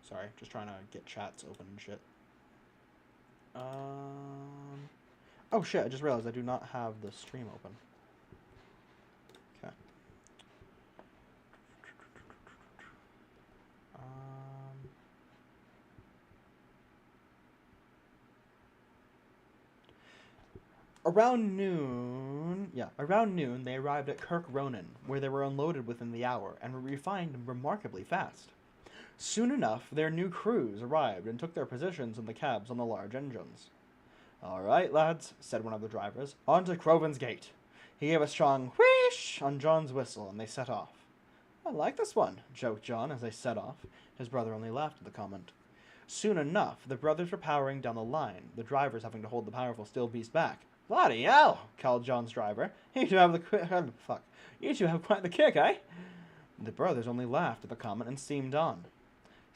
S2: Sorry, just trying to get chats open and shit. Oh shit, I just realized I do not have the stream open. Okay. Around noon, they arrived at Kirk Ronan, where they were unloaded within the hour and were refined remarkably fast. Soon enough, their new crews arrived and took their positions in the cabs on the large engines. All right, lads, said one of the drivers, on to Crovan's Gate. He gave a strong whoosh on John's whistle, and they set off. I like this one, joked John as they set off. His brother only laughed at the comment. Soon enough, the brothers were powering down the line, the drivers having to hold the powerful steel beast back. Bloody hell, called John's driver. You two have You two have quite the kick, eh? The brothers only laughed at the comment and steamed on.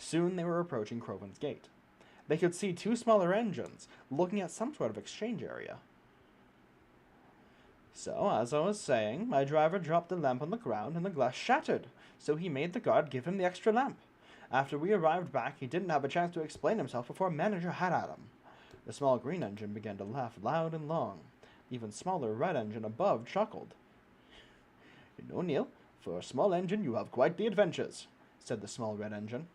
S2: Soon they were approaching Crovan's Gate. They could see two smaller engines, looking at some sort of exchange area. So, as I was saying, my driver dropped the lamp on the ground and the glass shattered, so he made the guard give him the extra lamp. After we arrived back, he didn't have a chance to explain himself before manager had at him. The small green engine began to laugh loud and long. The even smaller red engine above chuckled. You know, Neil, for a small engine you have quite the adventures, said the small red engine.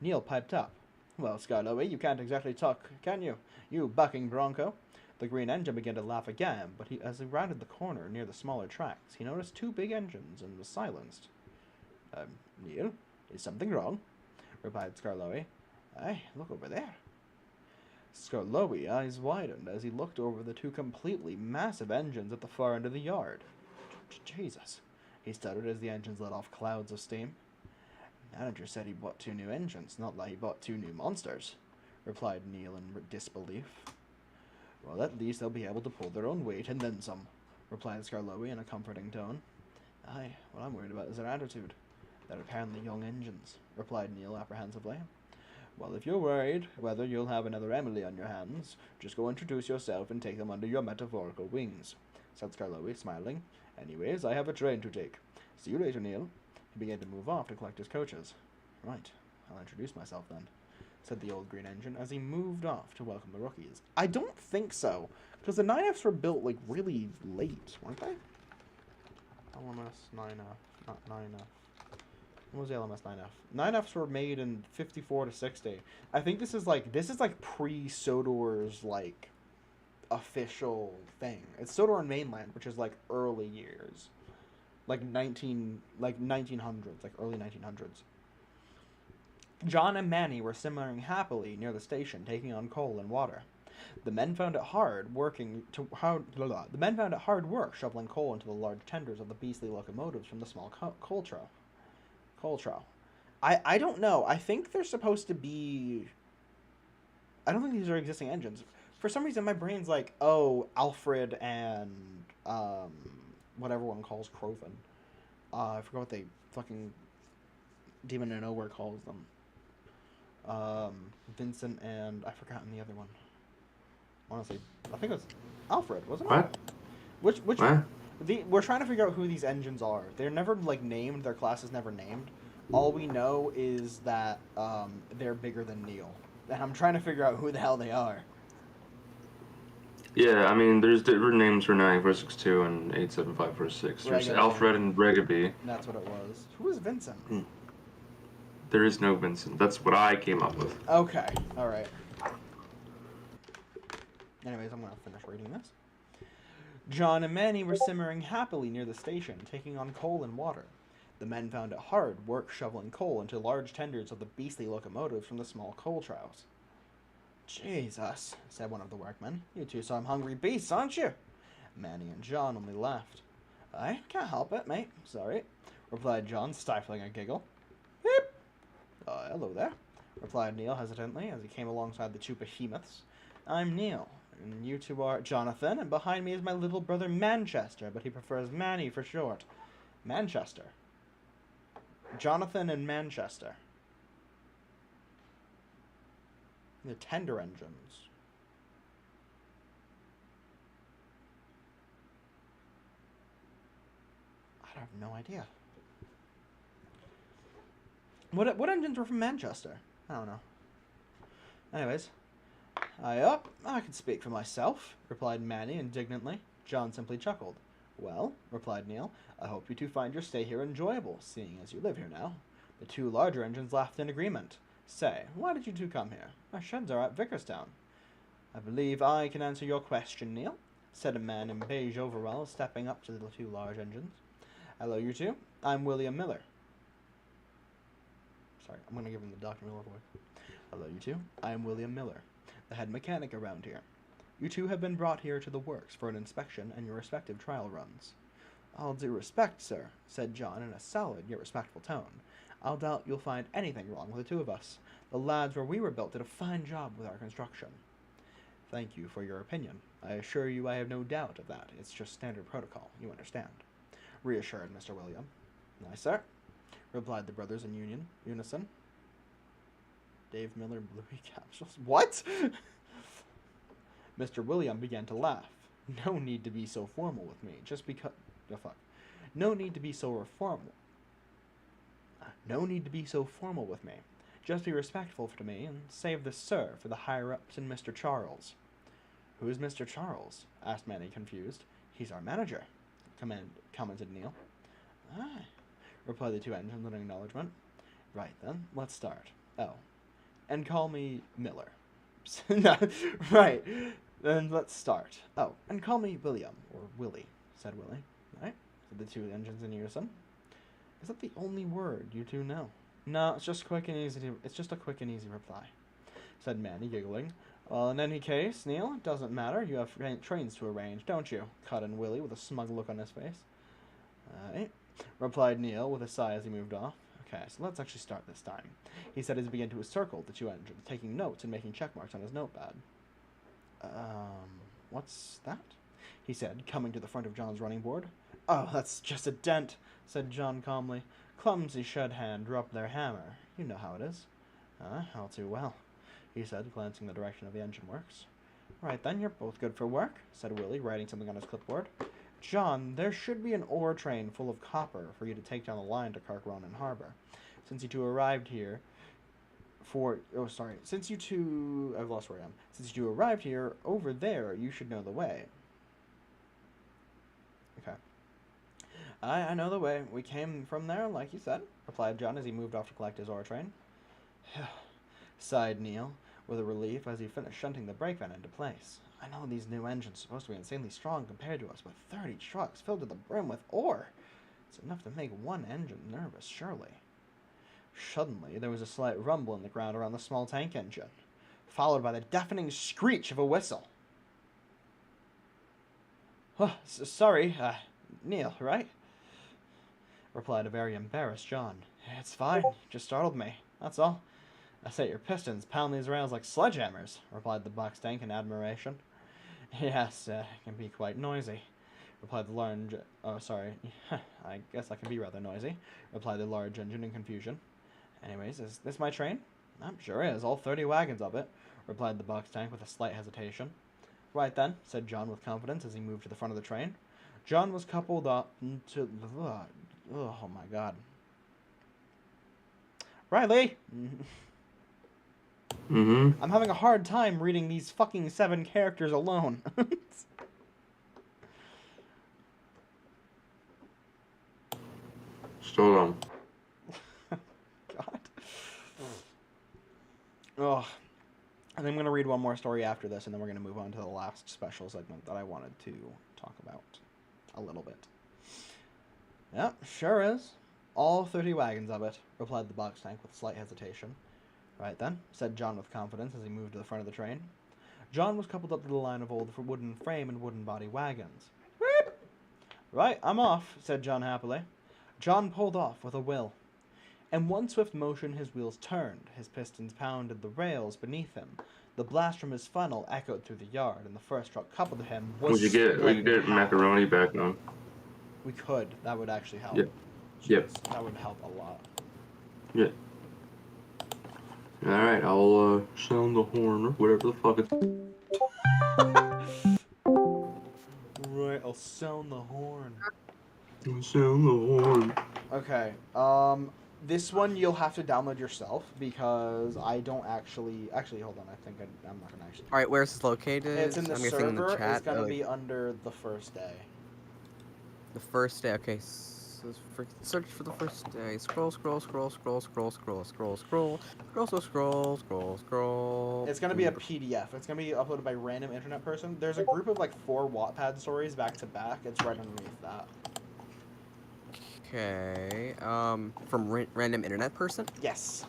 S2: Neil piped up. Well, Scarlowy, you can't exactly talk, can you? You bucking bronco. The green engine began to laugh again, but as he rounded the corner near the smaller tracks, he noticed two big engines and was silenced. Neil, is something wrong? Replied Scarlowy. Aye, look over there. Skarloey's eyes widened as he looked over the two completely massive engines at the far end of the yard. Jesus, he stuttered as the engines let off clouds of steam. Manager said he bought 2 new engines, not that he bought 2 new monsters, replied Neil in disbelief. Well, at least they'll be able to pull their own weight and then some, replied Skarloey in a comforting tone. Aye, what I'm worried about is their attitude. They're apparently young engines, replied Neil apprehensively. Well, if you're worried whether you'll have another Emily on your hands, just go introduce yourself and take them under your metaphorical wings, said Skarloey, smiling. Anyways, I have a train to take. See you later, Neil. He began to move off to collect his coaches. Right, I'll introduce myself then, said the old green engine as he moved off to welcome the rookies. I don't think so, because the 9Fs were built, like, really late, weren't they? LMS 9F, not 9F. What was the LMS 9F? 9Fs were made in 54 to 60. I think this is like pre-Sodor's, like, official thing. It's Sodor and Mainland, which is, like, early years. Like 1900s, like early 1900s. John and Manny were simmering happily near the station, taking on coal and water. The men found it hard work shoveling coal into the large tenders of the beastly locomotives from the small coal trough. I don't know. I think they're supposed to be. I don't think these are existing engines. For some reason, my brain's like, oh, Alfred and whatever one calls Croven. I forgot what they fucking Demon in Nowhere calls them. Vincent and I've forgotten the other one. Honestly, I think it was Alfred, wasn't it?
S3: What?
S2: Which?
S3: What?
S2: We're trying to figure out who these engines are. They're never like named. Their class is never named. All we know is that they're bigger than Neil, and I'm trying to figure out who the hell they are.
S3: Yeah, I mean, there's different names for 9462 and 87546. There's
S2: Right,
S3: Alfred and Bregaby.
S2: That's what it was. Who is Vincent?
S3: There is no Vincent. That's what I came up with.
S2: Okay, all right. Anyways, I'm gonna finish reading this. John and Manny were simmering happily near the station, taking on coal and water. The men found it hard work shoveling coal into large tenders of the beastly locomotives from the small coal troughs. Jesus, said one of the workmen. You two some hungry beasts, aren't you? Manny and John only laughed. I can't help it, mate. Sorry, replied John, stifling a giggle. Beep. Hello there, replied Neil hesitantly as he came alongside the two behemoths. I'm Neil, and you two are Jonathan, and behind me is my little brother Manchester, but he prefers Manny for short. Manchester. Jonathan and Manchester. The tender engines. I have no idea. What engines were from Manchester? I don't know. Anyways, I can speak for myself, replied Manny indignantly. John simply chuckled. Well, replied Neil, I hope you two find your stay here enjoyable, seeing as you live here now. The two larger engines laughed in agreement. Say, why did you two come here? Our sheds are at Vickerstown. I believe I can answer your question, Neil, said a man in beige overalls, stepping up to the two large engines. Hello, you two. I'm William Miller. Sorry, I'm going to give him the Dr. Miller voice. Hello, you two. I am William Miller, the head mechanic around here. You two have been brought here to the works for an inspection and your respective trial runs. All due respect, sir, said John in a solid yet respectful tone. I'll doubt you'll find anything wrong with the two of us. The lads where we were built did a fine job with our construction. Thank you for your opinion. I assure you I have no doubt of that. It's just standard protocol, you understand. Reassured Mr. William. Aye, sir, replied the brothers in unison. Dave Miller, Bluey capsules. What? Mr. William began to laugh. No need to be so formal with me, just because... Oh, fuck. No need to be so formal. No need to be so formal with me. Just be respectful to me and save the sir for the higher-ups and Mr. Charles. Who is Mr. Charles? Asked Manny, confused. He's our manager, commented Neil. Aye, replied the two engines in acknowledgement. Right then, let's start. Oh, and call me Miller. No, right, then let's start. Oh, and call me William, or Willie, said Willie. Right, said the two engines in unison. Is that the only word you two know? No, it's just a quick and easy reply, said Manny, giggling. Well, in any case, Neil, it doesn't matter. You have trains to arrange, don't you? Cut in Willie with a smug look on his face. Aye, replied Neil with a sigh as he moved off. Okay, so let's actually start this time. He said as he began to circle the two engines, taking notes and making check marks on his notepad. What's that? He said, coming to the front of John's running board. Oh, that's just a dent, said John calmly. Clumsy shed hand dropped their hammer. You know how it is. All too well, he said, glancing in the direction of the engine works. Right then, you're both good for work, said Willie, writing something on his clipboard. John, there should be an ore train full of copper for you to take down the line to Carcaronan Harbor. Since you two arrived here since you two arrived here, over there, you should know the way. Okay. I know the way. We came from there, like you said, replied John as he moved off to collect his ore train. Sighed Neil, with a relief as he finished shunting the brake van into place. I know these new engines are supposed to be insanely strong compared to us, but 30 trucks filled to the brim with ore. It's enough to make one engine nervous, surely. Suddenly, there was a slight rumble in the ground around the small tank engine, followed by the deafening screech of a whistle. Oh, sorry, Neil, right? Replied a very embarrassed John. It's fine, just startled me, that's all. I set your pistons, pound these rails like sledgehammers, replied the box tank in admiration. Yes, it can be quite noisy, replied the large... Oh, sorry. I guess I can be rather noisy, replied the large engine in confusion. Anyways, is this my train? Sure is, all 30 wagons of it, replied the box tank with a slight hesitation. Right then, said John with confidence as he moved to the front of the train. John was coupled up to... Oh my god. Riley!
S3: Mm-hmm.
S2: I'm having a hard time reading these fucking 7 characters alone.
S3: Still on.
S2: God. Ugh. And I'm going to read one more story after this, and then we're going to move on to the last special segment that I wanted to talk about a little bit. Yep, sure is. All 30 wagons of it, replied the box tank with slight hesitation. Right then, said John with confidence as he moved to the front of the train. John was coupled up to the line of old wooden frame and wooden body wagons. Whip! Right, I'm off, said John happily. John pulled off with a will. In one swift motion his wheels turned, his pistons pounded the rails beneath him. The blast from his funnel echoed through the yard, and the first truck coupled to him was
S3: We could get macaroni back on.
S2: We could. That would actually help.
S3: Yep. Yep.
S2: That would help a lot.
S3: Yeah. Alright, I'll sound the horn or whatever the fuck it's...
S2: Right, I'll sound the horn.
S3: I'll sound the horn.
S2: Okay, this one you'll have to download yourself because I don't actually hold on, I think I'm not gonna actually.
S4: Alright, where's this located?
S2: It's in the
S4: I'm guessing
S2: server,
S4: in the chat.
S2: it's gonna be under the first day.
S4: The first day, okay. So search for the first day. Scroll.
S2: It's gonna be a PDF. It's gonna be uploaded by random internet person. There's a group of like 4 Wattpad stories back to back. It's right underneath that.
S4: Okay. From random internet person?
S2: Yes.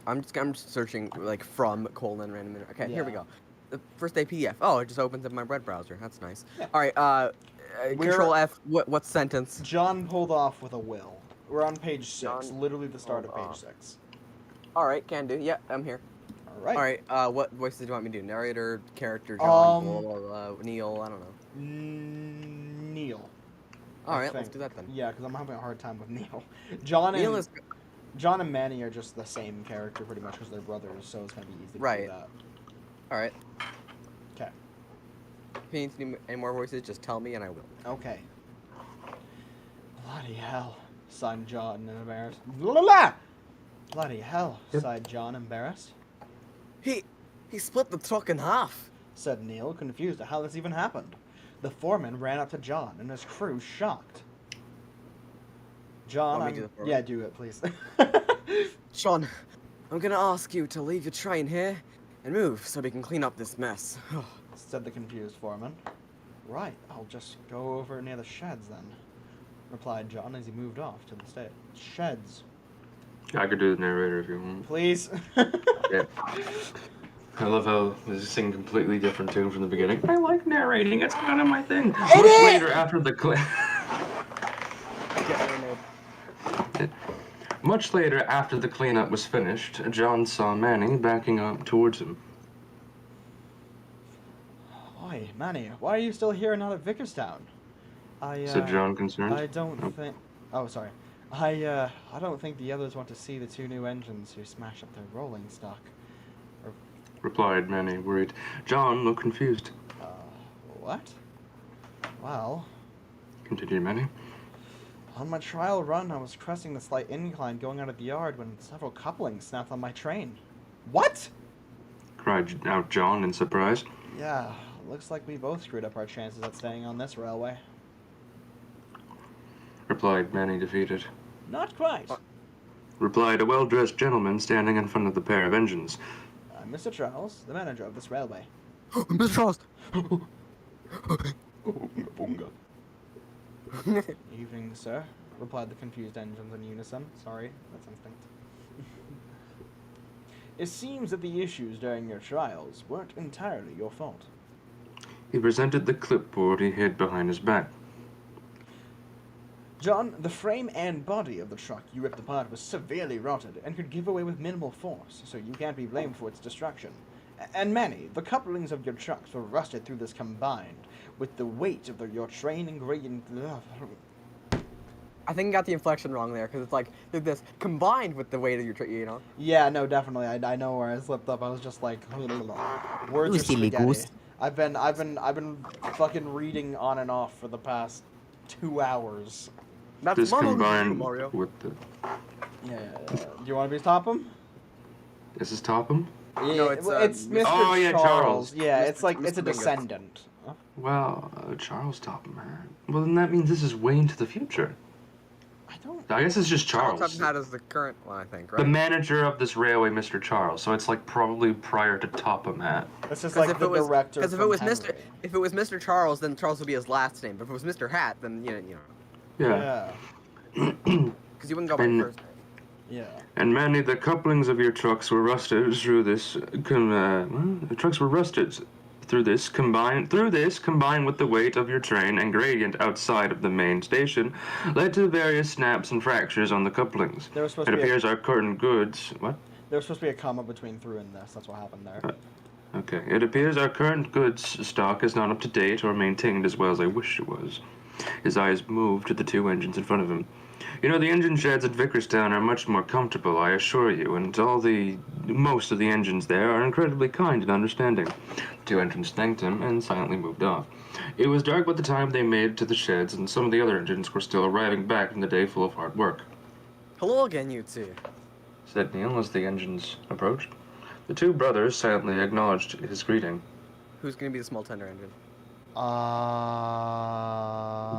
S4: I'm searching like from colon random internet. Okay, here we
S2: Yeah.
S4: go. The first day PDF. Oh, it just opens up my web browser. That's nice.
S2: Yeah.
S4: All right. Control F. What sentence?
S2: John pulled off with a will. We're on page 6,
S4: John
S2: literally the start of
S4: pulled
S2: page
S4: off.
S2: 6.
S4: All right, can do. Yeah, I'm here.
S2: All right.
S4: All right. What voices do you want me to do? Narrator, character, John, Neil. I don't know.
S2: Neil.
S4: All right, let's do that then.
S2: Yeah, because I'm having a hard time with Neil. John and Manny are just the same character pretty much because they're brothers, so it's gonna be easy to do that.
S4: All right.
S2: Okay.
S4: If you need to do any more voices, just tell me and I will.
S2: Okay. Bloody hell, sighed John, embarrassed. Blah! Bloody hell, sighed John, embarrassed.
S4: He split the truck in half,
S2: said Neil, confused at how this even happened. The foreman ran up to John, and his crew shocked. John,
S4: Want me to do the foreman?
S2: yeah, do it, please.
S4: Sean, I'm gonna ask you to leave your train here and move so we can clean up this mess.
S2: said the confused foreman. Right, I'll just go over near the sheds then, replied John as he moved off to the stage. Sheds.
S3: I could do the narrator if you want.
S2: Please.
S3: Yeah. I love how this is singing completely different tune from the beginning. I like narrating. It's kind of my thing. Later, after the Much later, after the cleanup was finished, John saw Manny backing up towards him.
S2: Oi, Manny, why are you still here and not at Vickerstown?
S3: Said John, concerned.
S2: I don't think... Oh, sorry. I don't think the others want to see the 2 new engines who smash up their rolling stock.
S3: Replied Manny, worried. John looked confused.
S2: What? Well...
S3: Continued Manny.
S2: On my trial run, I was crossing the slight incline going out of the yard when several couplings snapped on my train. What?
S3: Cried out John in surprise.
S2: Yeah, looks like we both screwed up our chances at staying on this railway.
S3: Replied Manny, defeated.
S2: Not quite.
S3: Replied a well-dressed gentleman standing in front of the pair of engines.
S2: I'm Mr. Charles, the manager of this railway.
S4: Mr. Charles!
S2: Evening, sir, replied the confused engines in unison. Sorry, that's instinct. It seems that the issues during your trials weren't entirely your fault.
S3: He presented the clipboard he hid behind his back.
S2: John, the frame and body of the truck you ripped apart was severely rotted and could give away with minimal force, so you can't be blamed for its destruction. And Manny, the couplings of your trucks were rusted through this combined with the weight of your train and gradient.
S4: I think I got the inflection wrong there, because it's like, this combined with the weight of your train, you know?
S2: Yeah, no, definitely. I know where I slipped up. I was just like, words are
S5: silly
S2: spaghetti.
S5: goose.
S2: I've been fucking reading on and off for the past 2 hours.
S4: That's
S3: This
S4: Mario,
S3: combined
S4: Mario.
S3: with the...
S2: Yeah. Do you want to be Topham?
S3: This is Topham?
S2: Yeah,
S4: No, it's,
S2: it's Mr.
S3: Oh, yeah, Charles.
S2: Yeah,
S4: Mr.
S2: it's like it's a
S4: Mr. Bingo.
S2: descendant. Huh?
S3: Well, Charles Topham, man. Well, then that means this is way into the future.
S2: I don't.
S3: I guess it's just
S4: Charles
S3: Charles.
S4: Topham is the current one, I think,
S3: The
S4: right?
S3: manager of this railway, Mr. Charles. So it's like probably prior to Topham hat.
S2: It's just
S4: 'Cause
S2: like the director.
S4: Because if it
S2: from
S4: was
S2: Henry.
S4: if it was Mr. Charles, then Charles would be his last name. But if it was Mr. Hat, then you know,
S3: Yeah.
S2: Yeah.
S4: because you wouldn't go by
S3: And-
S4: first.
S2: Yeah.
S3: And Manny, the couplings of your trucks were rusted through this. The trucks were rusted through this combined with the weight of your train and gradient outside of the main station, led to various snaps and fractures on the couplings.
S2: There was supposed
S3: It
S2: to be
S3: appears our curtain goods. What?
S2: there was supposed to be a comma between through and this. That's what happened there.
S3: Okay. It appears our current goods stock is not up to date or maintained as well as I wish it was. His eyes moved to the 2 engines in front of him. You know, the engine sheds at Vickerstown are much more comfortable, I assure you, and most of the engines there are incredibly kind and understanding. The 2 engines thanked him and silently moved off. It was dark by the time they made it to the sheds, and some of the other engines were still arriving back from the day full of hard work.
S4: Hello again, you two.
S3: Said Neil as the engines approached. The 2 brothers silently acknowledged his greeting.
S4: Who's gonna be the small tender engine?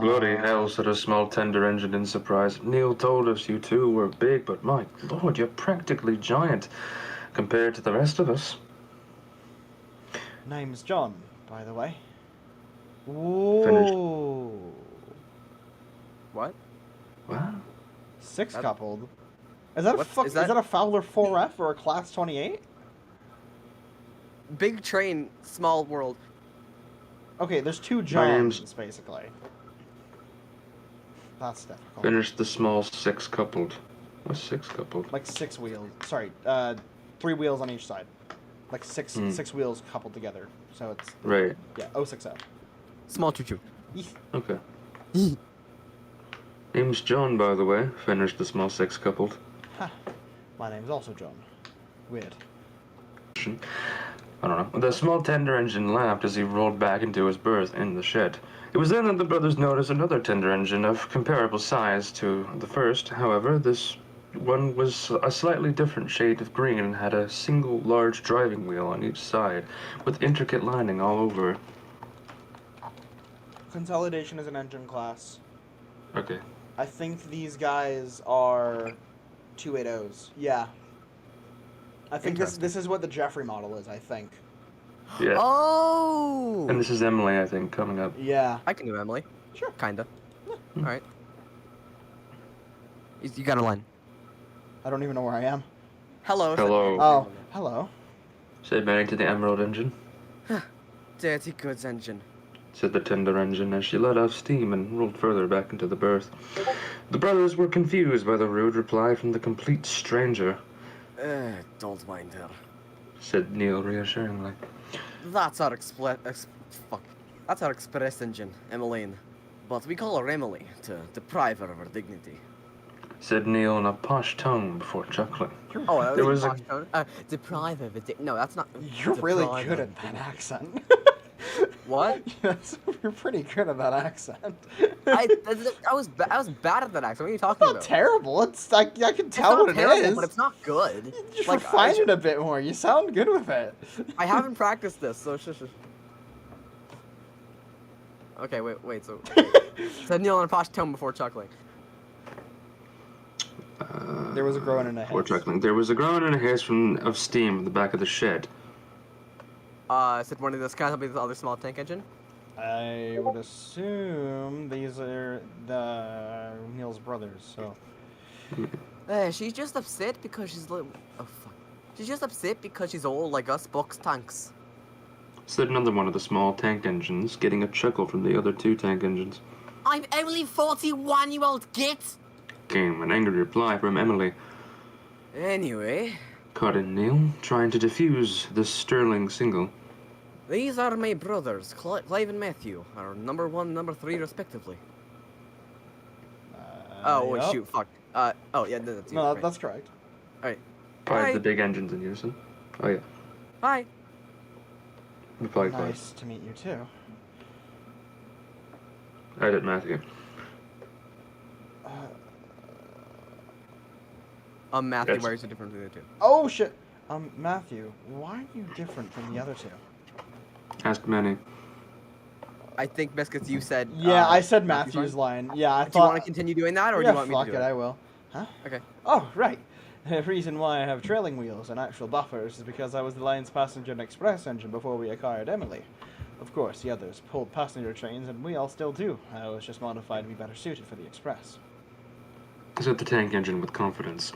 S3: Bloody hell, said a small tender engine in surprise. Neil told us you 2 were big, but my lord, you're practically giant compared to the rest of us.
S2: Name's John, by the way.
S3: Finished.
S2: Ooh.
S4: What?
S3: What?
S2: 6
S4: That-
S2: coupled. Is that a
S4: What's-
S2: fuck?
S4: is
S2: Is
S4: that-
S2: that a Fowler 4F or a Class 28?
S4: Big train, small world.
S2: Okay, there's 2
S3: name's-
S2: Johns basically. That's difficult.
S3: Finished the small 6 coupled. What's 6 coupled?
S2: Like 6 wheels. Sorry, 3 wheels on each side. Like 6 wheels coupled together. So it's
S3: Right.
S2: yeah, 060.
S4: Small choo-choo.
S3: Okay. Name's John, by the way. Finished the small 6 coupled.
S2: Ha. My name's also John. Weird.
S3: I don't know. The small tender engine laughed as he rolled back into his berth in the shed. It was then that the brothers noticed another tender engine of comparable size to the first. However, this one was a slightly different shade of green and had a single large driving wheel on each side, with intricate lining all over.
S2: Consolidation is an engine class.
S3: Okay.
S2: I think these guys are 280s. Yeah. I think this is what the Jeffrey model is, I think.
S3: Yeah.
S4: Oh!
S3: And this is Emily, I think, coming up.
S2: Yeah.
S4: I can do Emily.
S2: Sure.
S4: Kinda. Alright. You got a line.
S2: I don't even know where I am.
S4: Hello.
S3: Hello.
S2: Oh, hello.
S3: said Mary to the Emerald Engine.
S4: Dirty goods engine.
S3: Said the Tender Engine as she let off steam and rolled further back into the berth. The brothers were confused by the rude reply from the complete stranger,
S4: Don't mind her.
S3: said Neil reassuringly.
S4: That's our That's our express engine, Emmeline. But we call her Emily to deprive her of her dignity.
S3: Said Neil in a posh tone before chuckling.
S4: Oh,
S3: There was a-
S4: posh tone? Deprive her of her dignity. No, that's not.
S2: You're really
S4: deprive
S2: good
S4: her
S2: at
S4: of
S2: that
S4: dignity.
S2: accent.
S4: What?
S2: Yes, you're pretty good at that accent.
S4: I was bad at that accent. What are you talking
S2: Not
S4: about?
S2: terrible. It's I can
S4: It's
S2: tell
S4: not
S2: what it
S4: terrible,
S2: is.
S4: but it's not good.
S2: You just
S4: Like,
S2: refine it a bit more. You sound good with it.
S4: I haven't practiced this, so shush. Okay, wait. So said Neil in a posh tone before chuckling.
S2: There was a groan and a
S3: Before
S2: hiss.
S3: chuckling. There was a groan and a hiss of steam in the back of the shed.
S4: Said one of those guys will be the other small tank engine.
S2: I would assume these are the Neil's brothers. So
S4: She's just upset because she's like, oh fuck. She's just upset because she's old like us box tanks.
S3: Said another one of the small tank engines, getting a chuckle from the other two tank engines.
S4: I'm only 41, you old git.
S3: Came an angry reply from Emily.
S4: Anyway,
S3: Caught in Neil, trying to defuse the sterling single.
S4: these are my brothers, Clive and Matthew, are number 1, number 3 respectively. Wait,
S2: yep.
S4: shoot, fuck. Oh yeah, that's you.
S2: No,
S4: right.
S2: that's correct.
S4: Alright.
S3: Five
S4: Hi.
S3: of the big engines in unison. Oh yeah.
S4: Hi.
S3: Replied Clive.
S2: Nice to meet you too.
S3: I did Matthew.
S4: Matthew,
S3: Yes.
S4: why is it different from the other two?
S2: Oh shit. Matthew, why are you different from the other two?
S3: Asked Manny.
S4: I think, Biscuits, you said...
S2: Yeah, I said
S4: Matthew's
S2: Matthew's line. Yeah, I
S4: Do you
S2: thought.
S4: want to continue doing that, or
S2: yeah,
S4: do you want me
S2: fuck
S4: to do
S2: it,
S4: it?
S2: I will. Huh?
S4: Okay.
S2: Oh, right. The reason why I have trailing wheels and actual buffers is because I was the line's passenger and express engine before we acquired Emily. Of course, the others pulled passenger trains, and we all still do. I was just modified to be better suited for the express.
S3: Said the tank engine with confidence.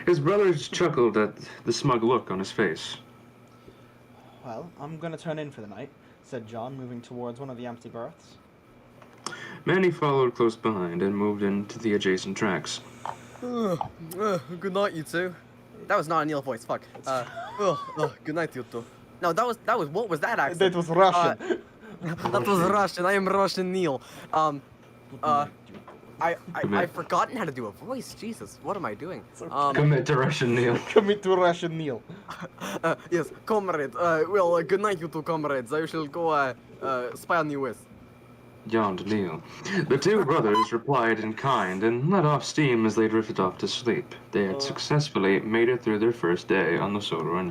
S3: His brothers chuckled at the smug look on his face.
S2: Well, I'm gonna turn in for the night, said John, moving towards one of the empty berths.
S3: Manny followed close behind and moved into the adjacent tracks.
S4: Good night, you two. That was not a Neil voice, fuck. Good night, you two. No, that was, what was that accent?
S2: That was Russian.
S4: That was Russian, I am Russian Neil. I've forgotten how to do a voice, Jesus, what am I doing?
S3: Commit to Russian Neil.
S2: Commit to Russian Neil.
S4: Yes, comrade, good night, you two comrades, I shall go, spy on you with.
S3: Yawned Neil. The two brothers replied in kind and let off steam as they drifted off to sleep. They had successfully made it through their first day on the Sodarin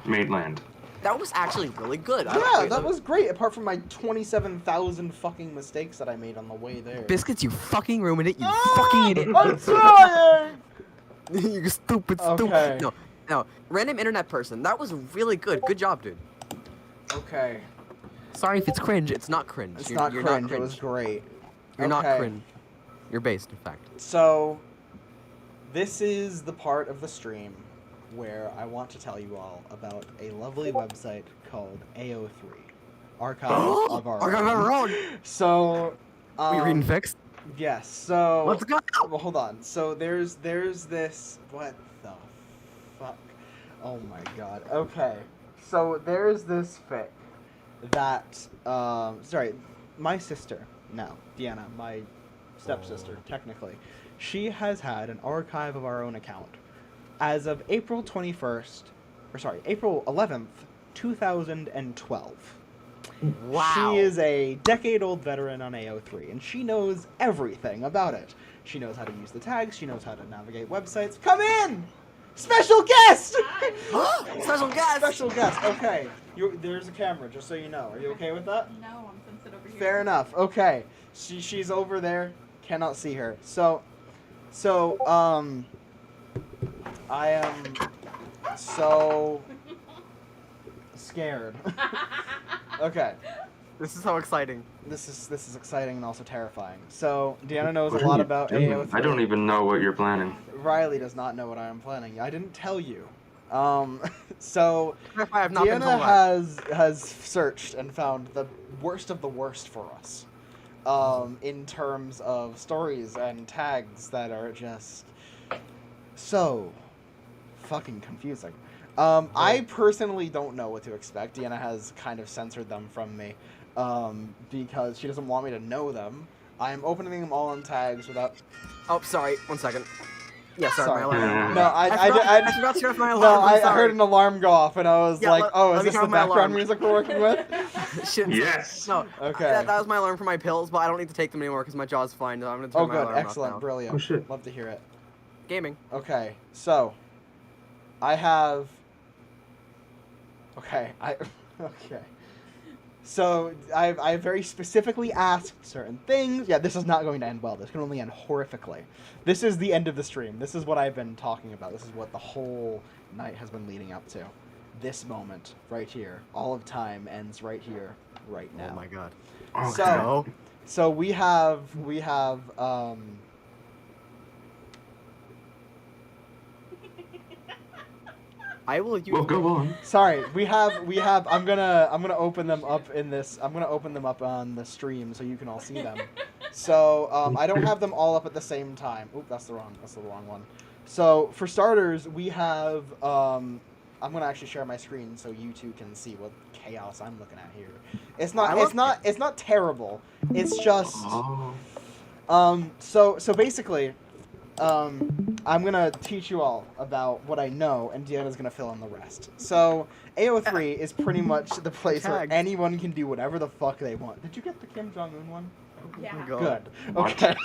S3: mainland.
S4: That was actually really good.
S2: Yeah, that was great, apart from my 27,000 fucking mistakes that I made on the way there.
S4: Biscuits, you fucking ruined it, you fucking idiot.
S2: I'm trying!
S4: You stupid.
S2: Okay.
S4: No, random internet person, that was really good. Good job, dude.
S2: Okay.
S4: Sorry if it's cringe, it's not cringe.
S2: It's
S4: You're
S2: not
S4: you're
S2: cringe,
S4: not
S2: it
S4: cringe.
S2: was great.
S4: You're not
S2: Okay.
S4: cringe. You're based, in fact.
S2: So, this is the part of the stream where I want to tell you all about a lovely website called AO3. Archive of Our
S4: Archive of Our Own.
S2: So,
S4: We reading fixed?
S2: yes, so...
S4: Let's go.
S2: Well, hold on. So, there's this... What the fuck? Oh my god. Okay. So, there's this fic that... sorry, my sister, now, Deanna, my stepsister, technically, she has had an Archive of Our Own account as of April 21st, or sorry, April 11th, 2012.
S4: Wow.
S2: She is a decade-old veteran on AO3, and she knows everything about it. She knows how to use the tags, she knows how to navigate websites. Come in! Special guest!
S4: Special guest!
S2: Special guest, okay. There's a camera, just so you know. Are you okay with that?
S7: No, I'm sensitive over here.
S2: Fair enough, okay. She's over there, cannot see her. So, I am so scared. Okay.
S4: This is so exciting.
S2: This is exciting and also terrifying. So, Deanna knows a lot about AO3.
S3: I don't even know what you're planning.
S2: Riley does not know what I am planning. I didn't tell you. So
S4: I have not been
S2: Deanna
S4: told that.
S2: has searched and found the worst of the worst for us. In terms of stories and tags that are just so fucking confusing. I personally don't know what to expect. Deanna has kind of censored them from me because she doesn't want me to know them. I'm opening them all in tags without.
S4: Oh, sorry. 1 second. Yeah, sorry, my
S2: Sorry.
S4: alarm.
S2: No, I
S4: forgot to turn off my
S2: no,
S4: alarm. I'm
S2: I
S4: sorry.
S2: heard an alarm go off, and I was
S4: Yeah,
S2: like, "Oh,
S4: let
S2: is
S4: me
S2: this
S4: turn
S2: the
S4: off my
S2: background
S4: alarm.
S2: music we're working with?"
S4: Shit.
S3: Yes.
S4: No.
S2: Okay.
S4: That was my alarm for my pills, but I don't need to take them anymore because my jaw's fine. So I'm gonna turn
S2: Oh,
S4: my
S2: good,
S4: alarm off
S2: excellent,
S4: now.
S2: brilliant.
S6: Oh, shit.
S2: Love to hear it.
S4: Gaming.
S2: Okay, so I have. Okay, okay. So I very specifically asked certain things. Yeah, this is not going to end well. This can only end horrifically. This is the end of the stream. This is what I've been talking about. This is what the whole night has been leading up to. This moment right here. All of time ends right here, right now.
S4: Oh my god.
S2: So, so we have
S4: I will use.
S6: Well, go on.
S2: sorry, we have I'm gonna open them up in this. I'm gonna open them up on the stream so you can all see them. So I don't have them all up at the same time. Oop, that's the wrong one. So for starters, we have I'm gonna actually share my screen so you two can see what chaos I'm looking at here. It's not terrible. It's just
S6: Oh.
S2: so basically I'm gonna teach you all about what I know, and Deanna's gonna fill in the rest. So AO3 is pretty much the place where
S4: Tags.
S2: anyone can do whatever the fuck they want. Did you get the Kim Jong-un one?
S7: Yeah.
S4: Oh my god.
S2: Good. Okay.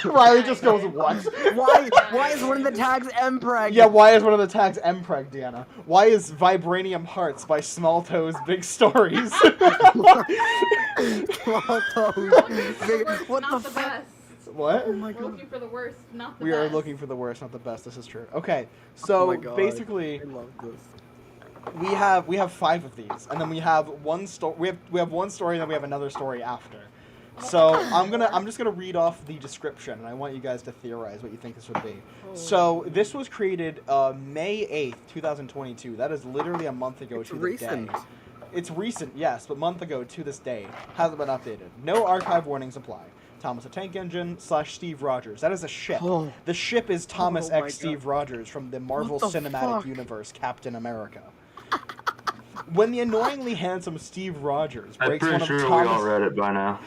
S2: Riley just goes, what?
S4: Why is one of the tags Mpreg?
S2: Yeah, why is one of the tags Mpreg, Deanna? Why is Vibranium Hearts by Small Toes Big Stories?
S4: What
S7: Not
S4: the
S7: the
S4: fuck?
S7: best.
S2: What?
S4: Oh my
S7: We're
S4: god.
S7: looking for the worst, not the
S2: We
S7: best.
S2: are looking for the worst, not the best. This is true. Okay,
S4: Oh
S2: so
S4: my god.
S2: basically,
S4: I love this.
S2: we have 5 of these, and then we have one story. We have one story, and then we have another story after. So I'm just gonna read off the description, and I want you guys to theorize what you think this would be. So this was created May 8th, 2022. That is literally a month ago
S4: It's
S2: to
S4: recent.
S2: the day. It's recent, yes, but month ago to this day hasn't been updated. No archive warnings apply. Thomas the Tank Engine / Steve Rogers. That is a ship.
S4: Oh.
S2: The ship is Thomas
S4: Oh my
S2: X Steve Rogers from the Marvel
S4: What the
S2: Cinematic
S4: fuck?
S2: Universe, Captain America. When the annoyingly handsome Steve Rogers
S6: I'm
S2: breaks
S6: pretty
S2: one of
S6: sure we
S2: Thomas...
S6: all read it by now.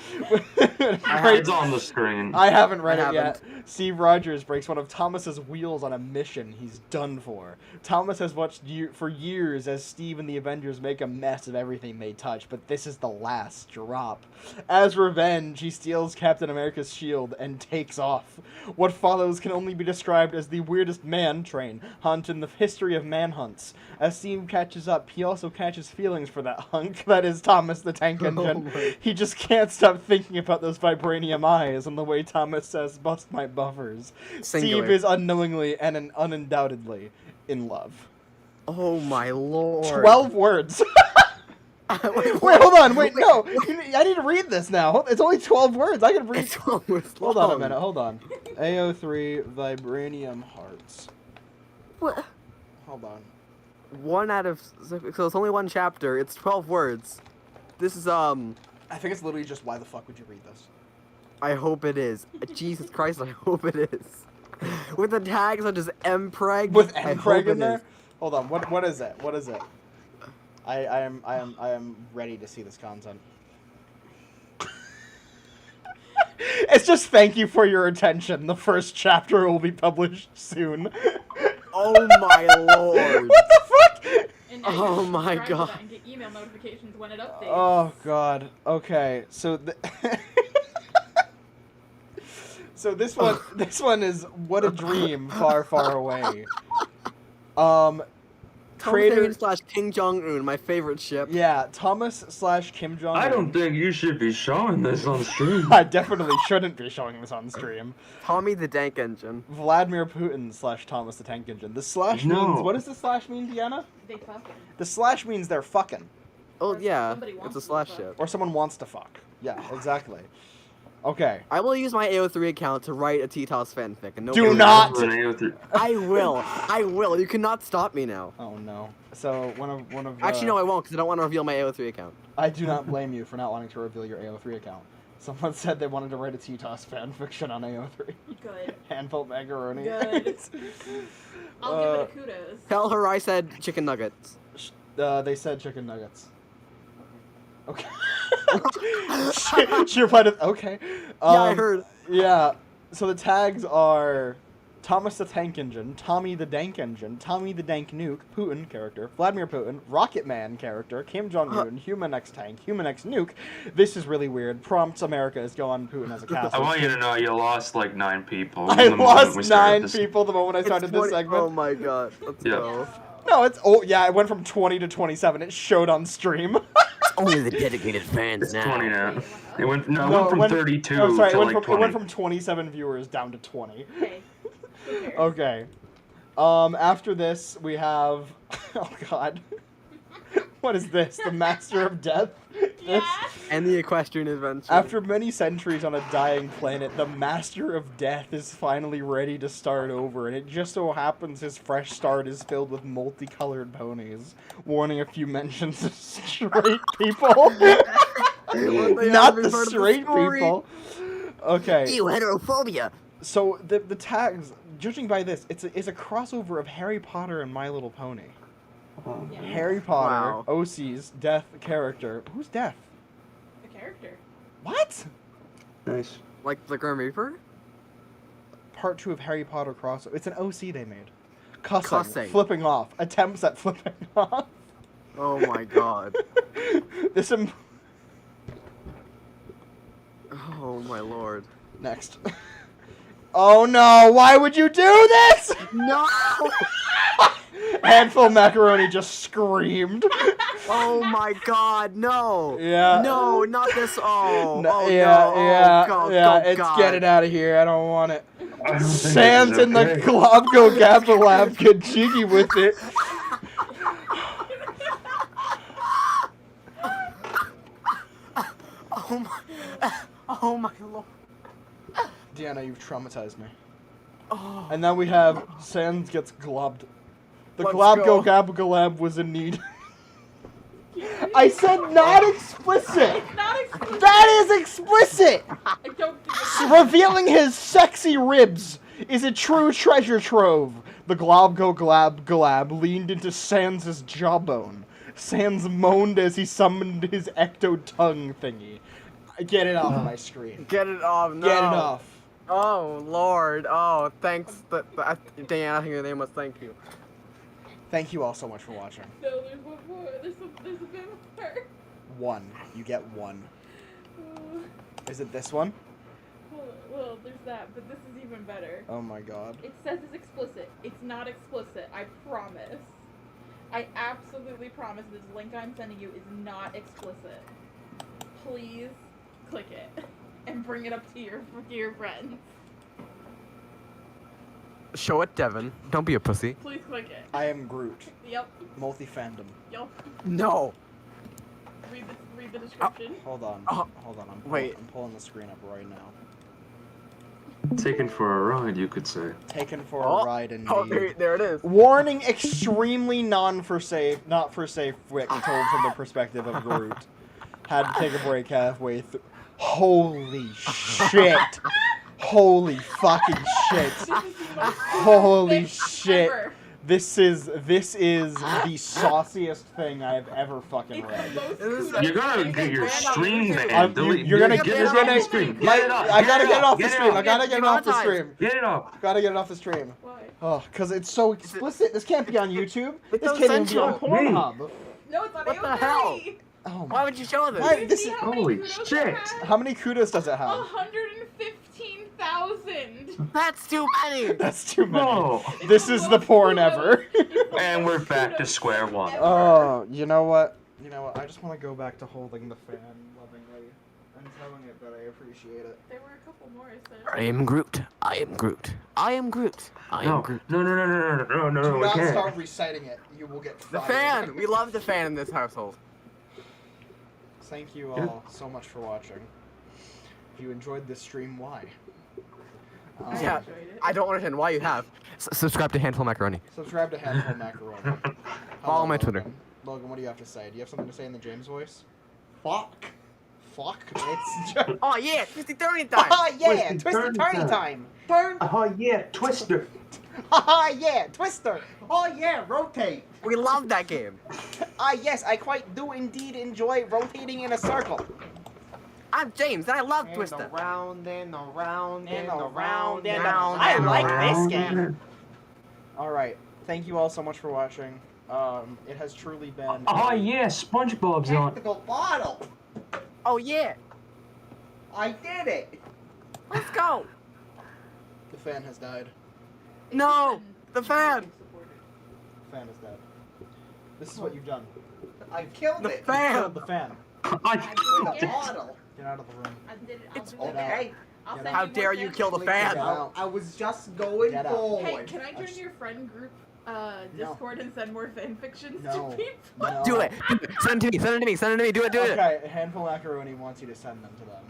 S2: Right.
S6: It's on the screen.
S2: I haven't read
S4: I
S2: it yet. Steve Rogers breaks one of Thomas's wheels on a mission. He's done for. Thomas has watched for years as Steve and the Avengers make a mess of everything they touch, but this is the last drop. As revenge, he steals Captain America's shield and takes off. What follows can only be described as the weirdest man train hunt in the history of manhunts. As Steve catches up, he also catches feelings for that hunk that is Thomas the Tank Engine. He just can't stop thinking about those vibranium eyes and the way Thomas says, "Bust my buffers."
S4: Singular.
S2: Steve is unknowingly and undoubtedly in love.
S4: Oh my lord.
S2: 12 words. Wait, hold on. Wait, no. I need to read this now. It's only 12 words. I can read.
S4: It's almost
S2: Hold on a
S4: long.
S2: minute. Hold on. AO3 Vibranium Hearts.
S4: What?
S2: Hold on.
S4: 1 out of... So it's only 1 chapter. It's 12 words. This is,
S2: I think it's literally just why the fuck would you read this?
S4: I hope it is. Jesus Christ, I hope it is. With the tags such as Mpreg.
S2: With
S4: I hope
S2: Mpreg
S4: it
S2: in there?
S4: is.
S2: Hold on. What is it? What is it? I am ready to see this content. It's just thank you for your attention. The first chapter will be published soon.
S4: Oh my lord.
S2: What the fuck?
S7: And now you
S4: Oh
S7: can
S4: my
S7: subscribe to
S4: God.
S7: that and get email notifications when it updates.
S2: Oh god. Okay. So so this one is What a Dream Far Far Away. Creator
S4: Thomas / King Jong-un, my favorite ship.
S2: Yeah, Thomas / Kim Jong-un.
S6: I don't think you should be showing this on stream.
S2: I definitely shouldn't be showing this on stream.
S4: Tommy the Tank Engine.
S2: Vladimir Putin / Thomas the Tank Engine. The slash
S6: No.
S2: means... What does the slash mean, Deanna?
S7: They fucking.
S2: The slash means they're fucking.
S4: Oh
S7: Or
S4: yeah,
S7: somebody
S4: it's
S7: wants
S4: a
S7: to
S4: slash
S7: fuck.
S4: ship.
S2: Or someone wants to fuck. Yeah, exactly. Okay.
S4: I will use my AO3 account to write a T-Toss fanfic. And
S2: Do
S4: nobody-
S2: not!
S4: I will. You cannot stop me now.
S2: Oh no. So one of
S4: Actually, no, I won't, because I don't want to reveal my AO3 account.
S2: I do not blame you for not wanting to reveal your AO3 account. Someone said they wanted to write a T-Toss fanfiction on AO3.
S7: Good.
S2: Handful macaroni.
S7: Good. I'll give it a kudos.
S4: Tell her I said chicken nuggets.
S2: They said chicken nuggets. Okay. she replied with, okay.
S4: Yeah, I heard.
S2: Yeah. So the tags are Thomas the Tank Engine, Tommy the Dank Engine, Tommy the Dank Nuke, Putin character, Vladimir Putin, Rocket Man character, Kim Jong-un, Human X Tank, Human X Nuke. This is really weird. Prompts America is go on Putin as a cast.
S3: I want you to know you lost like 9 people.
S2: I
S3: the moment we
S2: lost
S3: started
S2: 9
S3: this.
S2: people the moment I started this segment.
S4: Oh my god. Let's
S3: Yeah.
S4: go.
S2: No, it went from 20 to 27. It showed on stream.
S5: Only the dedicated fans now.
S3: 20 now. It went
S2: No,
S3: from
S2: it went-
S3: 32
S2: Oh, sorry,
S3: to
S2: it
S3: like
S2: went
S3: 20.
S2: from 27 viewers down to 20.
S7: Hey, who cares?
S2: Okay. After this, we have... Oh, God. What is this? The Master of Death?
S7: Yeah.
S4: And the Equestrian Adventure.
S2: After many centuries on a dying planet, the Master of Death is finally ready to start over, and it just so happens his fresh start is filled with multicolored ponies, warning a few mentions of straight people. Not the straight people. Okay.
S5: Ew, heterophobia.
S2: So the tags, judging by this, it's a crossover of Harry Potter and My Little Pony.
S7: Yeah.
S2: Harry Potter,
S4: Wow.
S2: OC's Death character. Who's Death?
S7: A character.
S2: What?
S6: Nice.
S4: Like the Grim Reaper?
S2: Part 2 of Harry Potter crossover. It's an OC they made. Cussing,
S4: Cussing.
S2: flipping off, attempts at flipping off.
S4: Oh my god.
S2: This
S4: Oh my lord.
S2: next. Oh no! Why would you do this?
S4: No!
S2: Handful Macaroni just screamed.
S4: Oh my god, no!
S2: Yeah.
S4: No, not this. Oh,
S2: No,
S4: oh
S2: yeah,
S4: no.
S2: yeah,
S4: Oh, God,
S2: yeah.
S4: oh,
S2: It's
S4: god.
S2: get it out of here. I don't want it.
S3: I don't think
S2: Sans
S3: it's
S2: in the
S3: okay.
S2: Globgo Gabba Lab get cheeky with it.
S4: Oh my lord.
S2: Deanna, you've traumatized me.
S4: Oh.
S2: And then we have Sans gets globbed. The
S4: Let's
S2: Globgo
S4: go.
S2: Gabba Lab was in need. I said not explicit.
S7: Not exclusive.
S2: That is explicit.
S7: I don't give a
S2: Revealing his sexy ribs is a true treasure trove. The Globgo Glab leaned into Sans' jawbone. Sans moaned as he summoned his ecto tongue thingy. Get it off my screen.
S4: Get it off, no.
S2: Get it off.
S4: Oh lord. Oh, thanks. Dan, I think your name was thank you.
S2: Thank you all so much for watching.
S7: No, there's one more. There's a bit more.
S2: 1. You get 1.
S7: Oh,
S2: Is it this one?
S7: well, there's that, but this is even better.
S2: Oh my god.
S7: It says it's explicit. It's not explicit. I promise. I absolutely promise this link I'm sending you is not explicit. Please click it and bring it up to your friends.
S5: Show it, Devin. Don't be a pussy.
S7: Please click it.
S2: I am Groot.
S7: Yep.
S2: Multi-fandom.
S7: Yep.
S4: No.
S7: Read the description.
S2: Hold on.
S4: Oh.
S2: Hold on.
S4: Wait.
S2: I'm pulling the screen up right now.
S3: Taken for a ride, you could say.
S2: Taken for
S4: Oh.
S2: a ride indeed.
S4: Oh, there it is.
S2: Warning: extremely not for safe Wick told from the perspective of Groot. Had to take a break halfway through. Holy shit! Holy fucking shit!
S7: This is the most
S2: Holy
S7: fic
S2: shit!
S7: ever.
S2: This is the sauciest thing I've ever fucking
S7: It's
S2: read.
S7: the most
S4: It is-
S7: kudos
S3: You gotta
S7: you
S3: get
S7: can
S3: your
S7: brand on
S3: stream
S7: YouTube.
S3: banned. Delete-
S2: You're gonna
S3: get
S2: get
S3: it
S2: you're
S3: off
S2: gonna
S3: the stream.
S2: Mike,
S3: Get it off.
S2: I gotta get it off the
S3: Get it
S2: stream.
S3: off.
S2: I gotta get it off the
S4: Demonetized.
S2: stream.
S3: Get it off.
S2: Gotta get it off the stream.
S7: Why?
S2: Oh, because it's so explicit. This can't be on YouTube. This
S4: It's
S2: can't even be on
S4: essential.
S2: Pornhub.
S7: No, it's on
S4: What the
S7: AO3.
S4: hell?
S2: Oh
S4: Why
S2: my.
S4: would you show this?
S2: Why-
S7: Do you
S2: this
S7: see
S2: is-
S7: how many
S3: Holy
S7: kudos it
S3: shit.
S7: has?
S2: How many kudos does it have?
S7: 115,000.
S4: That's too many.
S2: That's too many.
S3: Whoa.
S2: This is the porn ever.
S3: And we're back to square one.
S2: Oh, you know what? You know what? I just want to go back to holding the fan lovingly and telling it that I appreciate it.
S7: There were a couple more.
S5: I am Groot. I am Groot. I am Groot. I am
S3: No,
S5: Groot.
S3: no,
S2: Do
S3: we
S2: not
S3: can't.
S2: start reciting it. You will get
S4: The
S2: fired.
S4: fan. We love the fan in this household.
S2: Thank you all so much for watching. If you enjoyed this stream, why?
S4: Yeah, I don't understand why you have.
S5: Subscribe to Handful Macaroni.
S2: Subscribe to Handful Macaroni.
S5: Follow
S2: Hello,
S5: my Twitter.
S2: Logan. Logan, what do you have to say? Do you have something to say in the James voice? Fuck. Fuck. It's just...
S4: Oh yeah, twisty turny time.
S2: Oh yeah,
S6: Twisty
S2: twisty
S6: turny
S2: turny
S6: time.
S2: time. Turn.
S6: Oh yeah, Twister.
S2: Haha, yeah, Twister. Oh yeah, rotate.
S4: We love that game.
S2: Ah yes, I quite do indeed enjoy rotating in a circle.
S4: I'm James, and I love
S2: And
S4: Twister.
S2: around and around and around
S4: and
S2: and
S4: around
S2: I
S4: and
S2: like
S6: around.
S2: this game. All right, thank you all so much for watching. It has truly been.
S3: Oh yeah, SpongeBob's on.
S2: Tactical bottle.
S4: Oh yeah,
S2: I did it.
S4: let's go.
S2: The fan has died.
S4: No, the fan.
S2: The fan is dead. This is what you've done. I killed
S4: The
S2: it.
S4: fan.
S2: You killed the fan.
S7: I did it.
S2: Bottle. Get out of the room.
S7: I did it.
S4: It's
S7: I'll
S2: okay.
S7: I'll
S2: Get
S7: send
S4: How
S7: you more
S4: dare you kill the
S2: Get
S4: fan?
S2: out.
S8: I was just going
S2: Get out.
S8: forward.
S7: Hey, can I
S2: I
S7: join
S2: just-
S7: your friend group
S2: No.
S7: Discord and send more fanfictions
S2: No.
S7: to people?
S2: No.
S5: Do it. Send it to me. Send it to me. Send it to me. Do it. Do it.
S2: Okay, a handful macaroni wants you to send them to them.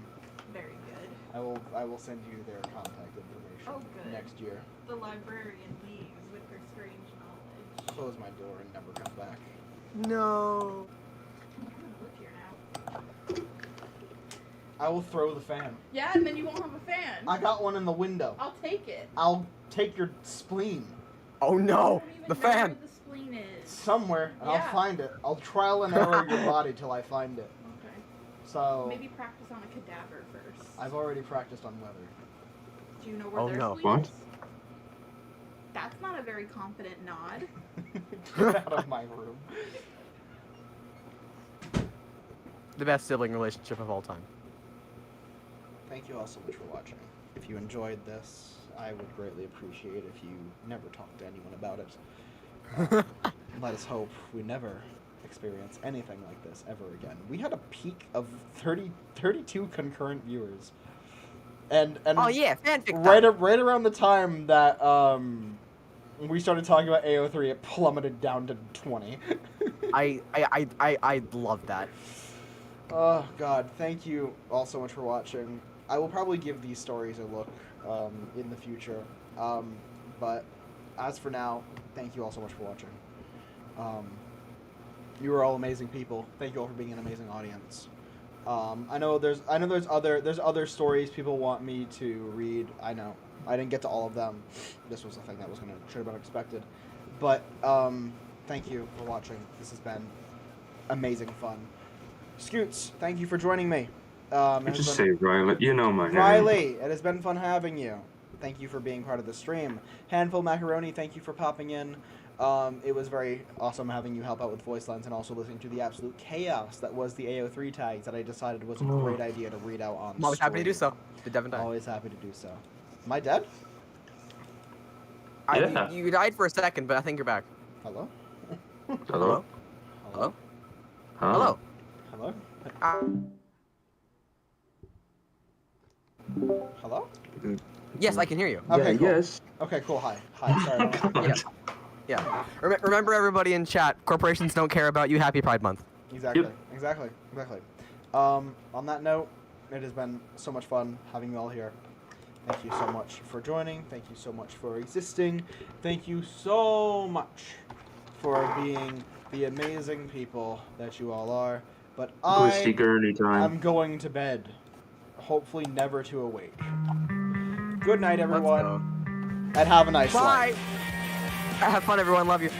S7: Very good.
S2: I will send you their contact information
S7: Oh, good.
S2: next year.
S7: The librarian leaves with her strange knowledge.
S2: Close my door and never come back.
S4: No.
S7: I'm gonna live here now.
S2: I will throw the fan.
S7: Yeah, and then you won't have a fan.
S2: I got one in the window.
S7: I'll take it.
S2: I'll take your spleen
S4: Oh
S7: I
S4: no,
S7: don't even
S4: the
S7: know
S4: fan.
S7: where the spleen is.
S2: somewhere, and
S7: Yeah.
S2: I'll find it. I'll trial and error your body till I find it.
S7: Okay.
S2: So
S7: Maybe practice on a cadaver first.
S2: I've already practiced on weather.
S7: Do you know where
S4: Oh,
S7: their
S4: no.
S7: spleen
S6: What?
S7: is? That's not a very confident nod.
S2: Get out of my room.
S4: The best sibling relationship of all time.
S2: Thank you all so much for watching. If you enjoyed this, I would greatly appreciate if you never talk to anyone about it. Let us hope we never experience anything like this ever again. We had a peak of 32 concurrent viewers. And
S4: Oh yeah, fanfic time.
S2: right around the time that we started talking about AO3, it plummeted down to 20.
S4: I love that.
S2: Oh god, thank you all so much for watching. I will probably give these stories a look in the future. But as for now, thank you all so much for watching. You are all amazing people. Thank you all for being an amazing audience. I know there's other stories people want me to read. I know. I didn't get to all of them. This was the thing that should have been expected. But thank you for watching. This has been amazing fun. Scoots, thank you for joining me.
S6: You just say Riley. You know my name.
S2: Riley, it has been fun having you. Thank you for being part of the stream. Handful Macaroni, thank you for popping in. It was very awesome having you help out with voice lines and also listening to the absolute chaos that was the AO3 tags that I decided was a great idea to read out on
S4: I'm always happy to do
S2: stream.
S4: so. Did Devin die?
S2: Always happy to do so. Am I dead?
S3: Yeah.
S4: You died for a second, but I think you're back.
S2: Hello?
S6: Hello?
S4: Hello?
S6: Huh?
S4: Hello?
S2: Hello?
S4: Uh,
S2: Hello?
S4: yes, I can hear you.
S2: Okay,
S6: Yeah,
S2: cool.
S6: yes.
S2: Okay, cool. Hi. Sorry.
S4: Yeah. Yeah. Remember, everybody in chat, corporations don't care about you. Happy Pride Month.
S2: Exactly.
S6: Yep.
S2: Exactly. On that note, it has been so much fun having you all here. Thank you so much for joining. Thank you so much for existing. Thank you so much for being the amazing people that you all are. But
S6: Twisty gurney time.
S2: I'm going to bed. Hopefully never to awake. Good night,
S4: Let's
S2: everyone. And have a nice
S4: go. Bye.
S2: life.
S4: Have fun, everyone. Love you.